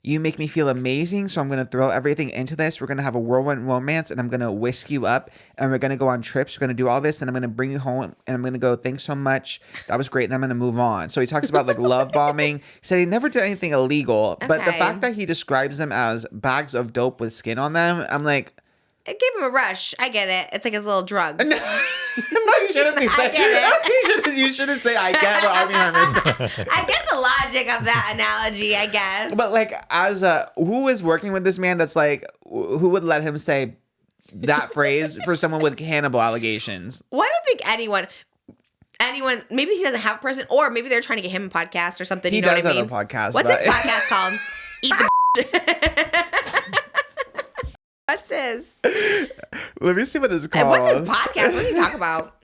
You make me feel amazing, so I'm going to throw everything into this. We're going to have a whirlwind romance, and I'm going to whisk you up, and we're going to go on trips. We're going to do all this, and I'm going to bring you home, and I'm going to go, thanks so much. That was great, and I'm going to move on. So he talks about, like, love bombing. He said he never did anything illegal, but the fact that he describes them as bags of dope with skin on them, I'm like... It gave him a rush. I get it. It's like his little drug. No, you shouldn't be saying. You shouldn't say I get what Armie Hammer. I get the logic of that analogy, I guess. But like, as who is working with this man? That's like, who would let him say that phrase for someone with cannibal allegations? Well, I don't think anyone. Maybe he doesn't have a person, or maybe they're trying to get him a podcast or something. He you know does what I mean? have a podcast. What's his podcast called? Eat the. What's his? Let me see what it's called. What's his podcast? What does he talk about?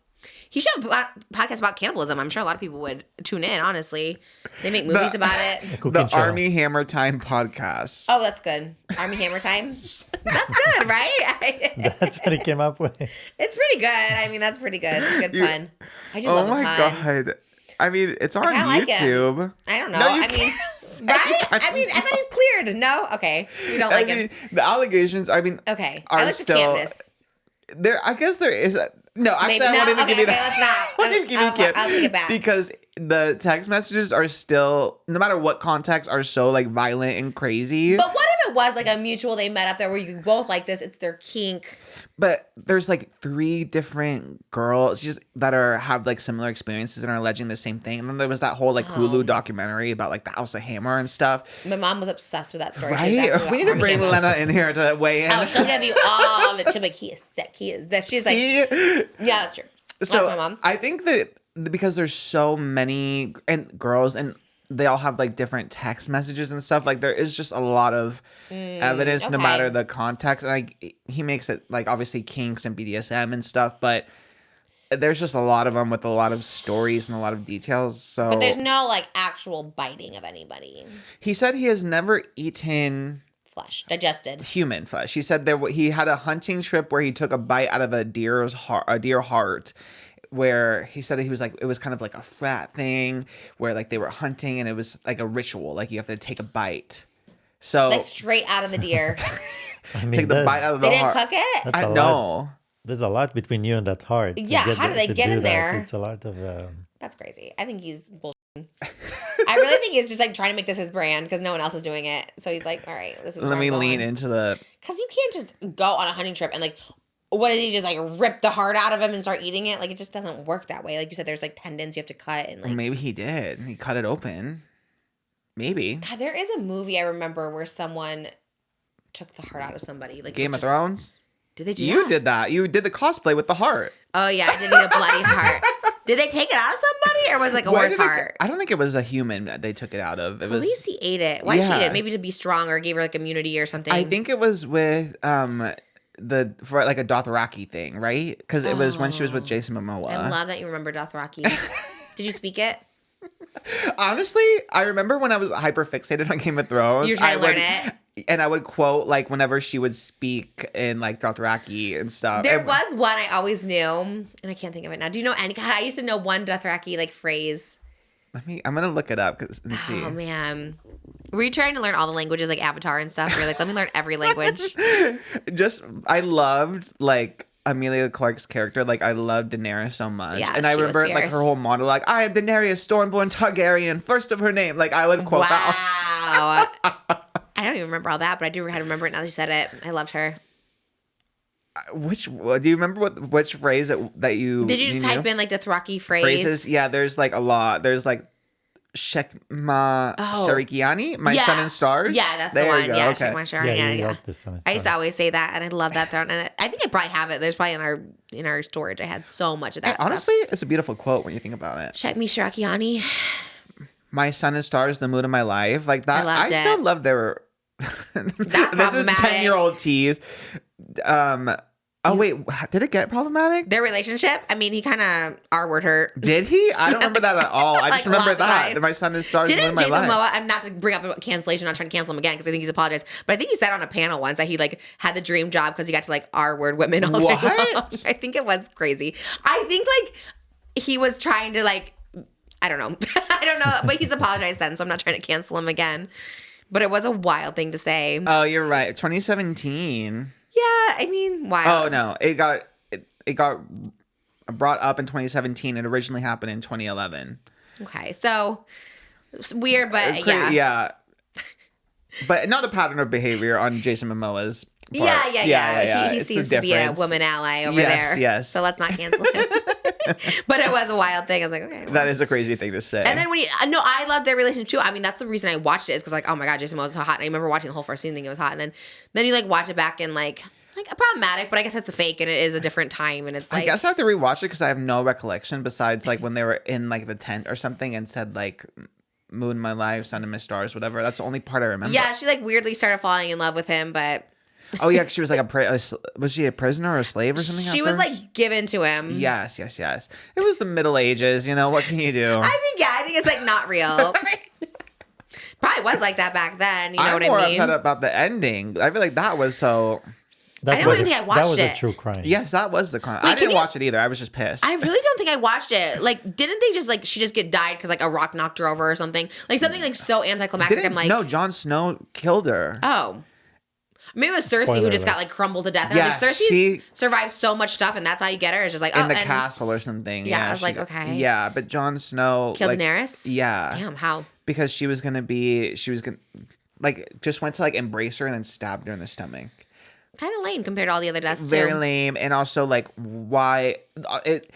He should have a podcast about cannibalism. I'm sure a lot of people would tune in, honestly. They make movies about it. The Armie Hammer Time podcast. Oh, that's good. Armie Hammer Time? That's good, right? That's what he came up with. It's pretty good. I mean, that's pretty good. It's good fun. I do love a pun. Oh my God. I mean, it's on YouTube. Like I don't know. No, I mean, right? I mean, and then he's cleared. No? Okay. You don't like him. The allegations, I mean, okay. are I like still, the Candace. I guess there is no, actually, Maybe, I won't even give you that. that. Let's not. I'll take it back. Because the text messages are still, no matter what context, are so like violent and crazy. But what if it was like a mutual they met up there where you both like this? It's their kink. But there's like 3 different girls just that have like similar experiences and are alleging the same thing. And then there was that whole like Hulu documentary about like the House of Hammer and stuff. My mom was obsessed with that story. Right? We need to bring Lena in here to weigh in. Oh, she'll give you all the. She'll be like, he is sick. He is this. She's like, yeah, that's true. So that's my mom. I think that because there's so many girls and they all have like different text messages and stuff, like there is just a lot of evidence no matter the context. And like he makes it like obviously kinks and BDSM and stuff, but there's just a lot of them with a lot of stories and a lot of details. So, but there's no like actual biting of anybody. He said he has never eaten flesh, digested human flesh. He said he had a hunting trip where he took a bite out of a deer heart. Where he said he was like, it was kind of like a frat thing where like they were hunting and it was like a ritual, like you have to take a bite. So like straight out of the deer. I mean, take the bite out of the heart. They didn't cook it? I know. There's a lot between you and that heart. Yeah, how do they get in there? It's a lot of... That's crazy. I think he's bullshitting. I really think he's just like trying to make this his brand because no one else is doing it. So he's like, all right, this is Let me lean into the... Because you can't just go on a hunting trip and like... What did he just like rip the heart out of him and start eating it? Like it just doesn't work that way. Like you said, there's like tendons you have to cut and like. Maybe he did. He cut it open. Maybe. God, there is a movie I remember where someone took the heart out of somebody. Like Game of Thrones. Did they do You that? did that. You did the cosplay with the heart. Oh yeah, I did need a bloody heart. Did they take it out of somebody or was it like a horse heart? I don't think it was a human that they took it out of. At least he ate it. Why did she eat it? Maybe to be strong or gave her like immunity or something. I think it was with for like a Dothraki thing, right? Because it was when she was with Jason Momoa. I love that you remember Dothraki. Did you speak it? Honestly, I remember when I was hyper fixated on Game of Thrones. You were trying to learn it. And I would quote like whenever she would speak in like Dothraki and stuff. There was one I always knew, and I can't think of it now. Do you know any? God, I used to know one Dothraki like phrase. I'm gonna look it up and see. Oh man, were you trying to learn all the languages like Avatar and stuff? You're like, let me learn every language. I loved like Emilia Clarke's character. Like I loved Daenerys so much. Yeah, and I remember like her whole monologue. I am Daenerys, Stormborn Targaryen, first of her name. Like I would quote that. Wow. I don't even remember all that, but I do remember it now that you said it. I loved her. Do you remember which phrase that you did you just type in like Dothraki phrases? Yeah, there's like a lot. There's like Shekma Sharikiani, my sun and stars. Yeah, that's the one. Yeah, okay. Shekma Sharikiani. Yeah, I used to always say that, and I love that throne. And I think I probably have it. There's probably in our storage. I had so much of that. And honestly, it's a beautiful quote when you think about it. Shekma Sharikiani. My sun and stars, the mood of my life, like that. I still love their. That's this is 10-year-old tease. Oh wait, did it get problematic? Their relationship? I mean, he kind of R-word her. Did he? I don't remember that at all. I just remember that my son is starting Didn't my Jason life. Momoa? I'm not to bring up cancellation. I'm not trying to cancel him again because I think he's apologized. But I think he said on a panel once that he like had the dream job because he got to like R-word women all day long. I think it was crazy. I think like he was trying to like. I don't know. I don't know, but he's apologized then, so I'm not trying to cancel him again. But it was a wild thing to say. Oh, you're right. 2017. Yeah, I mean, wild. Oh no, it got brought up in 2017. It originally happened in 2011. Okay, so it's weird, but yeah. Yeah. But not a pattern of behavior on Jason Momoa's part. Yeah. He seems to be a woman ally over there. Yes. So let's not cancel him. But it was a wild thing. I was like, okay. Well. That is a crazy thing to say. And then I loved their relationship too. I mean, that's the reason I watched it is because like, oh my God, Jason Momoa's so hot. And I remember watching the whole first scene thinking it was hot. And then you like watch it back and like problematic, but I guess it's a fake and it is a different time. And it's like. I guess I have to rewatch it because I have no recollection besides like when they were in like the tent or something and said like, Moon My Life, Sun and My Stars, whatever. That's the only part I remember. Yeah, she like weirdly started falling in love with him, but oh yeah, she was like was she a prisoner or a slave or something? She was like given to him. Yes. It was the Middle Ages. You know what can you do? I think it's like not real. Probably was like that back then. You know what I mean? I'm more upset about the ending. I feel like that was so. I don't even think I watched it. That was a true crime. Yes, that was the crime. Wait, I didn't watch it either. I was just pissed. I really don't think I watched it. Like, didn't they just like she just get died because like a rock knocked her over or something? Like something like so anticlimactic. I'm like, no, Jon Snow killed her. Oh. Maybe it was Cersei Spoiler who just alert. got like crumbled to death. And I was like, Cersei she survived so much stuff, and that's how you get her. It's just like in the castle or something. Yeah, I was like, okay. Yeah, but Jon Snow killed like, Daenerys. Yeah. Damn, how? Because she was gonna like just went to like embrace her and then stabbed her in the stomach. Kind of lame compared to all the other deaths. Very lame, and also like why it.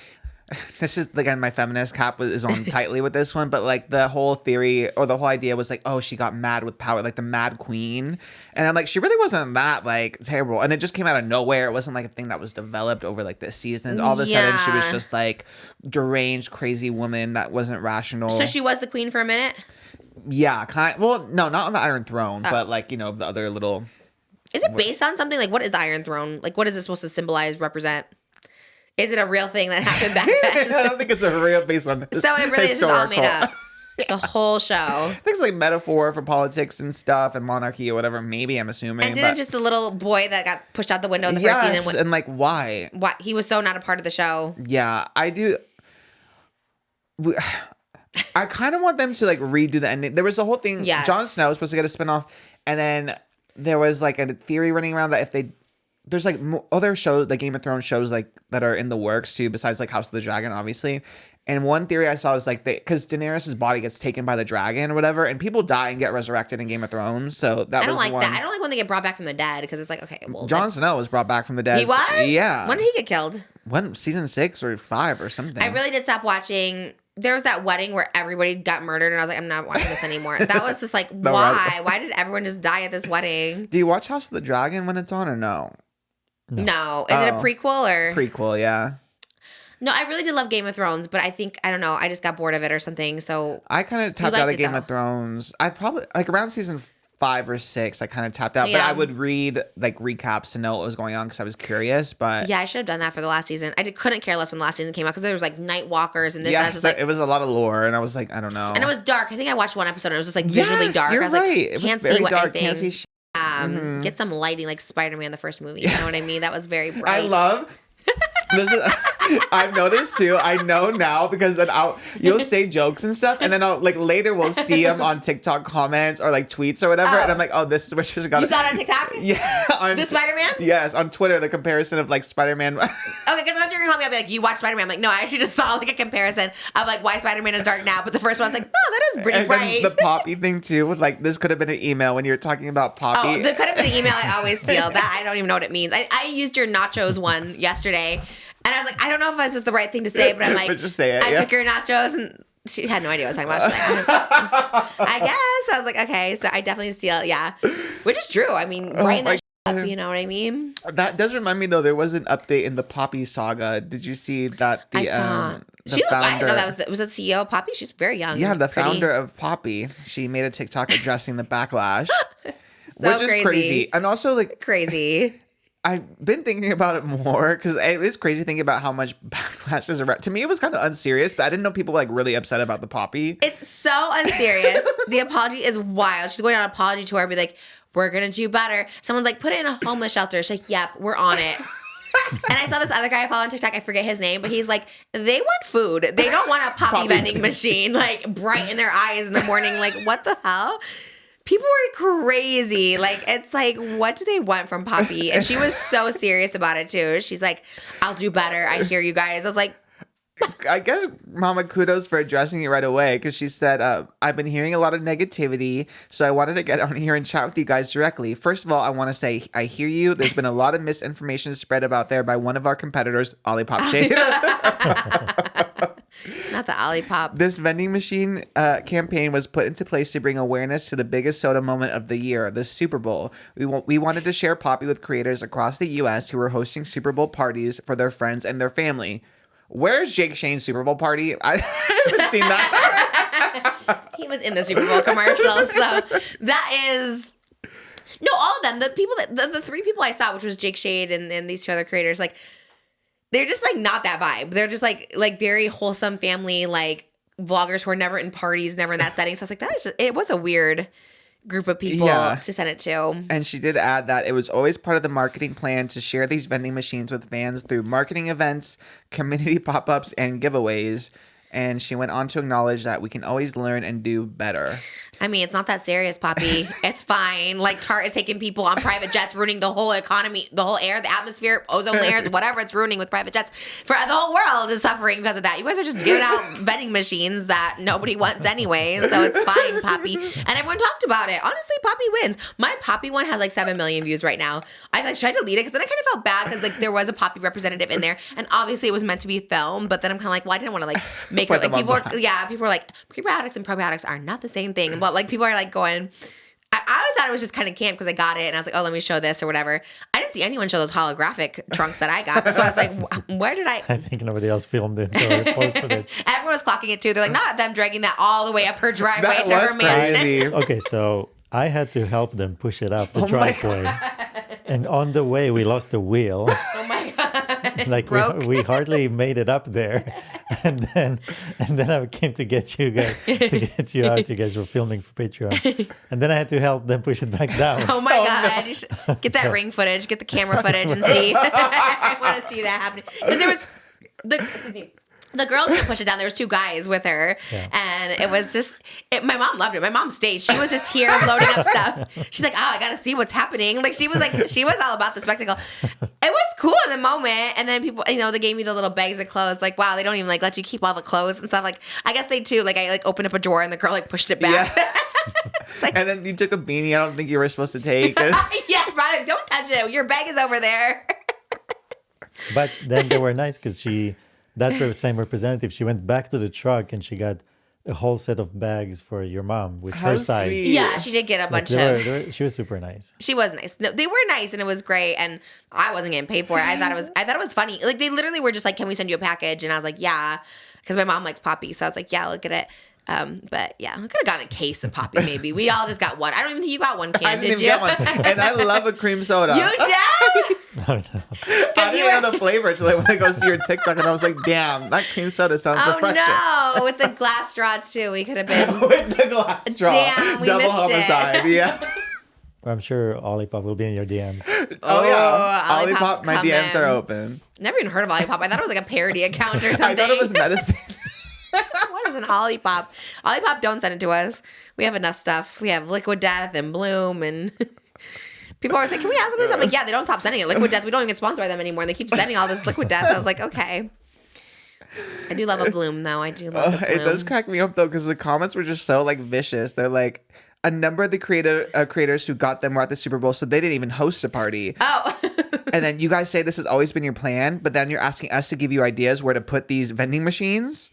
This is again my feminist cap is on tightly with this one, but like the whole theory or the whole idea was like, oh, she got mad with power, like the Mad Queen, and I'm like, she really wasn't that like terrible, and it just came out of nowhere. It wasn't like a thing that was developed over like the seasons. All of a sudden, she was just like deranged, crazy woman that wasn't rational. So she was the queen for a minute. Yeah, well, no, not on the Iron Throne, but like the other little. Is it based on something? Like, what is the Iron Throne? Like, what is it supposed to symbolize, represent? Is it a real thing that happened back then? I don't think it's a real based on. So it really is just all made up. The whole show. I think it's like metaphor for politics and stuff and monarchy or whatever. Maybe I'm assuming. And didn't just the little boy that got pushed out the window in the first season? And like why? What he was so not a part of the show. Yeah, I do. I kind of want them to like redo the ending. There was a whole thing. Yes. Jon Snow was supposed to get a spinoff, and then there was like a theory running around that if there's like other shows, like Game of Thrones shows, like that are in the works too, besides like House of the Dragon, obviously. And one theory I saw was like because Daenerys' body gets taken by the dragon or whatever, and people die and get resurrected in Game of Thrones. So that I don't was like that. I don't like when they get brought back from the dead because it's like, okay, well, Jon Snow was brought back from the dead. He was? Yeah. When did he get killed? When season 6 or 5 or something. I really did stop watching. There was that wedding where everybody got murdered, and I was like, I'm not watching this anymore. That was just like, why? Why did everyone just die at this wedding? Do you watch House of the Dragon when it's on or no? No. Is it a prequel or? Prequel, yeah. No, I really did love Game of Thrones, but I think, I don't know, I just got bored of it or something. So I kind of tapped out of Game of Thrones. I probably, like around season 5 or 6, I kind of tapped out. Yeah. But I would read like recaps to know what was going on because I was curious. But yeah, I should have done that for the last season. couldn't care less when the last season came out because there was like Night Walkers and this. Yeah, and I was just like, it was a lot of lore, and I was like, I don't know. And it was dark. I think I watched one episode and it was just like visually dark. You're I was right. like, can't see what anything. Can't see shit. Get some lighting like Spider-Man the first movie. You know what I mean? That was very bright. I love. I've noticed too. I know now because then you'll say jokes and stuff, and then I'll like later we'll see them on TikTok comments or like tweets or whatever, and I'm like, oh, this is what she's got. You saw it on TikTok? Yeah, on the Spider-Man. Yes, on Twitter, the comparison of like Spider-Man. Okay, because I thought you were gonna call me. I'll be like, you watch Spider-Man? I'm like, no, I actually just saw like a comparison of like why Spider-Man is dark now, but the first one's like, oh, that is pretty bright. The Poppy thing too, with like this could have been an email when you were talking about Poppy. Oh, there could have been an email. I always steal that. I don't even know what it means. I used your nachos one yesterday. And I was like, I don't know if this is the right thing to say, but I'm like, but just say it, I took your nachos, and she had no idea what I was talking about. She's like, I guess. I was like, okay, so I definitely steal, yeah. Which is true. I mean, brighten that up, you know what I mean? That does remind me, though, there was an update in the Poppy saga. Did you see that? I saw. I didn't know that was that CEO of Poppy? She's very young. Yeah, the founder of Poppy. She made a TikTok addressing the backlash. So which is crazy. And also, like... Crazy. I've been thinking about it more because it is crazy thinking about how much backlash is around. To me, it was kind of unserious, but I didn't know people were like really upset about the Poppy. It's so unserious. The apology is wild. She's going on an apology tour and be like, we're going to do better. Someone's like, put it in a homeless shelter. She's like, yep, we're on it. And I saw this other guy I follow on TikTok. I forget his name, but he's like, they want food. They don't want a Poppy vending machine, like bright in their eyes in the morning. Like, what the hell? People were crazy. Like, it's like, what do they want from Poppy? And she was so serious about it too. She's like, I'll do better. I hear you guys. I was like, I guess Mama kudos for addressing it right away, because she said, I've been hearing a lot of negativity, so I wanted to get on here and chat with you guys directly. First of all, I want to say I hear you. There's been a lot of misinformation spread about there by one of our competitors, Olipop Shade. not the Olipop. This vending machine campaign was put into place to bring awareness to the biggest soda moment of the year, the Super Bowl. We wanted to share Poppy with creators across the U.S. who were hosting Super Bowl parties for their friends and their family. Where's Jake Shane's Super Bowl party? I haven't seen that. He was in the Super Bowl commercial. So that is... No, all of them. The people that the three people I saw, which was Jake Shade and these two other creators, like, they're just like not that vibe. They're just like very wholesome family, like vloggers who are never in parties, never in that setting. So I was like, that is just, it was a weird group of people to send it to. And she did add that it was always part of the marketing plan to share these vending machines with fans through marketing events, community pop-ups, and giveaways. And she went on to acknowledge that we can always learn and do better. I mean, it's not that serious, Poppy. It's fine. Like, TART is taking people on private jets, ruining the whole economy, the whole air, the atmosphere, ozone layers, whatever it's ruining with private jets. For the whole world is suffering because of that. You guys are just giving out vending machines that nobody wants anyway. So it's fine, Poppy. And everyone talked about it. Honestly, Poppy wins. My Poppy one has like 7 million views right now. I like, should I delete it? Because then I kind of felt bad because like there was a Poppy representative in there. And obviously it was meant to be filmed. But then I'm kind of like, well, I didn't want to like make her like people are like, prebiotics and probiotics are not the same thing. But like people are like going, I thought it was just kind of camp because I got it and I was like, oh, let me show this or whatever. I didn't see anyone show those holographic trunks that I got. So I was like, where did I think nobody else filmed it or posted it. Everyone was clocking it too. They're like, not them dragging that all the way up her driveway to her mansion. Okay, so I had to help them push it up the driveway. And on the way, we lost the wheel. Oh my God. Like we hardly made it up there. And then I came to get you guys, to get you out. You guys were filming for Patreon. And then I had to help them push it back down. Oh my God. No. You should get that ring footage, get the camera footage and see. I want to see that happening. Because there was the girl didn't push it down. There was 2 guys with her, and it was just. My mom loved it. My mom stayed. She was just here loading up stuff. She's like, "Oh, I gotta see what's happening." Like she was all about the spectacle. It was cool in the moment, and then people, they gave me the little bags of clothes. Like, wow, they don't even like let you keep all the clothes and stuff. Like, I guess they too. Like, I like opened up a drawer and the girl like pushed it back. Yeah. Like, and then you took a beanie I don't think you were supposed to take. Yeah, right. Don't touch it. Your bag is over there. But then they were nice because that same representative, she went back to the truck and she got a whole set of bags for your mom with her size. Sweet. Yeah, she did get a bunch of. She was super nice. She was nice. No, they were nice and it was great. And I wasn't getting paid for it. I thought it was funny. Like they literally were just like, "Can we send you a package?" And I was like, "Yeah," because my mom likes Poppy. So I was like, "Yeah, look at it." But yeah, I could have gotten a case of Poppy maybe. We all just got one. I don't even think you got one can, did you? Get one. And I love a cream soda. You did? Oh, no. I didn't know the flavor until when I go see your TikTok and I was like, damn, that cream soda sounds refreshing. Oh no, with the glass straw too. We could have been with the glass straw. Damn, we Double missed homicide. It. Yeah. I'm sure Olipop will be in your DMs. Oh yeah, Olipop's my coming. DMs are open. Never even heard of Olipop. I thought it was like a parody account or something. I thought it was medicine. What is an Olipop? Olipop, don't send it to us. We have enough stuff. We have Liquid Death and Bloom and people always like, "Can we have some of this?" I'm like, "Yeah, they don't stop sending it. Liquid Death, we don't even get sponsored by them anymore. And they keep sending all this Liquid Death." I was like, okay. I do love a Bloom though. I do love the Bloom. It does crack me up though because the comments were just so like vicious. They're like, a number of the creators who got them were at the Super Bowl, so they didn't even host a party. Oh. And then you guys say this has always been your plan, but then you're asking us to give you ideas where to put these vending machines.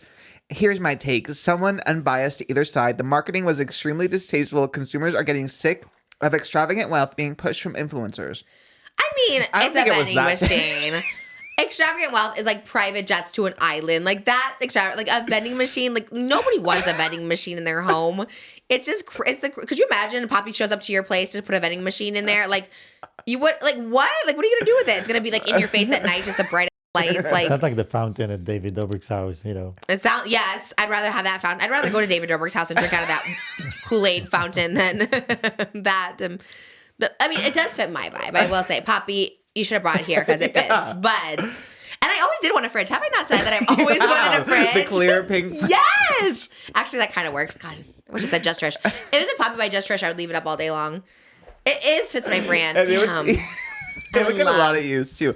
Here's my take. Someone unbiased to either side. The marketing was extremely distasteful. Consumers are getting sick of extravagant wealth being pushed from influencers. I mean, it's a vending machine. Extravagant wealth is like private jets to an island. Like that's extravagant. Like a vending machine. Like nobody wants a vending machine in their home. It's just, could you imagine Poppy shows up to your place to put a vending machine in there? Like you would, like what? Like what are you going to do with it? It's going to be like in your face at night, just the bright lights. Like, it's not like the fountain at David Dobrik's house, It sounds, yes, I'd rather have that fountain. I'd rather go to David Dobrik's house and drink out of that Kool-Aid fountain than that. I mean, it does fit my vibe. I will say, Poppy, you should have brought it here because it fits. Buds. And I always did want a fridge. Have I not said that I've always wanted a fridge? The clear pink. Yes! Actually, that kind of works. God, I wish it said Just Trish. If it was a Poppy by Just Trish, I would leave it up all day long. It fits my brand. And Damn. it would get a lot of use, too.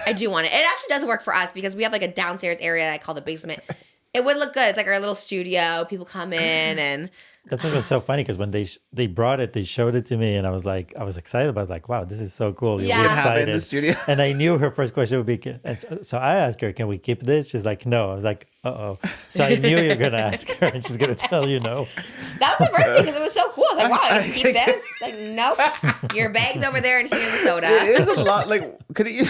I do want it. It actually does work for us because we have like a downstairs area that I call the basement. It would look good. It's like our little studio. People come in and... That's what was so funny because when they brought it, they showed it to me, and I was excited about it. Like, wow, this is so cool. You'll be excited. In the studio. And I knew her first question would be, and so I asked her, can we keep this? She's like, no. I was like, uh-oh. So I knew you were going to ask her, and she's going to tell you no. That was the first thing because it was so cool. I was like, wow, I can keep this? Like, nope. Your bag's over there, and here's a soda. It is a lot. Like, could you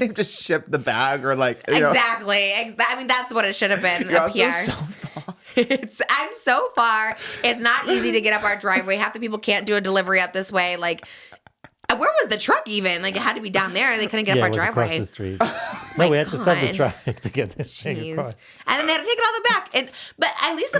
just ship the bag or like... Exactly. I mean, that's what it should have been. You're up here. so far. I'm so far. It's not easy to get up our driveway. Half the people can't do a delivery up this way. Like, where was the truck even? Like, it had to be down there. They couldn't get up our driveway. Across the street. No, we had to stop the traffic to get this thing across. And then they had to take it all the back. But at least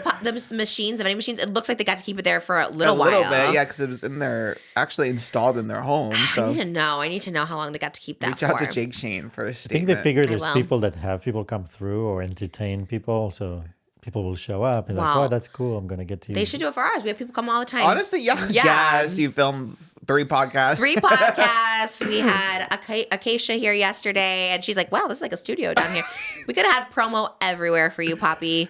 the machines, the vending machines, it looks like they got to keep it there for a little while. A little bit, yeah, because it was in their, actually installed in their home. So I need to know how long they got to keep that for. Reach out to Jake Shane for a statement. I think they figure there's people that have people come through or entertain people, so... People will show up and like, oh, that's cool. I'm going to get to you. They should do it for ours. We have people come all the time. Honestly, yeah. Yes, you filmed 3 podcasts. 3 podcasts. We had Acacia here yesterday, and she's like, wow, this is like a studio down here. We could have had promo everywhere for you, Poppy.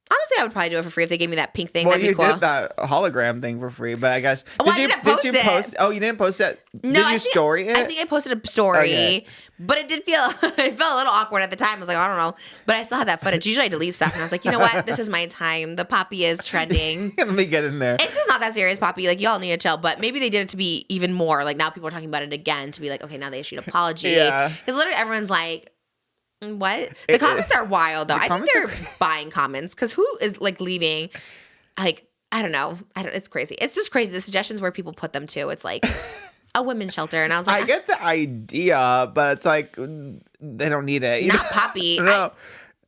Honestly, I would probably do it for free if they gave me that pink thing. Well, that'd be cool. You did that hologram thing for free, but I guess did you post? Oh, you didn't post it. Did you story it? I think I posted a story, but it did feel it felt a little awkward at the time. I was like, I don't know, but I still had that footage. Usually, I delete stuff, and I was like, you know what? This is my time. The Poppy is trending. Let me get in there. It's just not that serious, Poppy. Like, y'all need to chill. But maybe they did it to be even more. Like now, people are talking about it again to be like, okay, now they issued an apology. Yeah, because literally everyone's like. What? The comments are wild, though. I think they're buying comments because who is like leaving? Like, I don't know. It's crazy. It's just crazy. The suggestions where people put them to. It's like a women's shelter, and I was like, I get the idea, but it's like they don't need it. Not Poppy. No.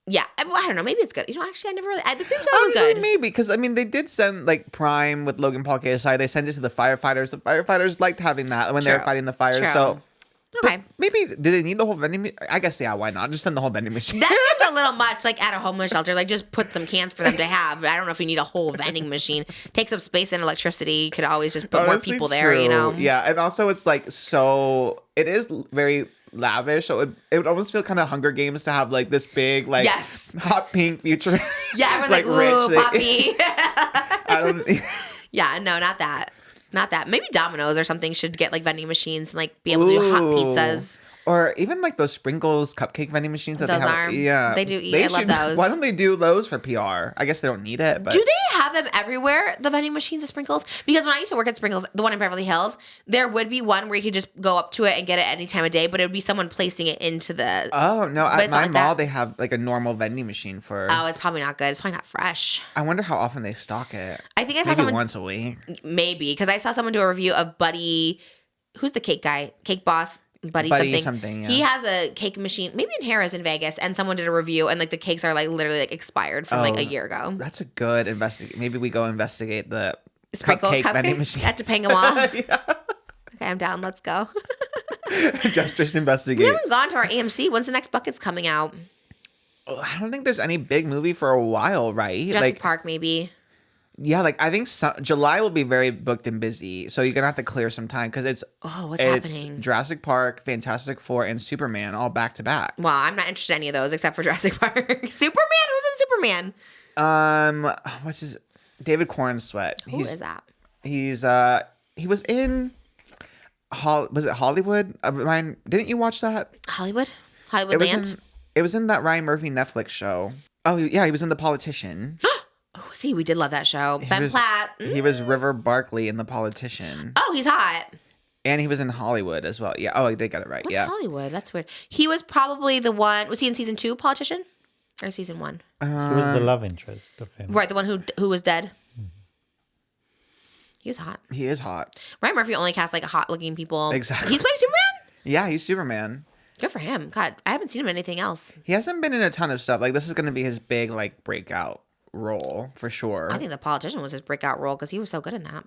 I don't know. Maybe it's good. Actually, I never really. The cream soda was good. Maybe because I mean they did send like Prime with Logan Paul KSI. They sent it to the firefighters. The firefighters liked having that when they were fighting the fires. So. Okay. Maybe, did they need the whole vending machine? I guess, yeah, why not? Just send the whole vending machine. That seems a little much, like at a homeless shelter. Like, just put some cans for them to have. I don't know if you need a whole vending machine. Takes up space and electricity. You could always just put more people there, you know? Yeah, and also it's like it is very lavish, so it would almost feel kind of Hunger Games to have like this big, like, hot pink future. Yeah, everyone's like, ooh, Poppy. I don't... Yeah, no, not that. Not that. Maybe Domino's or something should get like vending machines and like be able to do hot pizzas. Or even like those Sprinkles cupcake vending machines. Those are. Yeah. They do eat. I love those. Why don't they do those for PR? I guess they don't need it. But do they have them everywhere, the vending machines of Sprinkles? Because when I used to work at Sprinkles, the one in Beverly Hills, there would be one where you could just go up to it and get it any time of day, but it would be someone placing it into the... Oh, no. At my mall, they have like a normal vending machine for... Oh, it's probably not good. It's probably not fresh. I wonder how often they stock it. I think I saw someone... once a week. Maybe. Because I saw someone do a review of Buddy... Who's the cake guy? Cake Boss? Buddy something. Yeah. He has a cake machine, maybe in Harrah's in Vegas, and someone did a review, and like the cakes are like literally like expired from like a year ago. That's a good investigate. Maybe we go investigate the Sprinkle cupcake vending machine at Topanga Mall. Yeah. Okay, I'm down. Let's go. Just investigate. We haven't gone to our AMC. When's the next bucket's coming out? Oh, I don't think there's any big movie for a while, right? Jurassic Park, maybe. Yeah, like I think July will be very booked and busy, so you're gonna have to clear some time because it's what's happening? Jurassic Park, Fantastic Four, and Superman all back to back. Well, I'm not interested in any of those except for Jurassic Park. Superman? Who's in Superman? What's his David Cornsweet? Who is that? He was in was it Hollywood? Ryan, didn't you watch that? Hollywood Land? It was in that Ryan Murphy Netflix show. Oh yeah, he was in The Politician. Oh, see, we did love that show. Ben Platt. He was River Barkley in The Politician. Oh, he's hot. And he was in Hollywood as well. Yeah. Oh, I did get it right. What's yeah. Hollywood? That's weird. He was probably the one. Was he in season 2, Politician? Or season 1? He was the love interest of him. Right, the one who was dead. Mm-hmm. He was hot. He is hot. Ryan Murphy only casts like hot looking people. Exactly. He's playing Superman? Yeah, he's Superman. Good for him. God, I haven't seen him in anything else. He hasn't been in a ton of stuff. Like, this is going to be his big, like, breakout role for sure. I think The Politician was his breakout role because he was so good in that.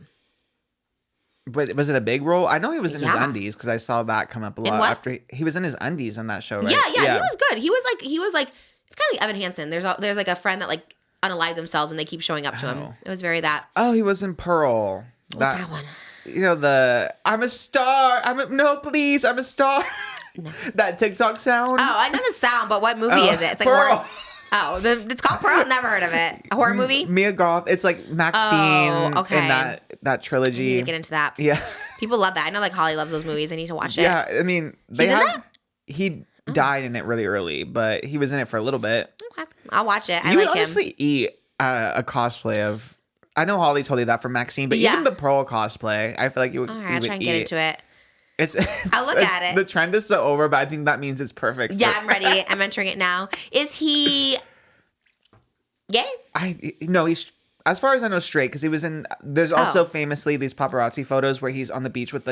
But was it a big role? I know he was in his Yeah. undies because I saw that come up a lot what? after he was in his undies in that show, right? Yeah, he was good. He was like it's kind of like Evan Hansen. There's like a friend that like unalived themselves and they keep showing up to him. It was very that. Oh, he was in Pearl. What's that one? You know, I'm a star. No, please, I'm a star. No. That TikTok sound. Oh, I know the sound, but what movie is it? It's like Pearl. horror. Oh, it's called Pearl. Never heard of it. A horror movie? Mia Goth. It's like Maxine okay. in that trilogy. I need to get into that. Yeah. People love that. I know like Holly loves those movies. I need to watch it. Yeah, I mean, He's in that? He died in it really early, but he was in it for a little bit. Okay. I'll watch it. I You would like him. honestly eat a cosplay of. I know Holly told you that for Maxine, but Yeah. even the Pearl cosplay, I feel like you would. All you right, I'll would try and eat. get into it. I'll look at it. The trend is so over, but I think that means it's perfect. Yeah, I'm ready. I'm entering it now. Is he gay? No, he's as far as I know straight because he was in. There's also famously these paparazzi photos where he's on the beach with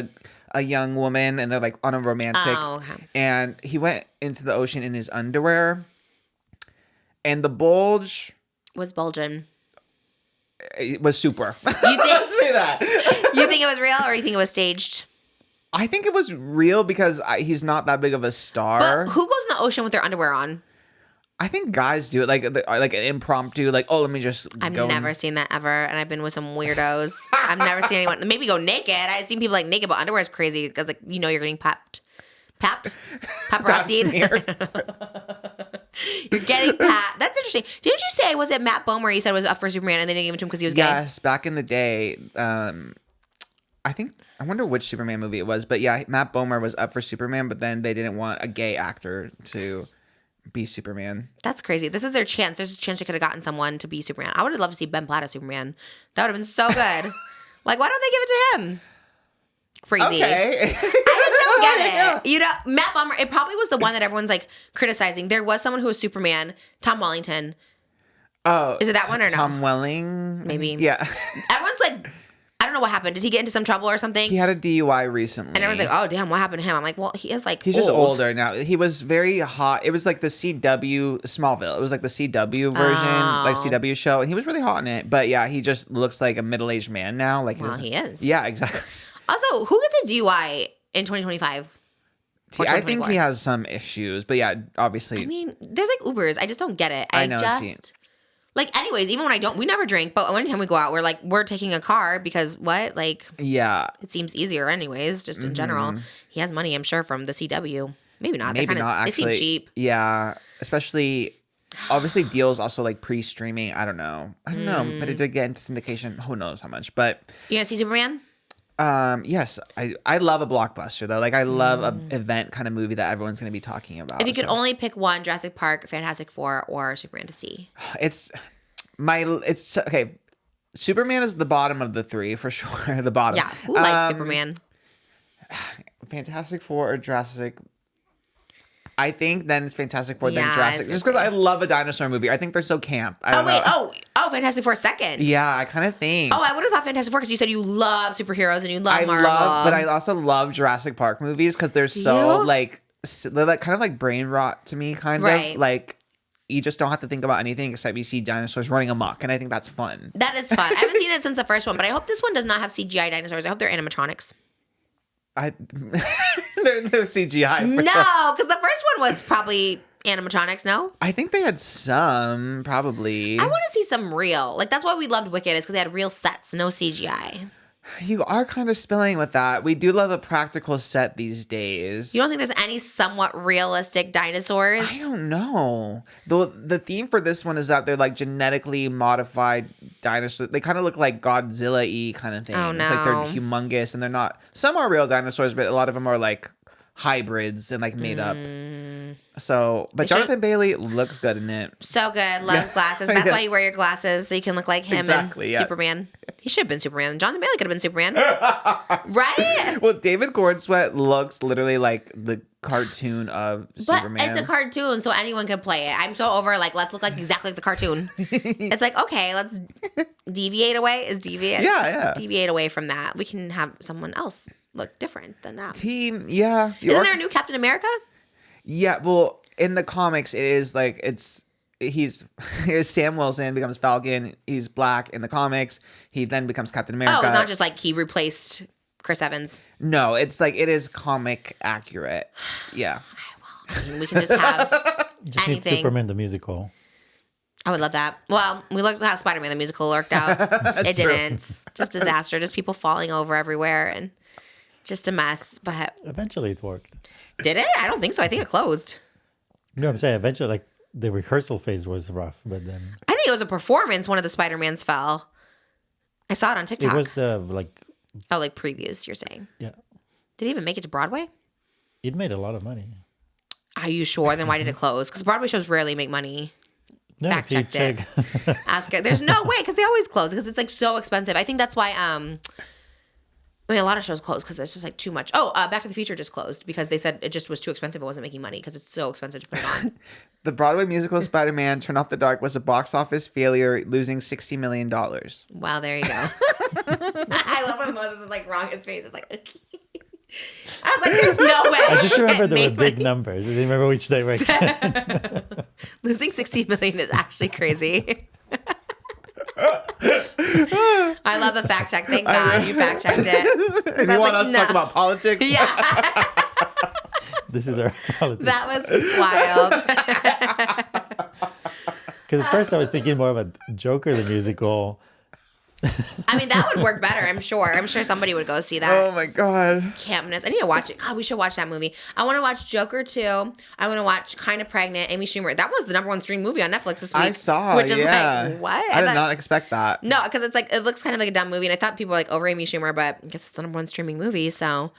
a young woman and they're like on a romantic. Oh, okay. And he went into the ocean in his underwear, and the bulge Was bulging. it was super. You think, Let's say that. you think it was real or you think it was staged? I think it was real because he's not that big of a star. But who goes in the ocean with their underwear on? I think guys do it like an impromptu, like, oh, let me just I've go. never seen that ever, and I've been with some weirdos. I've never seen anyone maybe go naked. I've seen people like naked, but underwear is crazy because like you're getting papped, paparazzi'd. You're getting papped. That's interesting. Didn't you say was it Matt Bomer? You said was up for Superman, and they didn't give it to him because he was gay. Yes, back in the day. I wonder which Superman movie it was, but yeah, Matt Bomer was up for Superman, but then they didn't want a gay actor to be Superman. That's crazy. This is their chance. There's a chance they could have gotten someone to be Superman. I would have loved to see Ben Platt as Superman. That would have been so good. Like, why don't they give it to him? Crazy. Okay. I just don't get it. You know, Matt Bomer, it probably was the one that everyone's like criticizing. There was someone who was Superman, Tom Wellington. Oh, Is it that one or no? Tom Welling? Maybe. Yeah. Everyone's like, I don't know what happened. Did he get into some trouble or something? He had a DUI recently. And everyone's like, oh, damn, what happened to him? I'm like, well, he is like He's old. just older now. He was very hot. It was like the CW Smallville. It was like the CW version, like CW show, and he was really hot in it. But yeah, he just looks like a middle-aged man now. Like, Well, he is. Yeah, exactly. Also, who gets a DUI in 2025? I think he has some issues, but yeah, obviously. I mean, there's like Ubers. I just don't get it. I know, Like, anyways, even when we never drink, but anytime we go out, we're taking a car because what? Like, yeah, it seems easier anyways, just in general. He has money, I'm sure, from the CW. Maybe not. maybe not They actually. seem cheap. Yeah, especially. Obviously, deals also like pre-streaming. I don't know, but it did get into syndication. Who knows how much? But You gonna see Superman? yes, I love a blockbuster though. Like I love an event kind of movie that everyone's gonna be talking about. If you could only pick one, Jurassic Park, Fantastic Four, or Superman to see. It's okay. Superman is the bottom of the three for sure. The bottom. Yeah, who likes Superman? Fantastic Four or Jurassic? I think then it's Fantastic Four, then Yeah, I was Jurassic. gonna Just because say. I love a dinosaur movie. I think they're so camp. I don't know. Oh, Fantastic Four second. Yeah, I kind of think. Oh, I would have thought Fantastic Four because you said you love superheroes and you love Marvel. but I also love Jurassic Park movies because they're so like they're like kind of like brain rot to me, kind Right. of like you just don't have to think about anything except you see dinosaurs running amok, and I think that's fun. That is fun. I haven't seen it since the first one, but I hope this one does not have CGI dinosaurs. I hope they're animatronics. They're CGI. No, because the first one was probably animatronics. No, I think they had some probably. I want to see some real. Like that's why we loved Wicked is because they had real sets, no CGI. You are kind of spilling with that. We do love a practical set these days. You don't think there's any somewhat realistic dinosaurs? I don't know. The theme for this one is that they're like genetically modified dinosaurs. They kind of look like Godzilla-y kind of thing. Oh, It's like they're no. humongous and they're not. Some are real dinosaurs, but a lot of them are like hybrids and like made up. So, but They should- Jonathan Bailey looks good in it. So good. Loves Yeah. glasses. That's Yeah. why you wear your glasses so you can look like him Exactly, and yeah. Superman. He should have been Superman. Jonathan Bailey could have been Superman. Right? Well, David Cornsweet looks literally like the cartoon of But Superman. it's a cartoon, so anyone can play it. I'm so over let's look like exactly like the cartoon. It's like, okay, let's deviate away. Yeah. Deviate away from that. We can have someone else look different than that. Team, yeah. Isn't there a new Captain America? Yeah, well, in the comics, it is like he's Sam Wilson becomes Falcon. He's black in the comics. He then becomes Captain America. Oh, it's not just like he replaced Chris Evans. No, it's like, it is comic accurate. Yeah. I mean, we can just have Just need anything. Superman the musical. I would love that. Well, we looked at how Spider-Man the musical worked out. It didn't. Just disaster. Just people falling over everywhere and just a mess. But Eventually it worked. did it? I don't think so. I think it closed. No, I'm saying eventually, like, the rehearsal phase was rough, but then I think it was a performance. One of the Spider-Mans fell. I saw it on TikTok. it was the, like, Oh, like previews, you're saying. yeah, Did it even make it to Broadway? it made a lot of money. Are you sure? Then why did it close? Because Broadway shows rarely make money. No, Fact if you checked it. check- Ask her. There's no way because they always close because it's like so expensive. I think that's why. I mean, a lot of shows close because there's just like too much. Oh, Back to the Future just closed because they said it just was too expensive. It wasn't making money because it's so expensive to put it on. The Broadway musical Spider-Man Turn Off the Dark was a box office failure, losing $60 million. Wow, there you go. I love when Moses is like wrong. His face is like. I was like, there's no way. I just remember there were Made big money. numbers. I didn't remember which direction. Losing 60 million is actually crazy. I love the fact check. Thank God you fact checked it. And you want us to talk about politics? Yeah, This is our politics. that was wild. Because at first I was thinking more of a Joker the musical. I mean, that would work better, I'm sure. I'm sure somebody would go see that. Oh my God. Campness. I need to watch it. God, we should watch that movie. I want to watch Joker 2. I want to watch Kind of Pregnant, Amy Schumer. That was the #1 stream movie on Netflix this week. I saw, Which is yeah. like, what? I did thought- not expect that. No, because it's like, it looks kind of like a dumb movie. And I thought people were like over Amy Schumer, but I guess it's the #1 streaming movie. So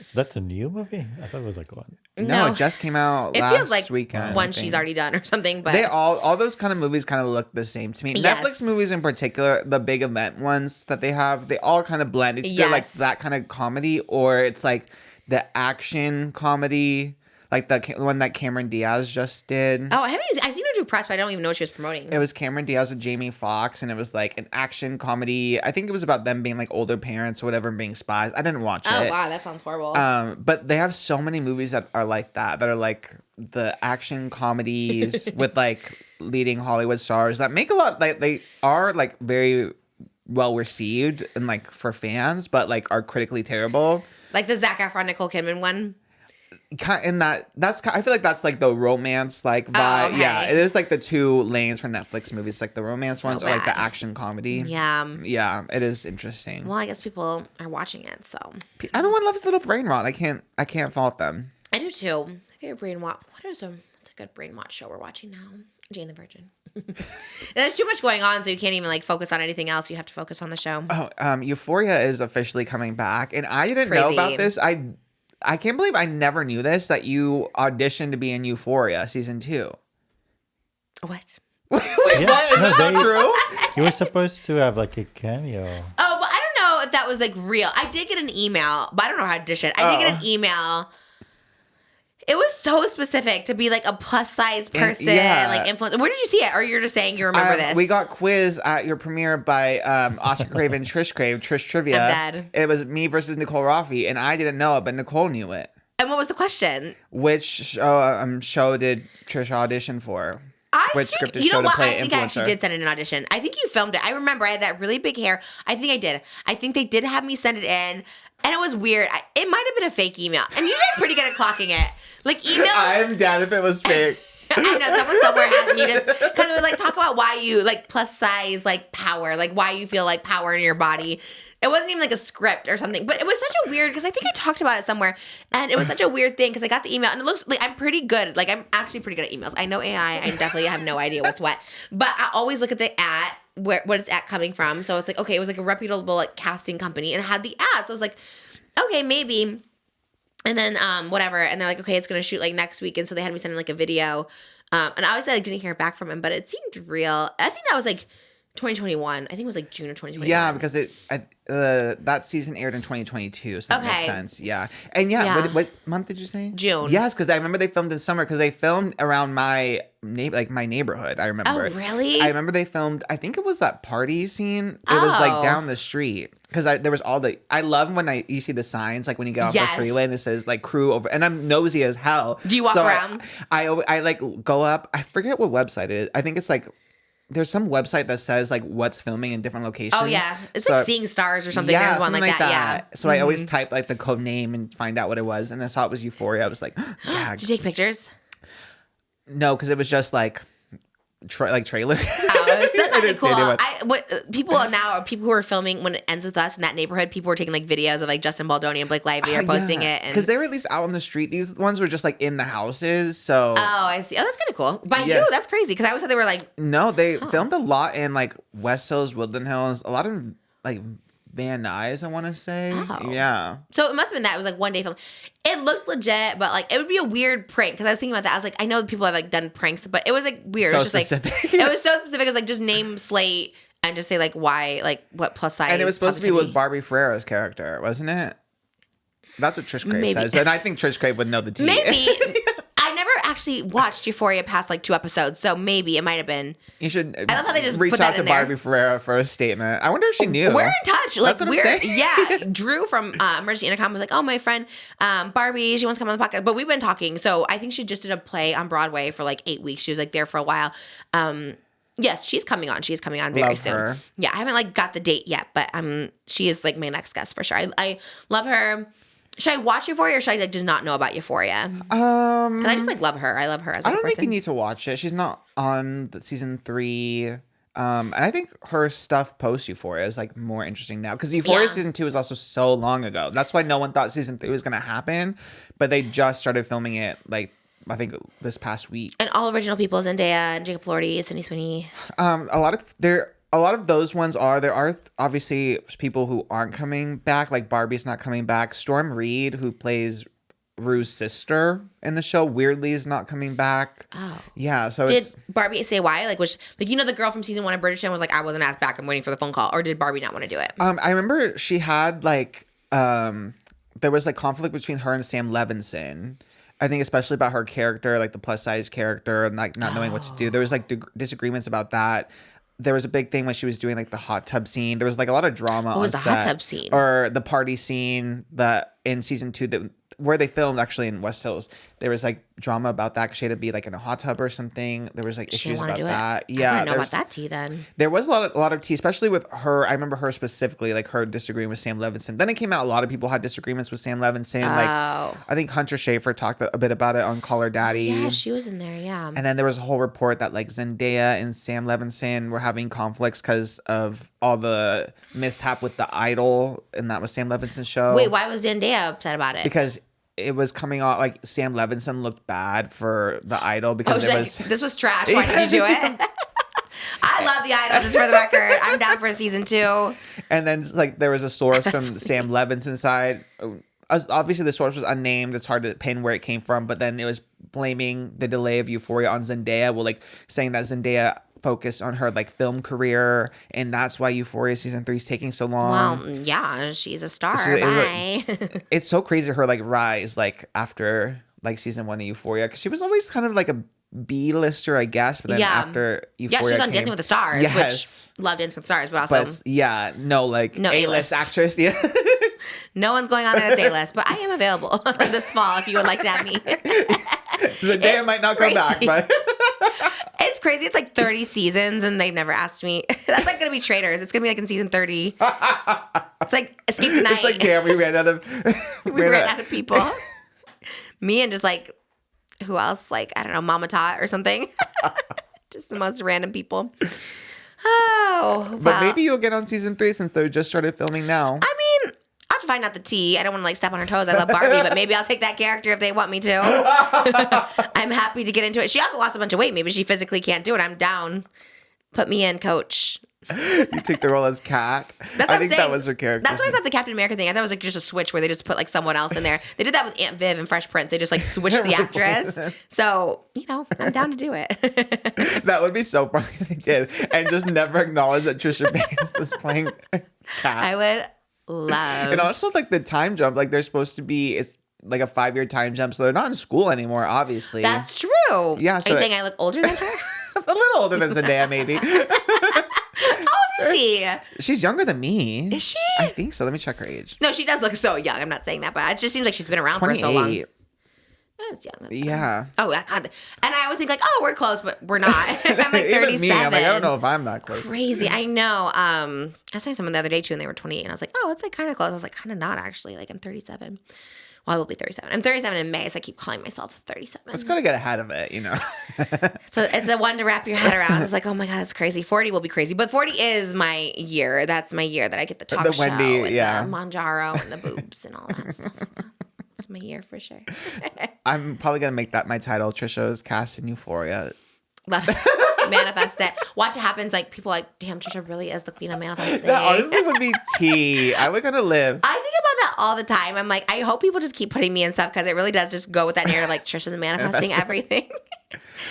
So that's a new movie? I thought it was like one. No, it just came out it last feels like weekend. one I she's think. already done or something. But They all those kind of movies kind of look the same to me. Yes. Netflix movies in particular, the big event ones that they have, they all kind of blend. It's either like Yes. that kind of comedy or it's like the action comedy, like the one that Cameron Diaz just did. oh, I've seen her do press, but I don't even know what she was promoting. It was Cameron Diaz with Jamie Foxx, and it was like an action comedy. I think it was about them being like older parents or whatever, and being spies. I didn't watch Oh it. wow, that sounds horrible. But they have so many movies that are like that are like the action comedies with like leading Hollywood stars that make a lot, like they are like very well received and like for fans, but like are critically terrible. Like the Zac Efron, Nicole Kidman one. And I feel like that's like the romance like vibe. okay. Yeah, it is like the two lanes for Netflix movies, like the romance So ones or like the bad. action comedy. Yeah. Yeah, it is interesting. Well, I guess people are watching it, so Everyone loves Little Brain Rot. I can't fault them. I do too. My favorite brain watch. What's a good brain watch show we're watching now? Jane the Virgin. There's too much going on, so you can't even like focus on anything else. You have to focus on the show. Euphoria is officially coming back, and I didn't know Crazy. about this. I can't believe I never knew this, that you auditioned to be in Euphoria season 2. What? Wait, Yeah, what? Is no, that not they- true? You were supposed to have like a cameo. Oh, but I don't know if that was like real. I did get an email, but I don't know how to audition. I did get an email. It was so specific to be like a plus size person, yeah. like influencer. Where did you see it? Or you're just saying you remember this? We got quiz at your premiere by Oscar Crave and Trish Crave, Trish Trivia. I'm dead. It was me versus Nicole Raffi, and I didn't know it, but Nicole knew it. And what was the question? Which show did Trish audition for? Which scripted you know show to what? play I think I actually influencer? did send in an audition. I think you filmed it. I remember I had that really big hair. I think I did. I think they did have me send it in. And it was weird. It might have been a fake email. And usually I'm pretty good at clocking it. Like emails. I'm down if it was fake. I know someone somewhere has me just because it was like talk about why you like plus size like power, like why you feel like power in your body. It wasn't even like a script or something, but it was such a weird because I think I talked about it somewhere, and it was such a weird thing because I got the email and it looks like I'm pretty good. Like I'm actually pretty good at emails. I know AI. I definitely have no idea what's what, but I always look at the at what it's at coming from. So it's like okay, it was like a reputable like casting company and it had the ad. So I was like, okay, maybe. And then whatever, and they're like, okay, it's gonna shoot like next week, and so they had me send in like a video, and I obviously like didn't hear back from him, but it seemed real. I think that was like 2021. I think it was like June of 2021. Yeah, because that season aired in 2022, so that makes Okay. sense. Yeah, and yeah, Yeah. What month did you say? June. Yes, because I remember they filmed in summer because they filmed around my neighborhood. I remember. Oh, really? I remember they filmed. I think it was that party scene. It was like Oh. down the street because there was all the. I love when you see the signs like when you get off Yes. the freeway and it says like crew over, and I'm nosy as hell. Do you walk So around? I like go up. I forget what website it is. I think it's like there's some website that says like what's filming in different locations. Oh yeah, it's like Seeing Stars or something. Yeah, There's one like that. Yeah. So I always typed like the code name and find out what it was, and I saw it was Euphoria. I was like, yeah. Did you take pictures? No, because it was just like trailer. Oh, so that'd be cool. People who are filming when it ends with us in that neighborhood, people were taking like videos of like Justin Baldoni and Blake Lively are posting it. Because they were at least out on the street. These ones were just like in the houses. So I see. Oh, that's kind of cool. By you, that's crazy. Because I always thought they were like no, they filmed a lot in like West Hills, Woodland Hills, a lot of like Van Nuys, I want to say. Oh. Yeah. So it must have been that. It was like one day film. It looked legit, but like it would be a weird prank because I was thinking about that. I was like, I know people have like done pranks, but it was like weird. So it was just specific. like it was so specific. It was like just name Slate and just say like why, like what plus size. And it was supposed to be with Barbie Ferrera's character, wasn't it? That's what Trish Crave says, and I think Trish Crave would know the tea. Maybe. I never actually watched Euphoria past like 2 episodes, so maybe it might have been. You should. I love how they just reach put out that to in there. Barbie Ferreira for a statement. I wonder if she knew. We're in touch. Like That's what I'm saying. Yeah. Drew from Emergency Intercom was like, "Oh, my friend Barbie, she wants to come on the podcast." But we've been talking, so I think she just did a play on Broadway for like 8 weeks. She was like there for a while. Yes, she's coming on. She's coming on very Love soon. her. Yeah, I haven't like got the date yet, but she is like my next guest for sure. I love her. Should I watch Euphoria or should I like just not know about Euphoria? Because I just like love her. I love her as a person. I don't think you need to watch it. She's not on the season 3. And I think her stuff post Euphoria is like more interesting now because Euphoria season 2 was also so long ago. That's why no one thought season 3 was going to happen, but they just started filming it like I think this past week. And all original people: Zendaya and Jacob Elordi, Sydney Sweeney. A lot of those ones there are obviously people who aren't coming back, like Barbie's not coming back. Storm Reed, who plays Rue's sister in the show, weirdly is not coming back. Oh. Yeah, so did Barbie say why? Like, was like the girl from season 1 of Bridgerton was like, I wasn't asked back, I'm waiting for the phone call, or did Barbie not want to do it? I remember she had like there was like conflict between her and Sam Levinson. I think especially about her character, like the plus size character, and like not knowing what to do. There was like disagreements about that. There was a big thing when she was doing like the hot tub scene. There was like a lot of drama on set. What was the hot tub scene? Or the party scene that in season 2 where they filmed actually in West Hills. There was like drama about that because she had to be like in a hot tub or something. There was like issues about that. Yeah, I didn't know about that tea then. There was a lot of tea, especially with her. I remember her specifically, like her disagreeing with Sam Levinson. Then it came out a lot of people had disagreements with Sam Levinson. Like I think Hunter Schafer talked a bit about it on Call Her Daddy. Yeah, she was in there. Yeah. And then there was a whole report that like Zendaya and Sam Levinson were having conflicts because of all the mishap with the Idol, and that was Sam Levinson's show. Wait, why was Zendaya upset about it? Because it was coming off like Sam Levinson looked bad for the Idol because this was trash. Why did you do it? I love the Idol. Just for the record, I'm down for a season 2. And then like there was a source from Sam Levinson's side. Obviously, the source was unnamed. It's hard to pin where it came from, but then it was blaming the delay of Euphoria on Zendaya. Well, like saying that Zendaya focused on her like film career, and that's why Euphoria season 3 is taking so long. Well, yeah, she's a star. Bye. It's so crazy her like rise like after like season 1 of Euphoria because she was always kind of like a B-lister, I guess. But then after Euphoria, she was on Dancing with the Stars, which love Dancing with the Stars, but also no A-list actress. Yeah. No one's going on that A-list, but I am available this fall if you would like to have me. Zendaya might not come back, but it's crazy. It's like 30 seasons and they've never asked me. That's like gonna be Traitors. It's gonna be like in season 30. It's like Escape the Night. It's like we ran out of we ran out of people. Me and just like who else? Like I don't know, Mama Tot or something. Just the most random people. Oh, but maybe you'll get on season 3 since they just started filming now. I mean, I'll have to find out the tea. I don't want to like step on her toes. I love Barbie, but maybe I'll take that character if they want me to. I'm happy to get into it. She also lost a bunch of weight. Maybe she physically can't do it. I'm down. Put me in, coach. You take the role as Kat. I think that was her character. That's what I thought the Captain America thing. I thought it was like just a switch where they just put like someone else in there. They did that with Aunt Viv and Fresh Prince. They just like switched the actress. So, I'm down to do it. That would be so funny if they did. And just never acknowledge that Trisha Paytas was playing Kat. I would love. And also like the time jump, like they're supposed to be, it's like a 5-year time jump. So they're not in school anymore, obviously. That's true. Yeah. So are you saying I look older than her? A little older than Zendaya, maybe. How old is she? She's younger than me. Is she? I think so. Let me check her age. No, she does look so young. I'm not saying that, but it just seems like she's been around for so long. That's young. That's fine. Yeah. Oh, God. And I always think like, oh, we're close, but we're not. I'm like 37. Even me, I'm like, I don't know if I'm that close. Crazy. I know. I was talking to someone the other day too, and they were 28, and I was like, oh, it's like kind of close. I was like, kind of not actually. Like I'm 37. Well, I will be 37. I'm 37 in May, so I keep calling myself 37. Let's gotta get ahead of it, you know. So it's a one to wrap your head around. It's like, oh my God, that's crazy. 40 will be crazy. But 40 is my year. That's my year that I get the talk show Wendy, and yeah. the Manjaro and the boobs and all that stuff. It's my year for sure. I'm probably gonna make that my title. Trisha's cast in Euphoria. Love it. Manifest it. Watch it happens. Like people are like, damn, Trisha really is the queen of manifesting. That honestly would be tea. I would gonna live. I think about that all the time. I'm like, I hope people just keep putting me in stuff because it really does just go with that narrative. Like Trisha's manifesting everything.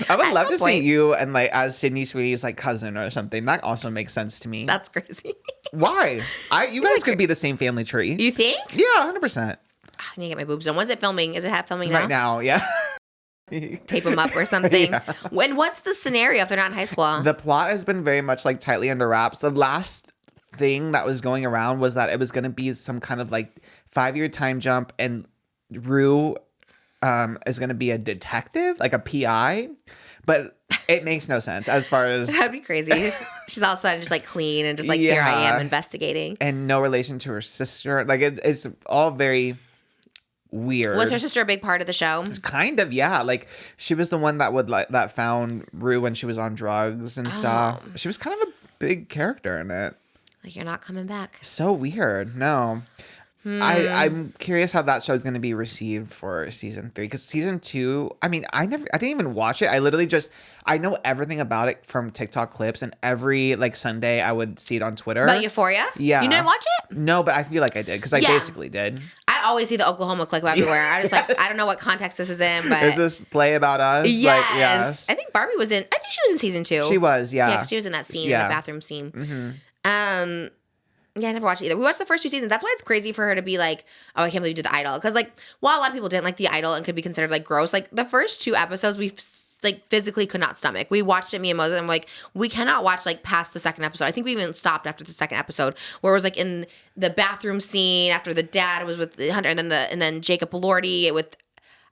I would love to point. see you and like as Sydney Sweetie's like cousin or something. That also makes sense to me. That's crazy. Why? You guys could be the same family tree. You think? Yeah, 100%. I need to get my boobs done. When's it filming? Is it half filming Right now, yeah. Tape them up or something. Yeah. What's the scenario if they're not in high school? The plot has been very much like tightly under wraps. The last thing that was going around was that it was going to be some kind of like 5-year time jump, and Rue is going to be a detective, like a PI, but it makes no sense as far as That'd be crazy. She's all of a sudden just like clean and just like here I am investigating. and no relation to her sister. Like it's all very weird. Was her sister a big part of the show? Kind of, yeah. Like she was the one that found Rue when she was on drugs and stuff. She was kind of a big character in it. Like you're not coming back. So weird. No. I'm curious how that show is going to be received for season 3, because season 2, I mean, I didn't even watch it. I literally I know everything about it from TikTok clips, and every like Sunday I would see it on Twitter. About Euphoria? Yeah. You didn't watch it? No, but I feel like I did, because I basically did. I always see the Oklahoma clip everywhere. I just like, I don't know what context this is in, but Is this Play About Us? yes. Like, yes. I think Barbie was in. I think she was in season 2. She was, yeah. Yeah, 'cause she was in that scene, in the bathroom scene. Mm-hmm. Yeah, I never watched it either. We watched the first 2 seasons. That's why it's crazy for her to be like, oh, I can't believe you did The Idol. Because, like, while a lot of people didn't like The Idol and could be considered, like, gross, like, the first 2 episodes we, like, physically could not stomach. We watched it, me and Moses, and we're like, we cannot watch, like, past the second episode. I think we even stopped after the second episode, where it was, like, in the bathroom scene after the dad was with the Hunter, and then Jacob Elordi with,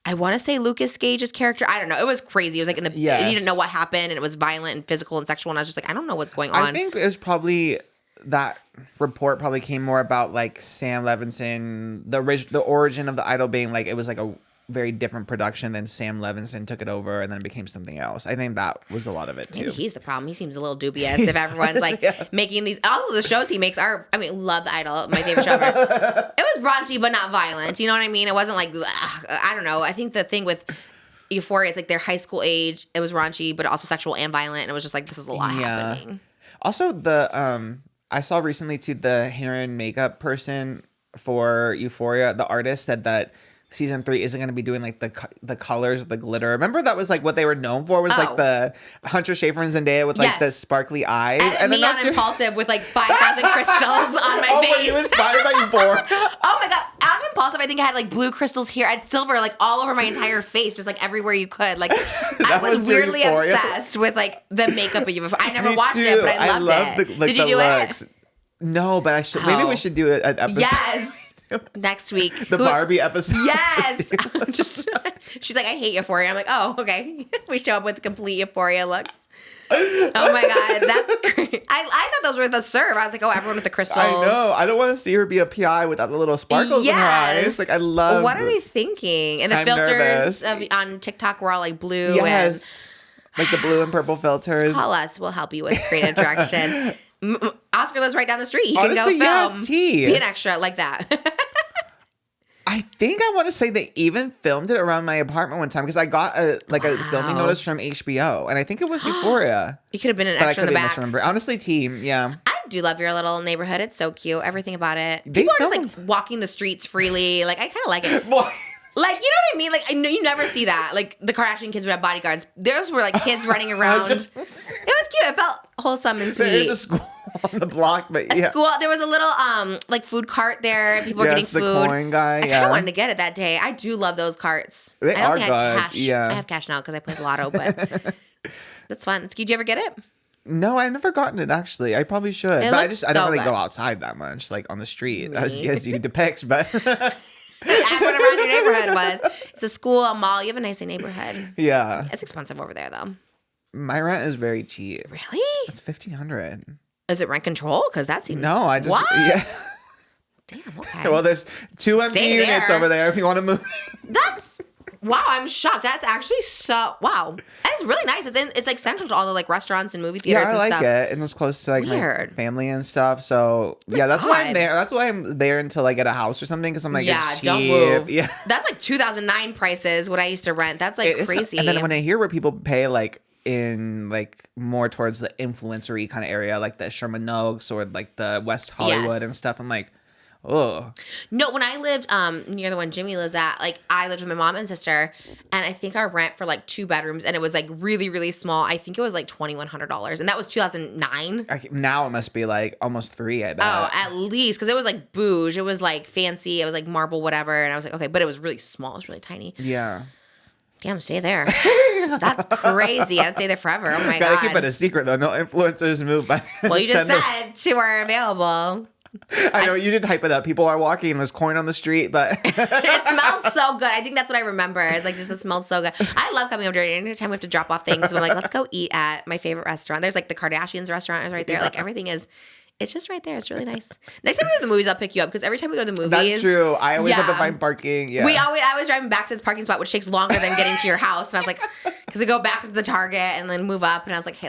I want to say Lucas Gage's character. I don't know. It was crazy. It was, like, you didn't know what happened, and it was violent and physical and sexual, and I was just like, I don't know what's going on. I think it was probably... that report probably came more about like Sam Levinson, the origin of The Idol being like it was like a very different production than Sam Levinson took it over and then it became something else. I think that was a lot of it too. Maybe he's the problem. He seems a little dubious if everyone's like making these. All of the shows he makes are. I mean, love The Idol, my favorite show ever. It was raunchy but not violent. You know what I mean? It wasn't like I don't know. I think the thing with Euphoria, it's like their high school age. It was raunchy but also sexual and violent, and it was just like this is a lot happening. Also, I saw recently too, the hair and makeup person for Euphoria, the artist, said that season 3 isn't going to be doing like the colors, the glitter. Remember that was like what they were known for was like the Hunter Schafer and Zendaya with like the sparkly eyes. And me on Impulsive with like 5,000 crystals on my face. Oh, were you inspired by Euphoria? Oh my God. On Impulsive, I think I had like blue crystals here. I had silver like all over my entire face, just like everywhere you could. Like I was weirdly obsessed with like the makeup of Euphoria. I never watched it, but I loved it. Did you do it? No, but I should. Maybe we should do an episode. Yes. Next week. The Barbie episode. Yes. She's like, I hate Euphoria. I'm like, oh, okay. We show up with complete Euphoria looks. Oh my God. That's great. I thought those were the serve. I was like, oh, everyone with the crystals. I know. I don't want to see her be a PI without the little sparkles in her eyes. Like, I love. What are they thinking? And the filters on TikTok were all like blue. Yes. Like the blue and purple filters. Call us. We'll help you with creative direction. Oscar lives right down the street. He can Honestly, go film. Be an extra like that. I think I want to say they even filmed it around my apartment one time because I got a filming notice from HBO, and I think it was Euphoria. You could have been an extra in the back. Honestly, team, yeah. I do love your little neighborhood. It's so cute. Everything about it. People are just like walking the streets freely. Like I kind of like it. Like, you know what I mean? Like, I know you never see that. Like, the Kardashian kids would have bodyguards. Those were, like, kids running around. It was cute. It felt wholesome and sweet. There is a school on the block, but yeah. A school. There was a little, like, food cart there. People were getting food. the coin guy, I kind of wanted to get it that day. I do love those carts. They I don't are think good. I have cash. Yeah. I have cash now because I played Lotto, but that's fun. Did you ever get it? No, I've never gotten it, actually. I probably should. But I don't really go outside that much, like, on the street, as you depict, but... Whatever around your neighborhood was. It's a school, a mall. You have a nice neighborhood. Yeah. It's expensive over there, though. My rent is very cheap. Really? It's $1,500. Is it rent control? Because that seems... No, I just... What? Yes. Damn, okay. Well, there's 2 empty units over there if you want to move. That's... Wow, I'm shocked. That's actually so... Wow. And it's really nice. It's like central to all the like restaurants and movie theaters Yeah, I and like stuff. it. And it's close to like Weird. my family and stuff. So, yeah, that's why I'm there. That's why I'm there until I get a house or something. Because I'm like, Yeah, it's don't cheap. move. Yeah. That's like 2009 prices, what I used to rent. That's like crazy. And then when I hear where people pay like in like more towards the influencery kind of area, like the Sherman Oaks or like the West Hollywood and stuff, I'm like, oh. No, when I lived near the one Jimmy lives at, like I lived with my mom and sister, and I think our rent for like 2 bedrooms, and it was like really, really small. I think it was like $2,100, and that was 2009. Now it must be like almost 3, I bet. Oh, at least, because it was like bouge. It was like fancy. It was like marble, whatever. And I was like, okay, but it was really small. It was really tiny. Yeah. Damn, stay there. That's crazy. I'd stay there forever. Oh my God. Gotta keep it a secret though. No influencers move by. Well, you just said 2 are available. I know you did hype it up. People are walking. There's corn on the street, but It smells so good. I think that's what I remember. It's like just it smells so good. I love coming over there. Anytime we have to drop off things, I'm like, let's go eat at my favorite restaurant. There's like the Kardashians restaurant is right there. Like everything is. It's just right there. It's really nice. Next time we go to the movies, I'll pick you up because every time we go to the movies, that's true. I always have to find parking. Yeah, I was driving back to this parking spot, which takes longer than getting to your house. And I was like, because we go back to the Target and then move up. And I was like, hey,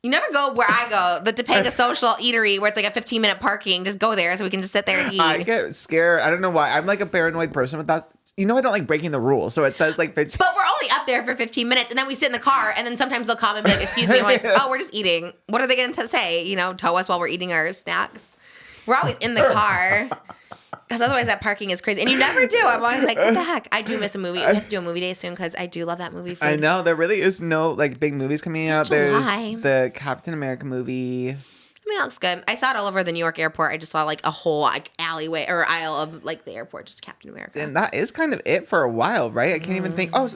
you never go where I go, the Topanga Social Eatery, where it's like a 15-minute parking. Just go there so we can just sit there and eat. I get scared. I don't know why. I'm like a paranoid person with that. I don't like breaking the rules. So it says like 15. But we're only up there for 15 minutes, and then we sit in the car, and then sometimes they'll come and be like, excuse me. I'm like, oh, we're just eating. What are they going to say? Tow us while we're eating our snacks. We're always in the car. Because otherwise that parking is crazy. And you never do. I'm always like, what the heck? I do miss a movie. We have to do a movie day soon because I do love that movie. I know. There really is no like big movies coming out. July. There's the Captain America movie. I mean, it looks good. I saw it all over the New York airport. I just saw like a whole like alleyway or aisle of like the airport, just Captain America. And that is kind of it for a while, right? I can't even think. Oh,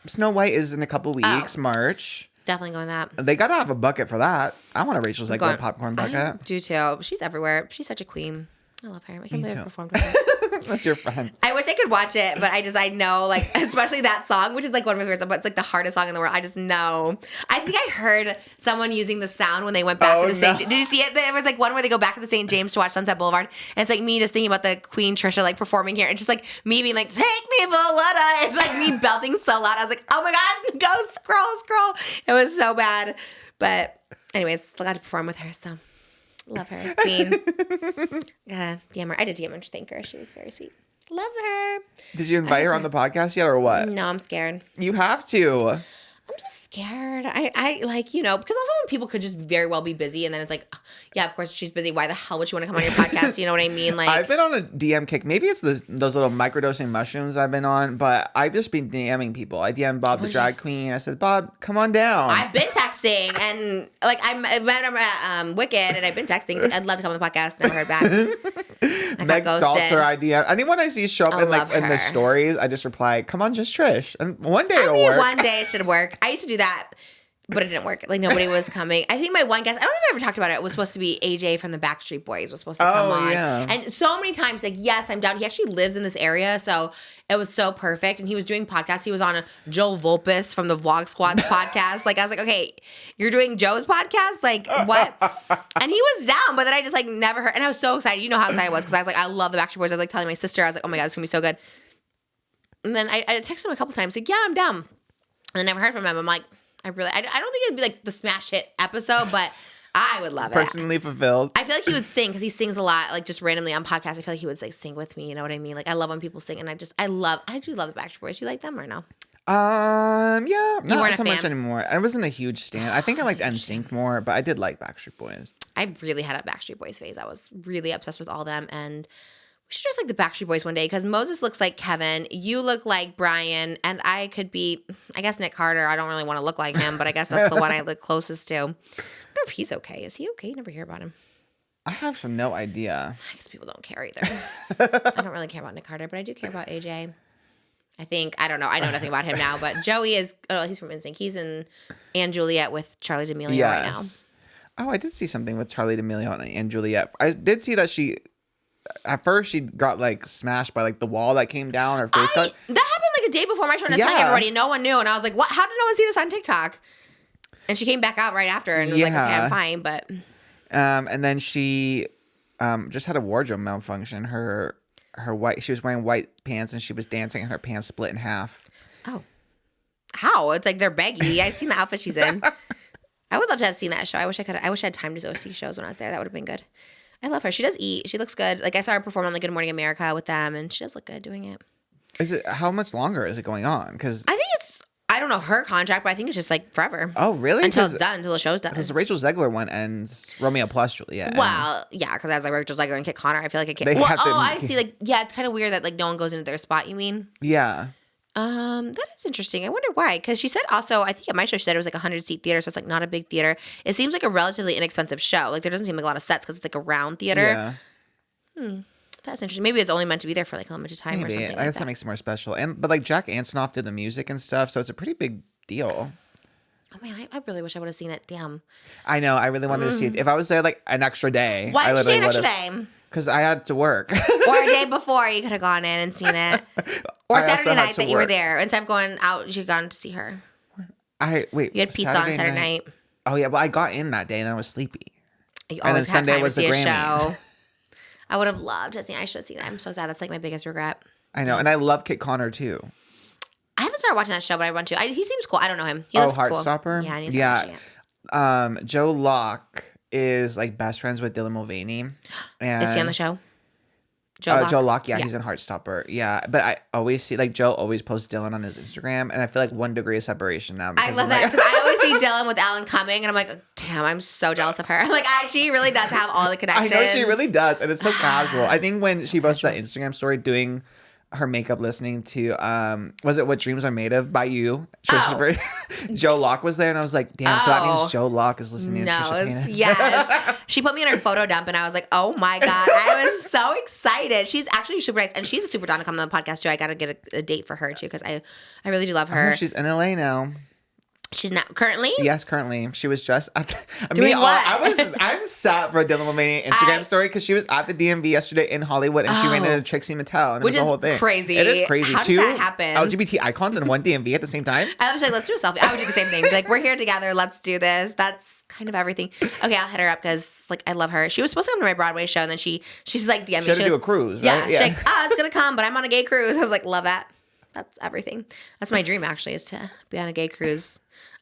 Snow White is in a couple weeks, March. Definitely going that. They gotta have a bucket for that. I want a Rachel's like red popcorn bucket. I do too. She's everywhere. She's such a queen. I love her. I can't believe I performed with her. That's your friend. I wish I could watch it, but I know, like, especially that song, which is like one of my favorites, but it's like the hardest song in the world. I just know. I think I heard someone using the sound when they went back to the St. Did you see it? There was like one where they go back to the St. James to watch Sunset Boulevard, and it's like me just thinking about the Queen Trisha like performing here, and just like me being like, "Take me for what I." It's like me belting so loud. I was like, "Oh my God, go scroll!" It was so bad, but anyways, still got to perform with her, so. Love her. Queen. Gotta DM her. I did DM her to thank her. She was very sweet. Love her. Did you invite her on the podcast yet or what? No, I'm scared. You have to. I'm just scared. I like, because also when people could just very well be busy and then it's like, yeah, of course she's busy. Why the hell would she want to come on your podcast? You know what I mean? Like, I've been on a DM kick. Maybe it's those little microdosing mushrooms I've been on, but I've just been DMing people. I DM'd Bob the drag queen. I said, Bob, come on down. I've been texting and like I met him at Wicked and I've been texting. Like, I'd love to come on the podcast. Never heard back. Meg Staltzer idea. Anyone I see show up in the stories, I just reply, "Come on, just Trish." And one day it'll work. One day it should work. I used to do that, but it didn't work. Like nobody was coming. I think my one guest, I don't know if I ever talked about it. It was supposed to be AJ from the Backstreet Boys was supposed to come on. Yeah. And so many times, like, yes, I'm down. He actually lives in this area, so it was so perfect. And he was doing podcasts. He was on a Joe Vulpes from the Vlog Squad podcast. Like I was like, okay, you're doing Joe's podcast? Like what? And he was down, but then I just like never heard. And I was so excited. You know how excited I was because I was like, I love the Backstreet Boys. I was like telling my sister, I was like, oh my God, this is gonna be so good. And then I texted him a couple times, like, yeah, I'm down. And I never heard from him. I'm like, I don't think it'd be like the smash hit episode, but I would love it. Personally fulfilled. I feel like he would sing because he sings a lot, like just randomly on podcasts. I feel like he would like sing with me. You know what I mean? Like I love when people sing, and I do love the Backstreet Boys. You like them or no? Yeah, not so much anymore. I wasn't a huge stan. I think I liked NSYNC more, but I did like Backstreet Boys. I really had a Backstreet Boys phase. I was really obsessed with all them, and we should just like the Backstreet Boys one day because Moses looks like Kevin, you look like Brian, and I could be, I guess, Nick Carter. I don't really want to look like him, but I guess that's the one I look closest to. I don't know if he's okay. Is he okay? You never hear about him. I have no idea. I guess people don't care either. I don't really care about Nick Carter, but I do care about AJ. I don't know. I know nothing about him now, but Joey is, he's from NSYNC. He's in Anne Juliet with Charli D'Amelio right now. Oh, I did see something with Charli D'Amelio and Juliet. I did see that she at first she got like smashed by like the wall that came down. Her face got. That happened like a day before my show, and I was telling everybody, no one knew, and I was like, "What? How did no one see this on TikTok?" And she came back out right after, and was like, "Okay, I'm fine," but. And then she, just had a wardrobe malfunction. She was wearing white pants and she was dancing and her pants split in half. Oh, how? It's like they're baggy. I've seen the outfit she's in. I would love to have seen that show. I wish I had time to go see shows when I was there. That would have been good. I love her. She does eat. She looks good. Like I saw her perform on like Good Morning America with them, and she does look good doing it. How much longer is it going on? Because I think I don't know her contract, but I think it's just like forever. Oh, really? Until it's done, until the show's done. Because the Rachel Zegler one ends Romeo plus Juliet. Well, yeah, because as like Rachel Zegler and Kit Connor, I feel like I can't. I see. Like, yeah, it's kind of weird that like no one goes into their spot. You mean? Yeah. That is interesting. I wonder why. Because she said also, I think at my show she said it was like 100-seat theater, so it's like not a big theater. It seems like a relatively inexpensive show. Like there doesn't seem like a lot of sets because it's like a round theater. Yeah. That's interesting. Maybe it's only meant to be there for like a limited time or something. I guess that makes it more special. But like Jack Antonoff did the music and stuff, so it's a pretty big deal. Oh man, I really wish I would have seen it. Damn. I know. I really wanted to see it. If I was there like an extra day. Why did you say an extra day? Because I had to work. Or a day before, you could have gone in and seen it. Or Saturday night that you were there. Instead of going out, you had gone to see her. You had pizza on Saturday night. Oh yeah, well I got in that day and I was sleepy. You always had time to see a show. I would have loved to see. I should have seen it. I'm so sad. That's like my biggest regret. I know, and I love Kit Connor too. I haven't started watching that show, but I want to. He seems cool. I don't know him. He looks cool. Heartstopper? Yeah, I need to start watching it. Joe Locke is like best friends with Dylan Mulvaney. And is he on the show? Joe Locke, yeah, he's in Heartstopper. Yeah, but I always see like Joe always posts Dylan on his Instagram, and I feel like 1 degree of separation now. I love that because I always see Dylan with Alan Cumming, and I'm like, damn, I'm so jealous of her. Like, she really does have all the connections. I know she really does, and it's so casual. I think when she posted that Instagram story doing her makeup, listening to was it What Dreams Are Made Of by You? Joe Locke was there, and I was like, damn, so that means Joe Locke is listening to Trisha Paytas. Yes. She put me in her photo dump, and I was like, oh my God. I was so excited. She's actually super nice, and she's a super down to come on the podcast too. I got to get a date for her too, because I really do love her. She's in LA now. She's not currently? Yes, currently. She was just doing what? I'm sad for a Dylan Mulvaney Instagram story because she was at the DMV yesterday in Hollywood and she ran into Trixie Mattel and it was the whole thing. Crazy. It is crazy. How does that happen? LGBT icons in one DMV at the same time. I was like, let's do a selfie. I would do the same thing. Like, we're here together. Let's do this. That's kind of everything. Okay, I'll hit her up because like I love her. She was supposed to come to my Broadway show and then she's like DMing. She had to do a cruise, right? Yeah. She's like, it's gonna come, but I'm on a gay cruise. I was like, love that. That's everything. That's my dream actually, is to be on a gay cruise.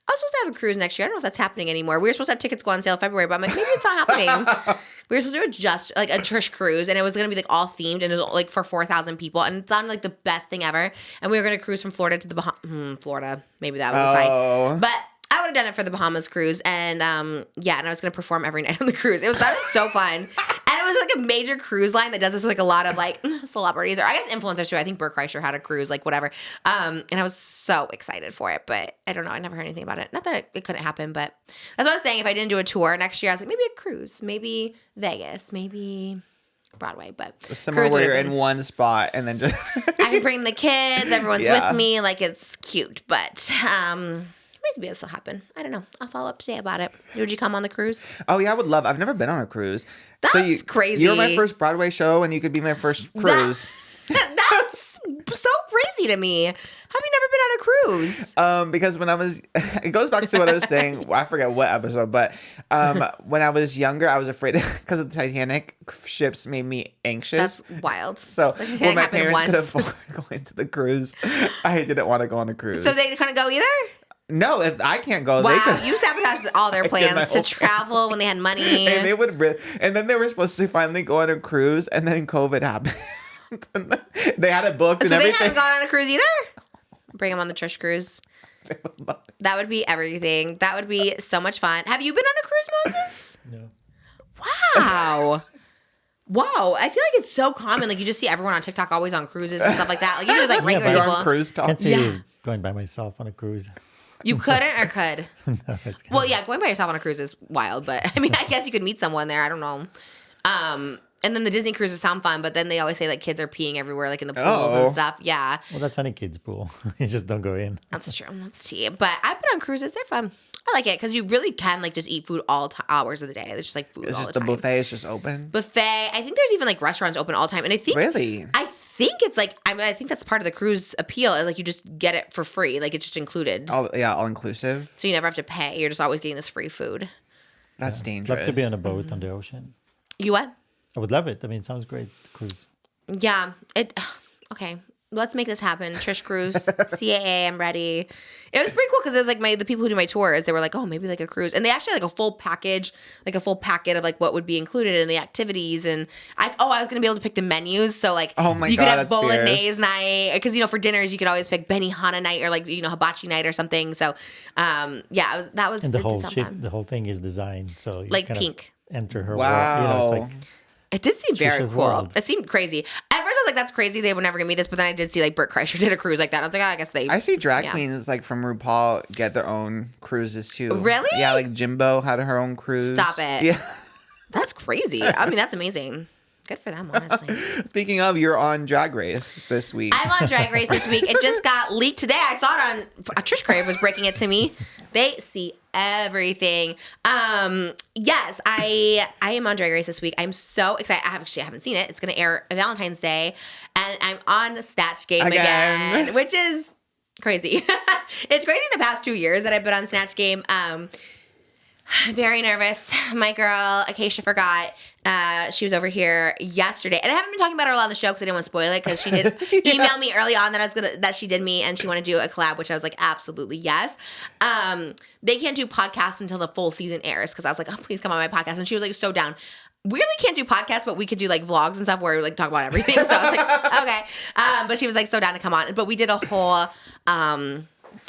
I was supposed to have a cruise next year. I don't know if that's happening anymore. We were supposed to have tickets go on sale in February, but I'm like, maybe it's not happening. We were supposed to do just like a Trish cruise, and it was going to be like all themed, and it was like for 4,000 people, and it sounded like the best thing ever. And we were going to cruise from Florida to the Bahamas. Florida, maybe that was a sign. But I would have done it for the Bahamas cruise, and and I was going to perform every night on the cruise. It sounded so fun. And it was like a major cruise line that does this with like a lot of like celebrities, or I guess influencers too. I think Bert Kreischer had a cruise, like whatever. And I was so excited for it, but I don't know. I never heard anything about it. Not that it couldn't happen, but that's what I was saying. If I didn't do a tour next year, I was like, maybe a cruise, maybe Vegas, maybe Broadway, but somewhere where you're in one spot and then just I can bring the kids, everyone's with me, like it's cute, but maybe it'll happen. I don't know. I'll follow up today about it. Would you come on the cruise? Oh yeah, I would love. I've never been on a cruise. That's crazy. You're my first Broadway show, and you could be my first cruise. That's so crazy to me. Have you never been on a cruise? Because when I was, it goes back to what I was saying. I forget what episode, but when I was younger, I was afraid because of the Titanic ships made me anxious. That's wild. So when my parents could afford going to the cruise, I didn't want to go on a cruise. So they couldn't go either? No, if I can't go, wow, they could. You sabotaged all their plans to travel when they had money. And they would, and then they were supposed to finally go on a cruise, and then COVID happened. They had it booked, and everything. So they haven't gone on a cruise either. Bring them on the Trish cruise. That would be everything. That would be so much fun. Have you been on a cruise, Moses? No. Wow. Wow, I feel like it's so common. Like you just see everyone on TikTok always on cruises and stuff like that. Like you just like regular people. On cruise talk. I can't see you going by myself on a cruise. You couldn't or could? No, it's well, yeah, going by yourself on a cruise is wild, but I mean, I guess you could meet someone there. I don't know. And then the Disney cruises sound fun, but then they always say like kids are peeing everywhere, like in the pools and stuff. Yeah. Well, that's any kid's pool. You just don't go in. That's true. That's tea. But I've been on cruises. They're fun. I like it because you really can like just eat food all hours of the day. It's just like food It's all just the the time. buffet is just open. Buffet. I think there's even like restaurants open all the time. And I think Really? I think it's like I think that's part of the cruise appeal is like you just get it for free. Like it's just included. All inclusive. So you never have to pay. You're just always getting this free food. That's dangerous. Love to be on a boat on the ocean. You what? I would love it. I mean, it sounds great. Cruise. Yeah. Okay. Let's make this happen. Trish Cruise, CAA, I'm ready. It was pretty cool because it was like the people who do my tours, they were like, oh, maybe like a cruise. And they actually had like a full package, like a full packet of like what would be included in the activities. And I was going to be able to pick the menus. So like you could have bolognese night because, for dinners, you could always pick Benihana night or like, hibachi night or something. So that was And the whole ship, the whole thing is designed. So you like kind pink. Of enter her Wow. world. It's like It did seem very Trisha's cool. world. It seemed crazy. At first, I was like, "That's crazy. They would never give me this." But then I did see like Bert Kreischer did a cruise like that. I was like, "Oh, I guess they." I see drag queens like from RuPaul get their own cruises too. Really? Yeah, like Jimbo had her own cruise. Stop it. Yeah. That's crazy. I mean, that's amazing. Good for them, honestly. Speaking of, you're on Drag Race this week. I'm on Drag Race this week. It just got leaked today. I saw it on Trish Crave was breaking it to me. They see everything. Yes, I am on Drag Race this week. I'm so excited. I haven't seen it. It's going to air Valentine's Day, and I'm on Snatch Game again, which is crazy. It's crazy the past 2 years that I've been on Snatch Game. Very nervous. My girl, Acacia, forgot. She was over here yesterday. And I haven't been talking about her a lot on the show because I didn't want to spoil it because she did email me early on that she did me and she wanted to do a collab, which I was like, absolutely yes. They can't do podcasts until the full season airs because I was like, oh, please come on my podcast. And she was like, so down. We really can't do podcasts, but we could do like vlogs and stuff where we like talk about everything. So I was like, okay. But she was like, so down to come on. But we did a whole, I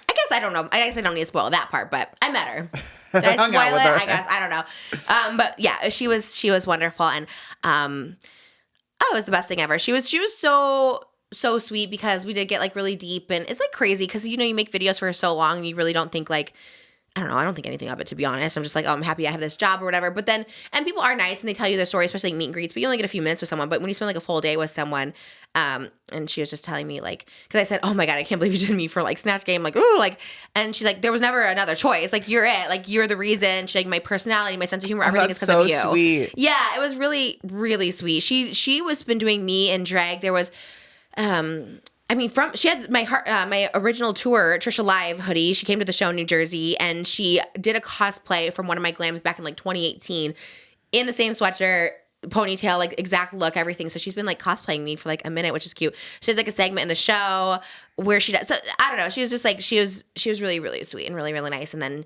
guess I don't know. I guess I don't need to spoil that part, but I met her. Did I spoil it? I guess I don't know. But yeah, she was wonderful, and it was the best thing ever. She was so sweet because we did get like really deep, and it's like crazy because you make videos for so long, and you really don't think like. I don't know. I don't think anything of it, to be honest. I'm just like, oh, I'm happy I have this job or whatever. But then, and people are nice and they tell you their story, especially like meet and greets, but you only get a few minutes with someone. But when you spend like a full day with someone, and she was just telling me like, because I said, oh my God, I can't believe you did me for like Snatch Game. Like, ooh, like, and she's like, there was never another choice. Like, you're it. Like, you're the reason. She's like, my personality, my sense of humor, everything is because of you. Sweet. Yeah, it was really, really sweet. She was been doing me in drag. There was, she had my original tour, Trisha Live hoodie. She came to the show in New Jersey, and she did a cosplay from one of my glams back in like 2018 in the same sweatshirt, ponytail, like exact look, everything. So she's been like cosplaying me for like a minute, which is cute. She has like a segment in the show where she does. So I don't know. She was just like she was really, really sweet and really, really nice. And then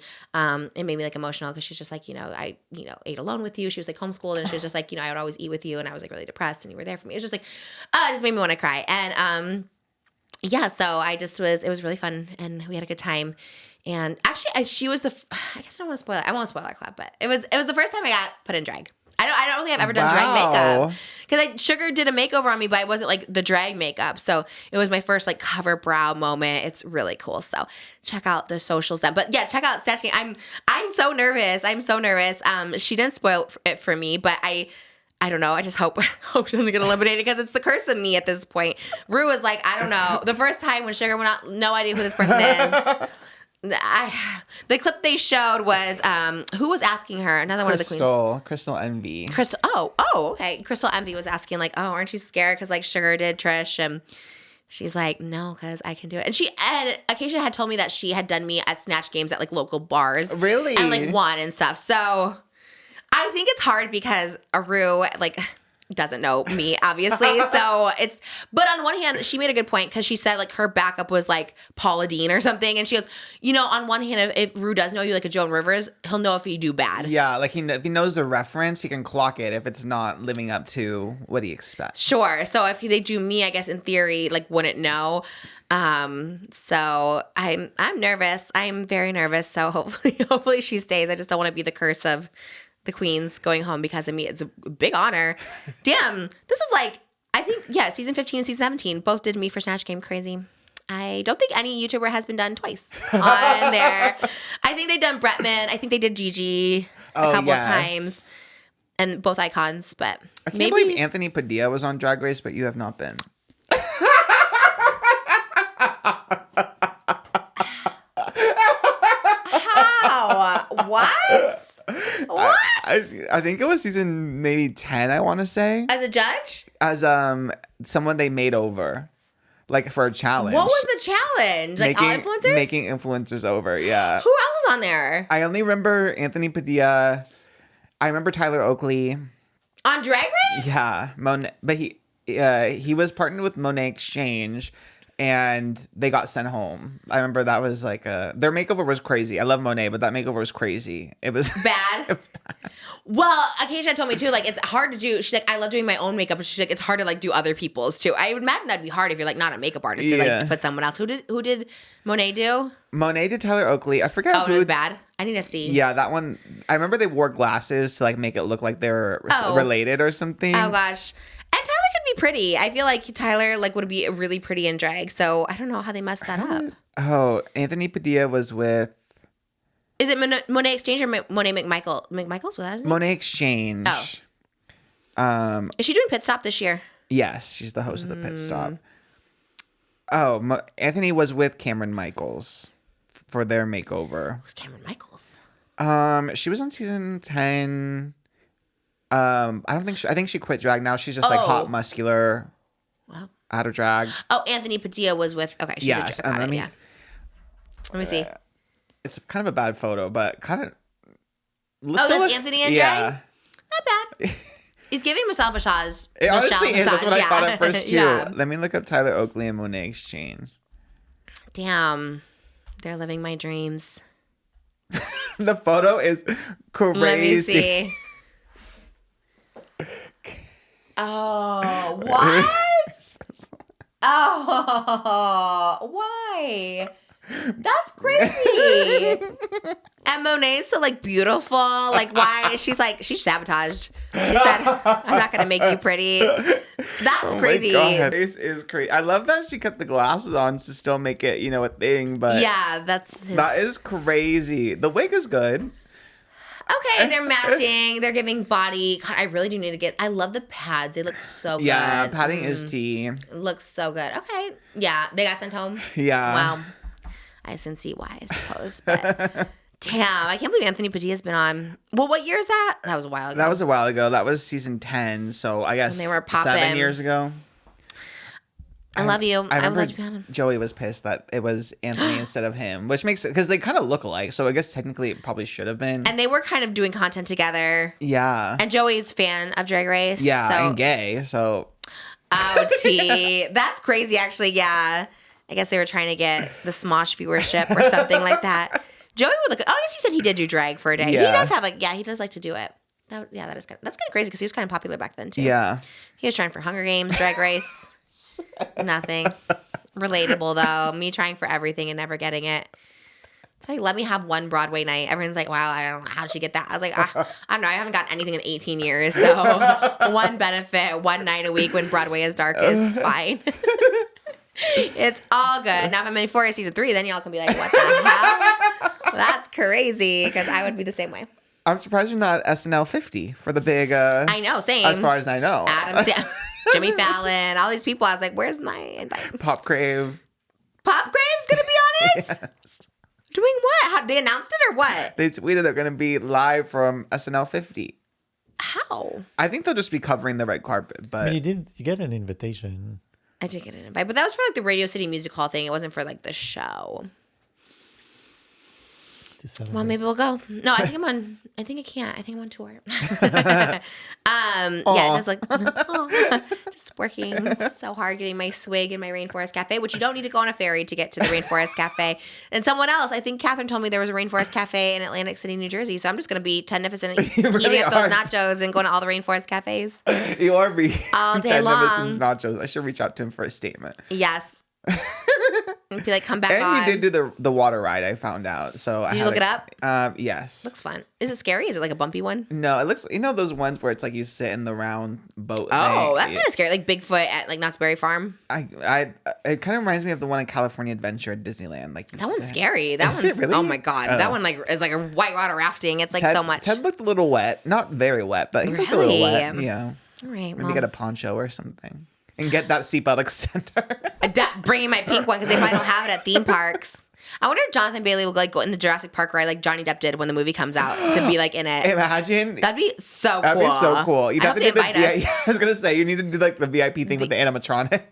it made me like emotional because she's just like, I ate alone with you. She was like homeschooled, and she was just like, I would always eat with you, and I was like really depressed, and you were there for me. It was just like, it just made me want to cry. And yeah, so it was really fun, and we had a good time. And actually, she was I guess I don't want to spoil it. I won't spoil our club, but it was the first time I got put in drag. I don't think I've ever done drag makeup because Sugar did a makeover on me, but it wasn't like the drag makeup. So it was my first like cover brow moment. It's really cool. So check out the socials then. But yeah, check out Snatch Game. I'm so nervous. She didn't spoil it for me, but I don't know. I just hope she doesn't get eliminated because it's the curse of me at this point. Rue was like, I don't know. The first time when Sugar went out, no idea who this person is. The clip they showed was who was asking her? Another one of the queens. Crystal Envy. Crystal. Oh, okay. Crystal Envy was asking like, oh, aren't you scared because like Sugar did Trish, and she's like, no, because I can do it. And Acacia had told me that she had done me at Snatch Games at like local bars, really, and like won and stuff. So. I think it's hard because Aru like doesn't know me, obviously. But on one hand, she made a good point because she said like her backup was like Paula Deen or something. And she goes, on one hand, if Ru does know you like a Joan Rivers, he'll know if you do bad. Yeah, like if he knows the reference, he can clock it if it's not living up to what he expects. Sure. So if they do me, I guess in theory, like wouldn't know. So I'm nervous. I'm very nervous. So hopefully she stays. I just don't want to be the curse of the queens going home because of me. It's a big honor. Damn, this is like, I think, yeah, season 15 and season 17 both did me for Snatch Game. Crazy. I don't think any YouTuber has been done twice on there. I think they've done Bretman. I think they did Gigi a couple of times. And both icons, but I can't believe Anthony Padilla was on Drag Race, but you have not been. How? I think it was season maybe 10, I want to say. As a judge? As someone they made over. Like for a challenge. What was the challenge? Like all influencers? Making influencers over, yeah. Who else was on there? I only remember Anthony Padilla. I remember Tyler Oakley. On Drag Race? Yeah. But he was partnered with Monet Exchange. And they got sent home. I remember that was like their makeover was crazy. I love Monet, but that makeover was crazy. It was bad. It was bad. Well, Acacia told me too, like it's hard to do. She's like, I love doing my own makeup, but she's like, it's hard to like do other people's too. I would imagine that'd be hard if you're like not a makeup artist to like put someone else. Who did Monet do? Monet did Tyler Oakley. I forget. Oh, it was bad. I need to see. Yeah, that one. I remember they wore glasses to like make it look like they're related or something. Oh gosh. And Tyler could be pretty. I feel like Tyler like would be really pretty in drag. So I don't know how they messed that up. Oh, Anthony Padilla was with. Is it Monet Exchange or Monet McMichaels? Was that Monet Exchange. Oh. Is she doing Pit Stop this year? Yes, she's the host of the Pit Stop. Oh, Anthony was with Cameron Michaels for their makeover. Who's Cameron Michaels? She was on season 10. I think she quit drag now. She's just like hot, muscular, out of drag. Oh, Anthony Padilla was with. Okay, she's a drag. Yeah. Let me see. It's kind of a bad photo, but kind of. That's Anthony in drag. Not bad. He's giving himself a massage. It honestly is. That's what I thought at first too. Let me look up Tyler Oakley and Monet Exchange. Damn, they're living my dreams. The photo is crazy. Let me see. Oh, what? Oh, why? That's crazy. And Monet's so like beautiful. Like why? She's sabotaged. She said, I'm not going to make you pretty. That's crazy. My God. This is crazy. I love that she kept the glasses on to still make it, a thing. But yeah, that is crazy. The wig is good. Okay, they're matching. They're giving body. God, I really do need to I love the pads. They look so good. Yeah, padding is tea. Looks so good. Okay. Yeah, they got sent home. Yeah. Wow. I can see why, I suppose. But damn, I can't believe Anthony Padilla's been on. Well, what year is that? That was a while ago. That was season 10. So I guess when they were popping. 7 years ago. I love you. I would love to be on him. Joey was pissed that it was Anthony instead of him, which makes it because they kind of look alike. So I guess technically it probably should have been. And they were kind of doing content together. Yeah. And Joey's fan of Drag Race. Yeah, and gay. So. Oh, T. That's crazy, actually. Yeah. I guess they were trying to get the Smosh viewership or something like that. Joey would look. Oh, I guess you said he did do drag for a day. Yeah. He does have he does like to do it. That's kind of crazy because he was kind of popular back then too. Yeah. He was trying for Hunger Games, Drag Race. Nothing. Relatable though. Me trying for everything and never getting it. So let me have one Broadway night. Everyone's like, wow, I don't know. How'd she get that? I was like, I don't know. I haven't gotten anything in 18 years. So one benefit, one night a week when Broadway is dark is fine. It's all good. Now if I'm in EUPHORIA season 3, then y'all can be like, what the hell? That's crazy because I would be the same way. I'm surprised you're not SNL 50 for the big. I know, same. As far as I know. Adam's, Jimmy Fallon, all these people. I was like, where's my invite? Pop Crave. Pop Crave's going to be on it? Yes. Doing what? How, they announced it or what? They tweeted they're going to be live from SNL 50. How? I think they'll just be covering the red carpet. But you get an invitation. I did get an invite, but that was for like the Radio City Music Hall thing. It wasn't for like the show. Well, maybe we'll go. No, I think I can't. I think I'm on tour. Yeah, it does look. Just working so hard getting my swig in my Rainforest Cafe, which you don't need to go on a ferry to get to the Rainforest Cafe. And someone else, I think Catherine told me there was a Rainforest Cafe in Atlantic City, New Jersey. So I'm just going to be magnificent eating up those nachos and going to all the Rainforest Cafes. You are be all day long. Nachos. I should reach out to him for a statement. Yes. And be like, come back and on. And you did do the water ride, I found out. So did you look it up? Yes. Looks fun. Is it scary? Is it like a bumpy one? No, it looks, those ones where it's like you sit in the round boat. Oh, that's kind of scary. Like Bigfoot at like Knott's Berry Farm. It kind of reminds me of the one in California Adventure at Disneyland. Like that one's scary. That one's really? Oh my God. That one like is like a whitewater rafting. It's like Ted, so much. Ted looked a little wet. Not very wet, but he looked a little wet. Yeah. All right. Maybe get a poncho or something. And get that seatbelt extender. Bringing my pink one because they probably don't have it at theme parks. I wonder if Jonathan Bailey will like go in the Jurassic Park ride like Johnny Depp did when the movie comes out to be like in it. Imagine. That'd be so cool. That'd be so cool. You'd I have hope to they do invite us. Yeah, I was gonna say you need to do like the VIP thing with the animatronic.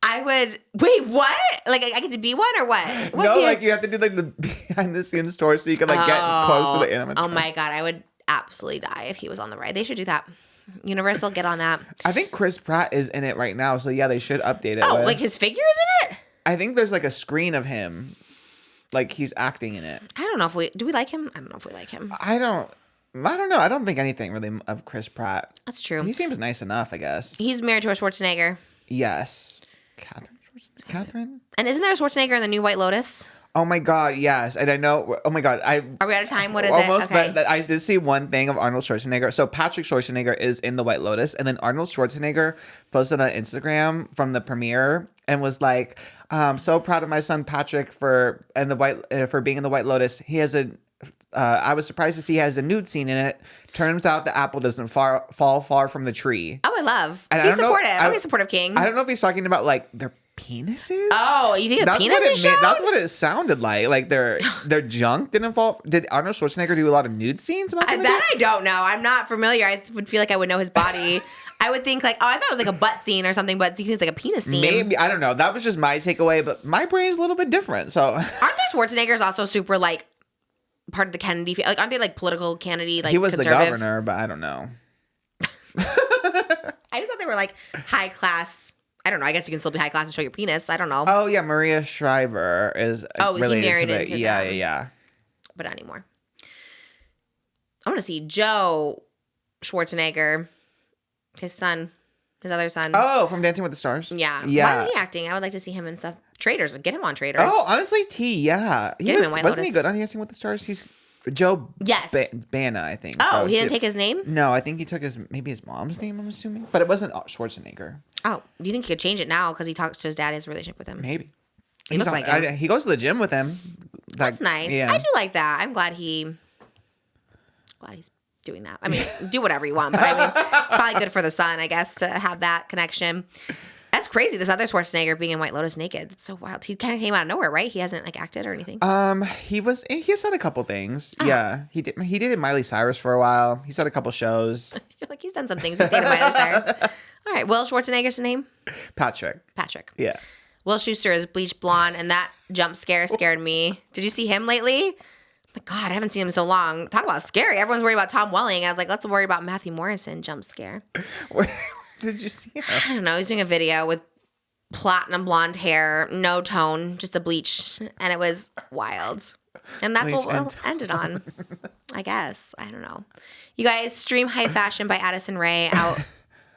I would wait. What? Like I get to be one or what? No, like you have to do like the behind the scenes tour so you can like get close to the animatronic. Oh my god, I would absolutely die if he was on the ride. They should do that. Universal, get on that. I think Chris Pratt is in it right now, so yeah, they should update it. Oh, like his figure is in it? I think there's like a screen of him, like he's acting in it. I don't know if we like him. I don't know if we like him. I don't know. I don't think anything really of Chris Pratt. That's true. He seems nice enough, I guess. He's married to a Schwarzenegger. Yes. Catherine? And isn't there a Schwarzenegger in the new White Lotus? Oh my God, yes. And I know, oh my God. Are we out of time? What is almost, it? Okay. But I did see one thing of Arnold Schwarzenegger. So Patrick Schwarzenegger is in the White Lotus. And then Arnold Schwarzenegger posted on Instagram from the premiere and was like, so proud of my son Patrick for being in the White Lotus. He has I was surprised to see he has a nude scene in it. Turns out the apple doesn't fall far from the tree. Oh, I love. And He's supportive. I'm a supportive king. I don't know if he's talking about like their penises. Oh, you think the penis showed? That's what it sounded like. Like their junk didn't fall. Did Arnold Schwarzenegger do a lot of nude scenes? That I don't know. I'm not familiar. I would feel like I would know his body. I would think like, oh, I thought it was like a butt scene or something, but it's like a penis scene. Maybe. I don't know. That was just my takeaway, but my brain's a little bit different. So Arnold Schwarzenegger is also super like part of the Kennedy, like aren't they like political Kennedy, like he was the conservative? governor, but I don't know. I just thought they were like high class. I don't know. I guess you can still be high class and show your penis. I don't know. Oh yeah, Maria Shriver is related he married to into yeah, them. yeah. But not anymore. I want to see Joe Schwarzenegger, his other son. Oh, from Dancing with the Stars. Yeah. Yeah. Why is he acting? I would like to see him in stuff. Traitors. Get him on Traitors. Oh, honestly, yeah. Wasn't he good on Dancing with the Stars? He's Joe Banna, I think. Oh, he didn't take his name? No, I think he took his mom's name, I'm assuming. But it wasn't Schwarzenegger. Oh, do you think he could change it now because he talks to his dad, his relationship with him? Maybe. He looks like him. He goes to the gym with him. That's nice. Yeah. I do like that. I'm glad he's doing that. I mean, do whatever you want, but I mean, it's probably good for the son, I guess, to have that connection. That's crazy. This other Schwarzenegger being in White Lotus naked. It's so wild. He kind of came out of nowhere, right? He hasn't like acted or anything. He said a couple things. Oh. Yeah. He did Miley Cyrus for a while. He said a couple shows. You're like, he's done some things. He's dated Miley Cyrus. All right. Will Schwarzenegger's name? Patrick. Yeah. Will Schuster is bleached blonde, and that jump scare scared me. Did you see him lately? My God, I haven't seen him in so long. Talk about scary. Everyone's worried about Tom Welling. I was like, let's worry about Matthew Morrison jump scare. Did you see him? I don't know. He's doing a video with platinum blonde hair, no tone, just a bleach, and it was wild. And that's what we'll end it on, I guess. I don't know. You guys, stream High Fashion by Addison Rae out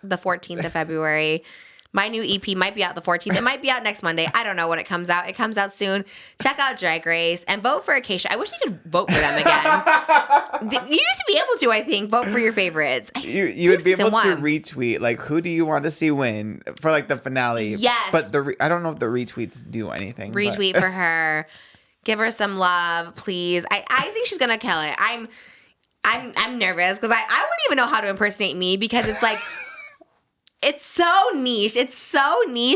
the 14th of February. My new EP might be out the 14th. It might be out next Monday. I don't know when it comes out. It comes out soon. Check out Drag Race and vote for Acacia. I wish you could vote for them again. You used to be able to, I think, vote for your favorites. You would be able to retweet, like, who do you want to see win for, like, the finale? Yes. But I don't know if the retweets do anything. Retweet for her. Give her some love, please. I think she's going to kill it. I'm nervous because I wouldn't even know how to impersonate me because it's like... It's so niche.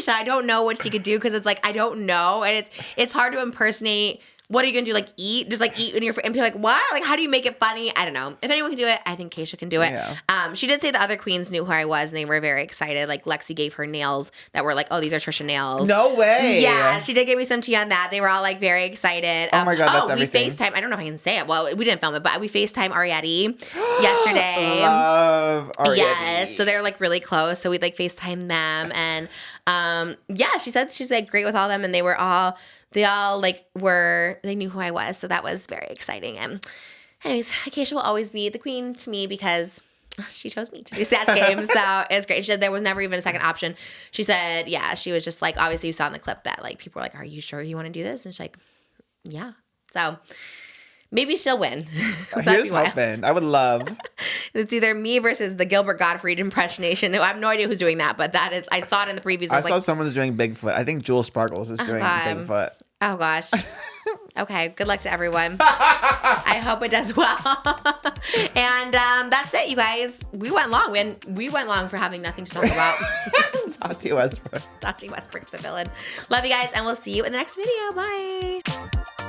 I don't know what she could do because it's like I don't know, and it's hard to impersonate. What are you gonna do? Like eat? Just like eat in your and be like what? Like how do you make it funny? I don't know. If anyone can do it, I think Keisha can do it. Yeah. She did say the other queens knew who I was and they were very excited. Like Lexi gave her nails that were like, oh, these are Trisha nails. No way. Yeah, she did give me some tea on that. They were all like very excited. Oh my God, that's everything. We FaceTime. I don't know if I can say it. Well, we didn't film it, but we FaceTime Ariadne yesterday. Love Ariadne. Yes, so they're like really close. So we like FaceTime them, and yeah, she said she's like great with all of them, and they knew who I was, so that was very exciting. And anyways, Acacia will always be the queen to me because she chose me to do Snatch Games, so it's great. She said there was never even a second option. She said, yeah, she was just like, obviously you saw in the clip that like people were like, are you sure you want to do this? And she's like, yeah. So maybe she'll win. Here's hoping. I would love. It's either me versus the Gilbert Gottfried impersonation. I have no idea who's doing that, but that is. I saw it in the previews. I saw someone's doing Bigfoot. I think Jewel Sparkles is doing Bigfoot. Oh gosh. Okay. Good luck to everyone. I hope it does well. And that's it, you guys. We went long. We went long for having nothing to talk about. TATI Westbrook. TATI Westbrook, the villain. Love you guys, and we'll see you in the next video. Bye.